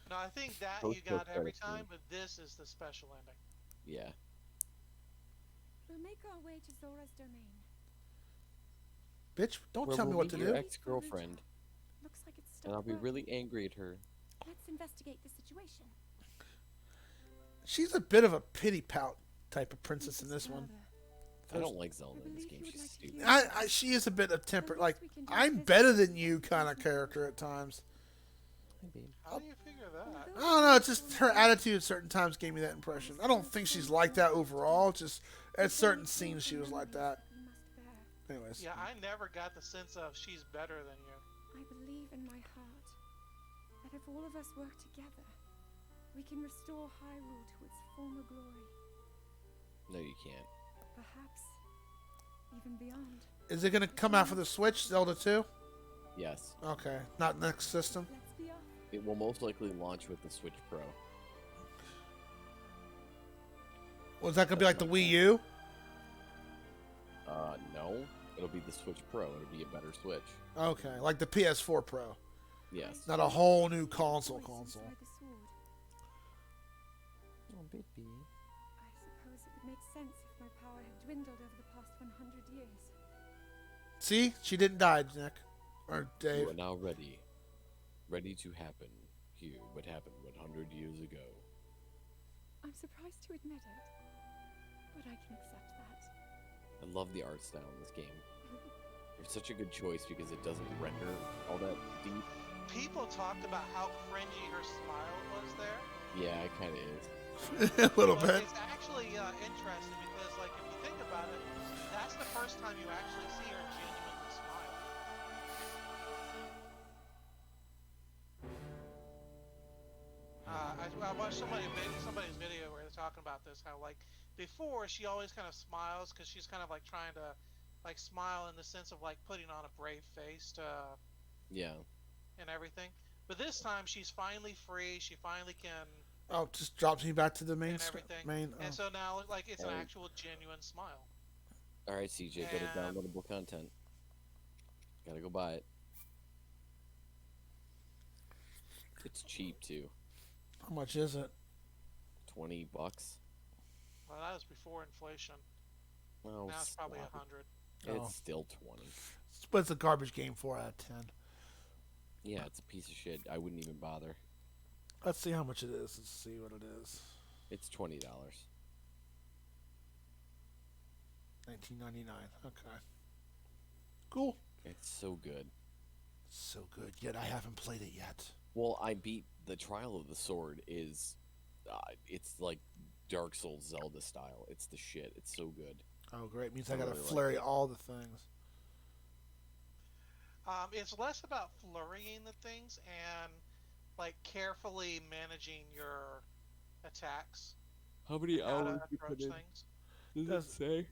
No, I think that Post- you got every post-credit time, scene. but this is the special ending. Yeah. We'll make our way to Zora's domain. Bitch, don't Where tell me we'll what to meet your do. ex-girlfriend, Looks like it's and I'll stopped be working. really angry at her. Let's investigate the situation. She's a bit of a pity pout type of princess in this one. I don't like Zelda in this game. She's stupid. She is a bit of temper. Like, I'm better than you kind of character at times. How do you figure that? I don't know. It's just her attitude at certain times gave me that impression. I don't think she's like that overall. Just at certain scenes she was like that. Anyways. Yeah, I never got the sense of she's better than you. I believe in my heart that if all of us work together, we can restore Hyrule to its former glory. No, you can't. Perhaps even beyond. Is it going to come out for the Switch, Zelda 2? Yes. Okay. Not next system? Let's be off. It will most likely launch with the Switch Pro. Was that going to be like the Wii U? No. It'll be the Switch Pro. It'll be a better Switch. Okay. Like the PS4 Pro. Yes. Not a whole new console. Voice inside the sword. Oh, baby. I suppose it would make sense if my power had dwindled over the past 100 years. See? She didn't die, Nick. Or You Dave. are now ready. Ready to happen. Here, what happened 100 years ago. I'm surprised to admit it, but I can accept that. I love the art style in this game. It's such a good choice because it doesn't render all that deep. People talked about how cringy her smile was there. Yeah, it kind of is. A little But bit. it's actually interesting because, like, if you think first time you actually see her genuinely smile. I watched somebody's video where they're talking about this. How like before she always kind of smiles because she's kind of like trying to like smile in the sense of like putting on a brave face to Yeah. and everything. But this time she's finally free. She finally can Oh, just drops me back to the main. and everything. Main. And so now like it's an Oh. actual genuine smile. All right, CJ, go to And- downloadable content. Gotta go buy it. It's cheap too. How much is it? $20. Well, that was before inflation. Oh, Now it's probably stop it. 100. Oh. It's still 20. But it's a garbage game. 4 out of 10. Yeah, it's a piece of shit. I wouldn't even bother. Let's see how much it is. Let's see what it is. It's $20. $19.99. Okay. Cool. It's so good. So good. Yet I haven't played it yet. Well, I beat the Trial of the Sword. It's like Dark Souls Zelda style. It's the shit. It's so good. Oh, great. Means I I gotta really like flurry it. all the things. It's less about flurrying the things and like carefully managing your attacks. How many How to approach things. Does it say?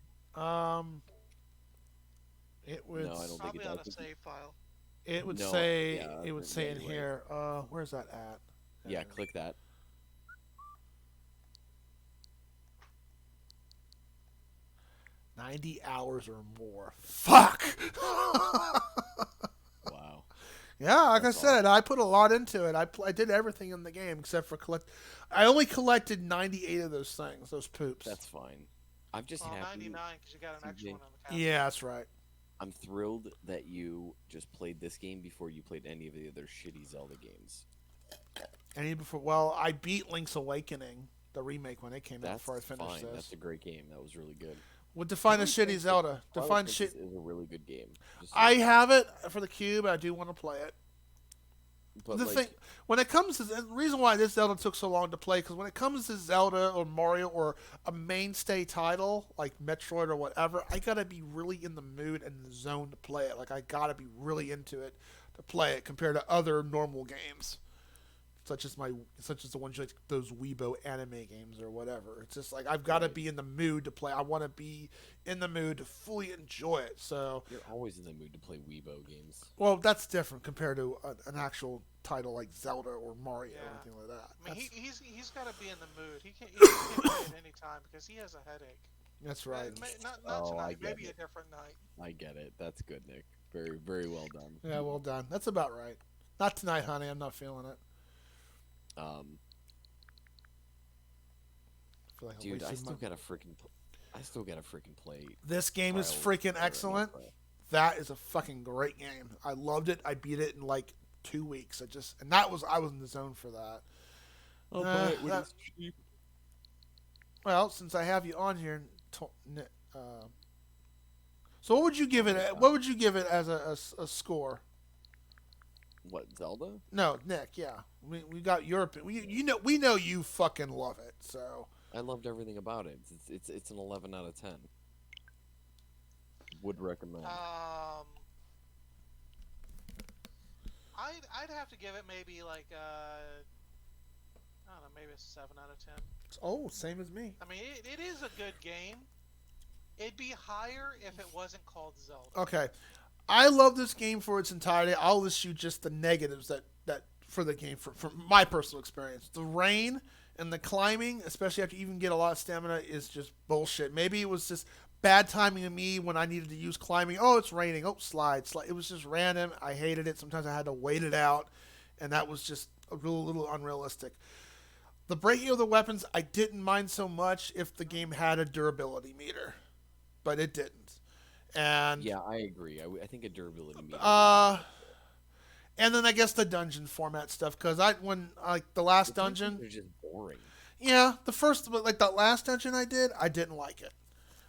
It would. No, I don't think Probably it on does. a save file. It would No, say. yeah, it would say in anyway. here. Where's that at? Yeah, click that. 90 hours or more. Fuck. Wow. Yeah, like That's I said, I put a lot into it. I did everything in the game except for collect. I only collected 98 of those things, those poops. That's fine. I'm just Well, happy. 99 because you got an extra CJ. one on the couch. Yeah, that's right. I'm thrilled that you just played this game before you played any of the other shitty Zelda games. And even before, well, I beat Link's Awakening, the remake when it came out That's before I finished fine. this. That's a great game. That was really good. Would define a Twilight shitty Princess- Zelda. Twilight Define Princess shit. is a really good game. Just so I you know. have it for the Cube. I do want to play it. But The like, thing, when it comes to the reason why this Zelda took so long to play, because when it comes to Zelda or Mario or a mainstay title like Metroid or whatever, I gotta be really in the mood and the zone to play it. Like I gotta be really into it to play it compared to other normal games, such as the ones like those Weibo anime games or whatever. It's just like I've got to Right. be in the mood to play. I want to be in the mood to fully enjoy it. So. you're always in the mood to play Weibo games. Well, that's different compared to an actual title like Zelda or Mario or Yeah. anything like that. I mean, That's, he's got to be in the mood. He can't play at any time because he has a headache. that's right. Not Oh, I tonight. get Maybe it. a different night. I get it. That's good, Nick. Very, very well done. Yeah, well done. That's about right. Not tonight, honey. I'm not feeling it. I feel like I'm Dude, I wasting still my- gotta freaking. I still gotta freaking play. This game is Trial freaking or excellent. Trial. That is a fucking great game. I loved it. I beat it in like 2 weeks. I was in the zone for that. I'll Uh, buy it when that- it's cheap. Well, since I have you on here, so what would you give it? What would you give it as a score? What, Zelda? No, Nick. Yeah, we got your opinion. We know you fucking love it. So I loved everything about it. It's an 11 out of 10. Would recommend. I'd have to give it maybe like I don't know, maybe a 7 out of 10. oh, same as me. I mean, it is a good game. It'd be higher if it wasn't called Zelda. Okay, I love this game for its entirety. I'll list you just the negatives that for the game from my personal experience. The rain and the climbing, especially after you even get a lot of stamina, is just bullshit. Maybe it was just bad timing of me when I needed to use climbing. Oh, it's raining. Oh, slide. It was just random. I hated it. Sometimes I had to wait it out, and that was just a little unrealistic. The breaking of the weapons, I didn't mind so much if the game had a durability meter, but it didn't. And Yeah, I agree. I think a durability meter. and then I guess the dungeon format stuff, because the last dungeon, They're just boring. yeah, the last dungeon I didn't like it.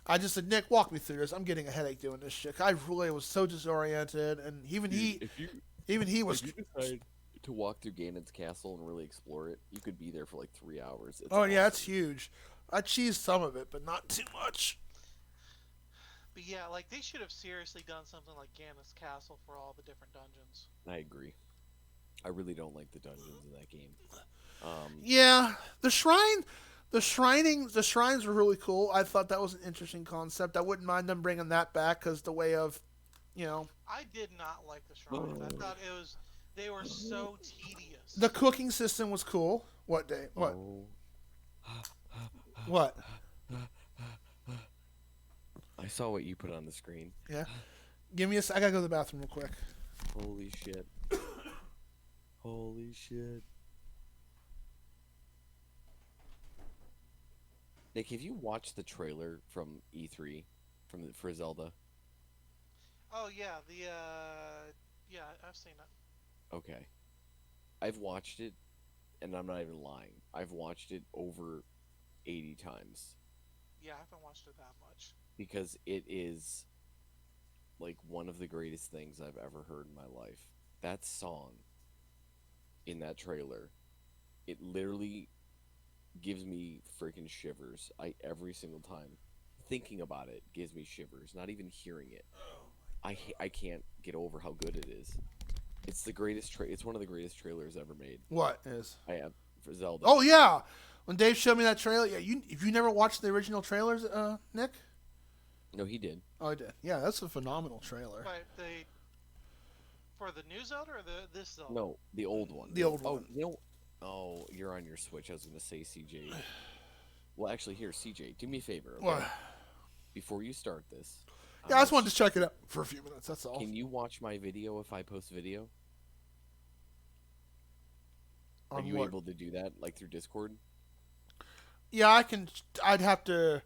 I just said, Nick, walk me through this. I'm getting a headache doing this shit. I really was so disoriented, and even Dude, he was. If you decide to walk through Ganon's castle and really explore it, you could be there for like 3 hours. It's Oh yeah, it's awesome. huge. I cheesed some of it, but not too much. But yeah, like they should have seriously done something like Ganon's Castle for all the different dungeons. I agree. I really don't like the dungeons in that game. Yeah, the the shrines were really cool. I thought that was an interesting concept. I wouldn't mind them bringing that back because the way of, you know, I did not like the shrines. I thought they were so tedious. the cooking system was cool. What day? What? Oh. What? I saw what you put on the screen. Yeah. Give me a. I gotta go to the bathroom real quick. Holy shit. Holy shit. Nick, have you watched the trailer from E3 for Zelda? Oh yeah, yeah, I've seen it. Okay. I've watched it, and I'm not even lying. I've watched it over 80 times Yeah, I haven't watched it that much. because it is like one of the greatest things I've ever heard in my life. That song in that trailer, it literally gives me freaking shivers. Every single time thinking about it gives me shivers. Not even hearing it. I can't get over how good it is. It's the greatest it's one of the greatest trailers ever made. What is? I have for Zelda. Oh yeah, when Dave showed me that trailer. Yeah, if you never watched the original trailers, Nick. No, he did. Oh, I did. Yeah, that's a phenomenal trailer. But for the new Zelda or this Zelda? No, the old one. The old oh, one. You know, oh, you're on your Switch. I was gonna say CJ. Well, actually, here, CJ, do me a favor. Okay? What? Before you start this. Yeah, I just wanted to check it out for a few minutes. That's all. Can you watch my video if I post video? Are On you what? able to do that, like through Discord? Yeah, I can. I'd have to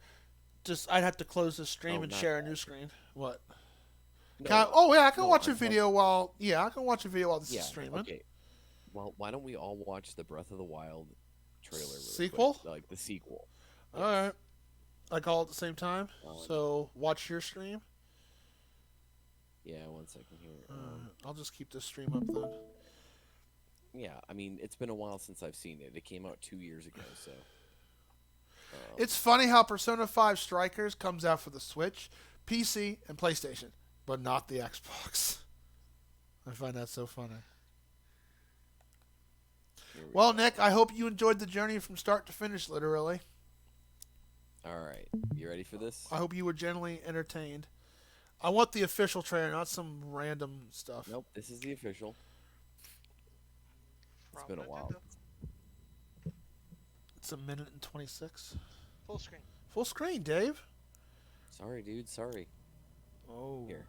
close the stream Oh, and not share a that. new screen. What? No, Oh yeah, I can no, watch a I'm talking- video while. Yeah, I can watch a video while this Yeah. is streaming. Okay. Well, why don't we all watch the Breath of the Wild trailer? Really Sequel? quick? Like the sequel. All right. Like all at the same time. Um, So watch your stream. Yeah, 1 second here. I'll just keep this stream up then. Yeah, I mean, it's been a while since I've seen it. It came out 2 years ago, so. It's funny how Persona 5 Strikers comes out for the Switch, PC, and PlayStation, but not the Xbox. I find that so funny. Here we Well, go. Nick, I hope you enjoyed the journey from start to finish, literally. All right, you ready for this? I hope you were genuinely entertained. I want the official trailer, not some random stuff. Nope, this is the official. It's From been a while. Nintendo. It's 1 minute and 26. Full screen. Full screen, Dave. Sorry, dude. Sorry. Oh. Here.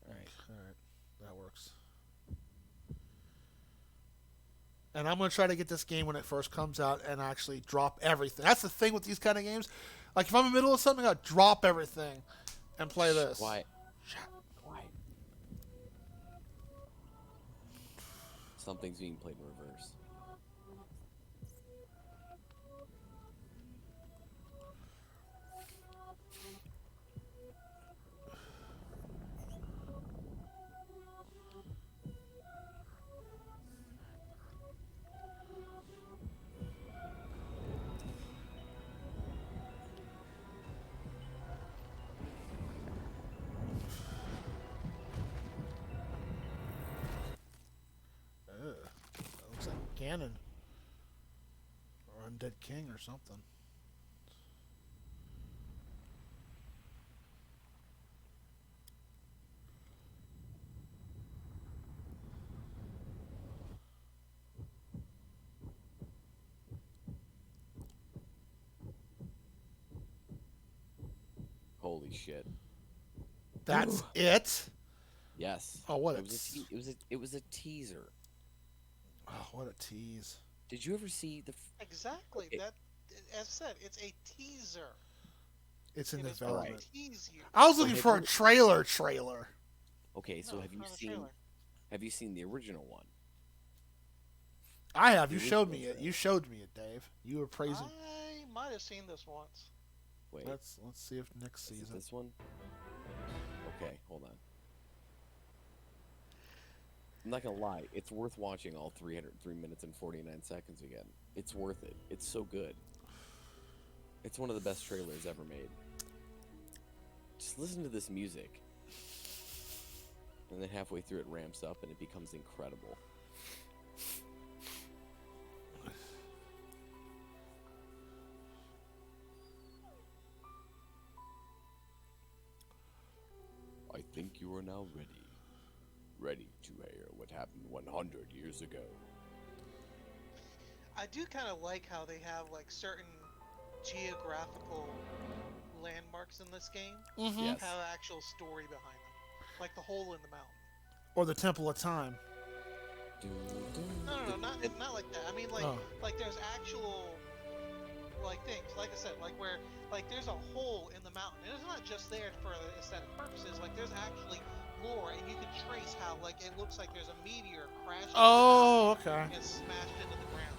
All right. All right. That works. And I'm going to try to get this game when it first comes out and actually drop everything. That's the thing with these kind of games. Like, if I'm in the middle of something, I'll drop everything and play this. Quiet. Quiet. Something's being played in reverse. Ugh. That looks like Ganon. Or Undead King or something. Holy shit. That's it? Yes. Oh, what it a was t- it was a teaser. Oh, what a tease. Did you ever see the? Exactly. It- That, as I said, it's a teaser. It's in It is meant to development. tease you. I was looking have for a you- trailer. Okay, so No, have you not a seen? trailer. Have you seen the original one? I have. You The showed me original it. You showed me it, Dave. You were praising. I might have seen this once. Wait, Let's see if Nick is sees it it. this one? Okay, hold on. I'm not gonna lie, it's worth watching all 303 minutes and 49 seconds again. It's worth it. It's so good. It's one of the best trailers ever made. just listen to this music. And then halfway through it ramps up and it becomes incredible. I think you are now ready. Ready to hear what happened 100 years ago. I do kind of like how they have like certain geographical landmarks in this game Yes. have actual story behind them, like the hole in the mountain. Or the Temple of Time. No, not like that. I mean, like, Oh. like there's actual, like things. Like I said, like where, like there's a hole in the mountain, and it's not just there for aesthetic purposes. Like there's actually lore, and you can trace how, like, it looks like there's a meteor crashing. Oh, okay. And smashed into the ground.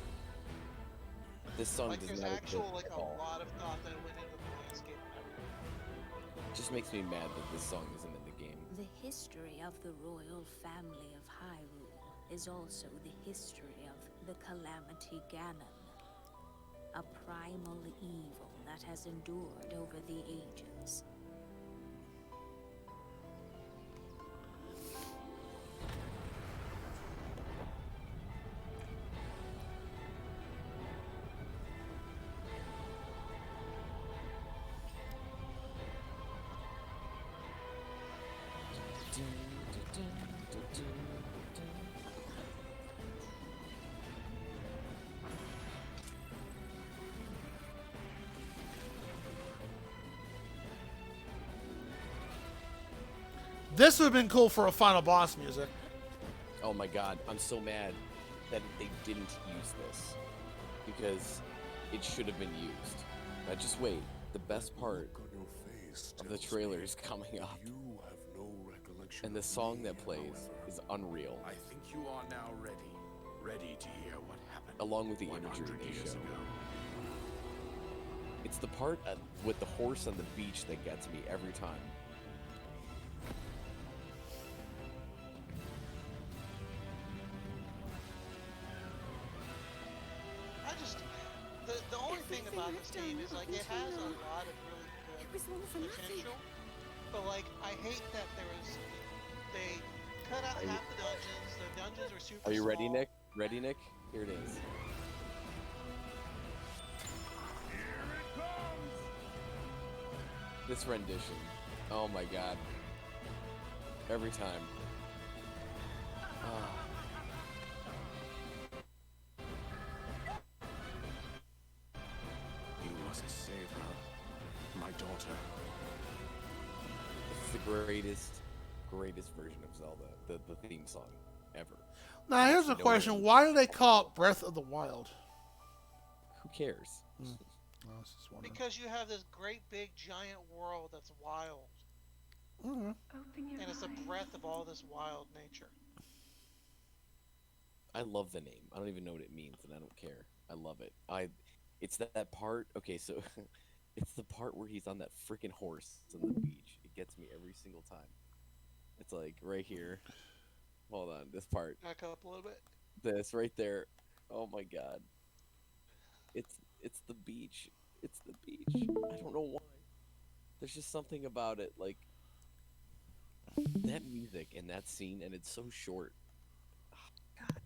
This song Like does there's not actual, exist like at a all. lot of thought that went into the landscape and everything. It just makes me mad that this song isn't in the game. The history of the royal family of Hyrule is also the history of the Calamity Ganon, a primal evil that has endured over the ages. This would have been cool for a final boss music. Oh my god, I'm so mad that they didn't use this. Because it should have been used. Now just wait, the best part Look on your face of the tells trailer me is coming up. You have no recollection And the of song me, that plays however. is unreal. I think you are now ready. Ready to hear what happened. Along with the 100 imagery they years show. ago. It's the part with the horse on the beach that gets me every time. I just, the only thing about this game is like it has a lot of really was all for good nothing. potential, but like I hate that they cut out half the dungeons. The dungeons are super Are you ready, small. Nick? Ready, Nick? Here it is. This rendition. Oh my god. Every time. Ah. You must save her. My daughter. This is the greatest version of Zelda. The theme song ever. Now, here's a No question. way. Why do they call it Breath of the Wild? Who cares? I was just wondering. Because you have this great big giant world that's wild, Mhm. Open your and it's a eyes. breath of all this wild nature. I love the name. I don't even know what it means, and I don't care. I love it. It's that part. Okay, so it's the part where he's on that freaking horse on the beach. It gets me every single time. It's like right here. Hold on, this part. Back up a little bit. This right there. Oh my god. It's the beach. It's the beach. I don't know why. There's just something about it, like that music and that scene, and it's so short. Oh, god,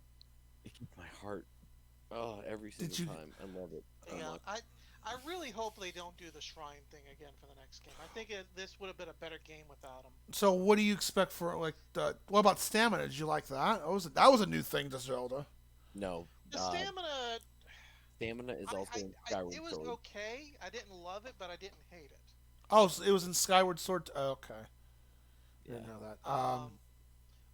it gets my heart. Oh, every single you- time. I love it. I Yeah, love I really hope they don't do the shrine thing again for the next game. I think this would have been a better game without them. So, what do you expect for like the? What about stamina? Did you like that? That was a new thing to Zelda. No, The stamina, stamina is also in Skyward it was Sword. okay. I didn't love it, but I didn't hate it. Oh, so it was in Skyward Sword. Oh, okay. Yeah. Didn't know that.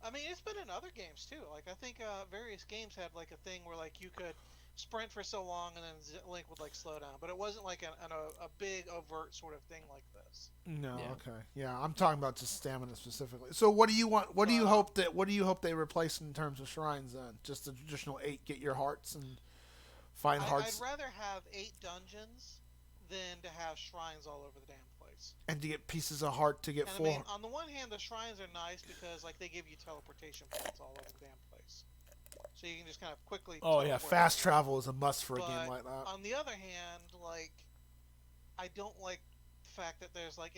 I mean, it's been in other games too. Like I think various games had like a thing where like you could sprint for so long and then Link would like slow down, but it wasn't like a big overt sort of thing like this. No, Yeah. okay, yeah, I'm talking about just stamina specifically. So, what do you want? What do you hope that? What do you hope they replace in terms of shrines? Then, just the traditional 8, get your hearts and find hearts, I'd rather have 8 dungeons than to have shrines all over the damn place. and to get pieces of heart to get And 4. I mean, on the one hand, the shrines are nice because like they give you teleportation points all over the damn place, so you can just kind of quickly. Oh yeah, teleport fast anywhere. travel is a must for a But game like that. on the other hand, like I don't like the fact that there's like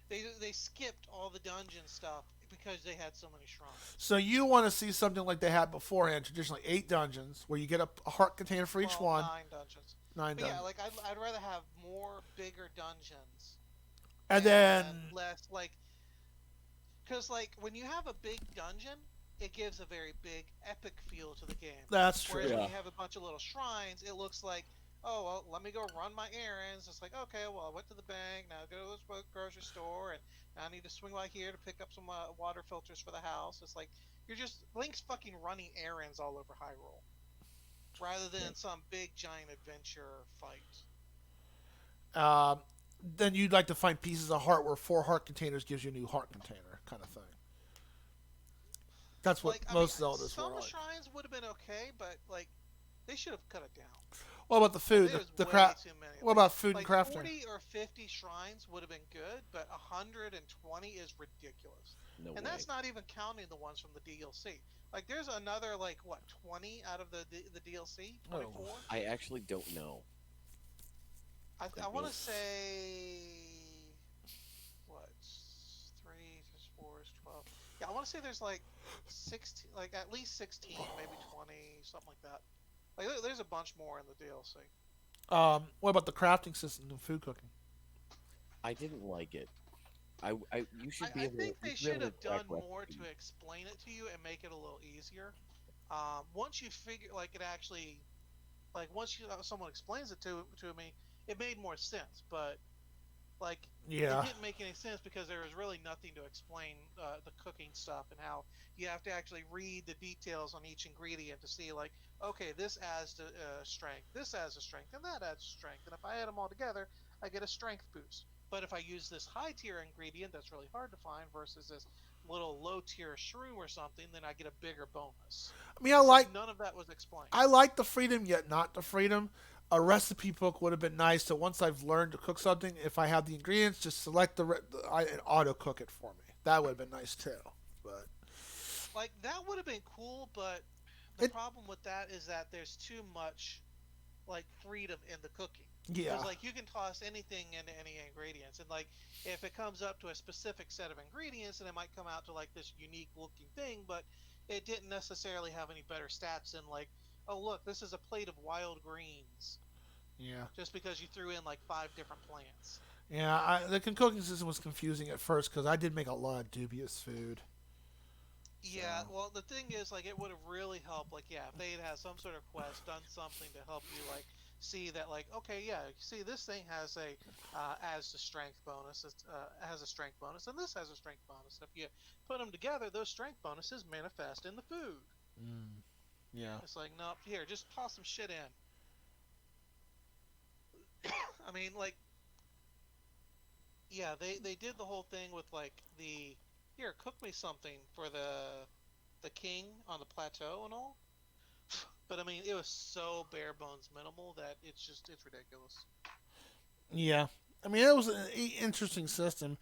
They skipped all the dungeon stuff because they had so many shrines. So you want to see something like they had beforehand, traditionally 8 dungeons, where you get a heart container for each Well, one, 9 dungeons. nine But yeah, dungeons, like I'd rather have more bigger dungeons and and then less like because like when you have a big dungeon, it gives a very big epic feel to the game. that's Whereas true. when Yeah. you have a bunch of little shrines, it looks like, oh well, let me go run my errands. It's like, okay, well I went to the bank, now go to this grocery store, and now I need to swing by here to pick up some water filters for the house. It's like you're just Link's fucking running errands all over Hyrule rather than some big giant adventure fight. Um, then you'd like to find pieces of heart where 4 heart containers gives you a new heart container, kind of thing. That's what Like, I mean, most Zeldas were some like. shrines would have been okay, but like they should have cut it down. What about the Like food? there's The way craft. too many. What about food and Like crafting? 40 or 50 shrines would have been good, but 120 is ridiculous. No And way. that's not even counting the ones from the DLC. Like there's another like what 20 out of the DLC, Oh. 24. I actually don't know. I want to say what 3 plus 4 is 12. Yeah, I want to say there's like 16, like at least 16, maybe 20, something like that. Like there's a bunch more in the DLC. What about the crafting system and food cooking? I didn't like it. You should be I able to. think You they should be should able to have track done more to recipes. explain it to you and make it a little easier. Once you figure, like it actually, like once someone explains it to me, it made more sense. But like it Yeah. didn't make any sense because there was really nothing to explain the cooking stuff and how you have to actually read the details on each ingredient to see like, okay, this adds to strength, this adds a strength, and that adds strength, and if I add them all together, I get a strength boost. But if I use this high tier ingredient that's really hard to find versus this little low tier shroom or something, then I get a bigger bonus. I mean, I It's like like none of that was explained. I like the freedom, yet not the freedom. A recipe book would have been nice. So once I've learned to cook something, if I have the ingredients, just select and auto cook it for me. That would have been nice too. But Like that would have been cool, but the it, problem with that is that there's too much like freedom in the cooking because yeah, like you can toss anything into any ingredients and like if it comes up to a specific set of ingredients and it might come out to like this unique looking thing but it didn't necessarily have any better stats than like oh look this is a plate of wild greens yeah, just because you threw in like 5 different plants. yeah. The cooking system was confusing at first because I did make a lot of dubious food. So Yeah, well the thing is like it would have really helped like yeah if they had some sort of quest done something to help you like see that like okay yeah see this thing has a as the strength bonus has a strength bonus and this has a strength bonus if you put them together those strength bonuses manifest in the food. mm, yeah, It's like nope here just toss some shit in. I mean like yeah they did the whole thing with like the here cook me something for the king on the plateau and all. But I mean, it was so bare bones minimal that it's ridiculous. yeah. I mean, it was an interesting system.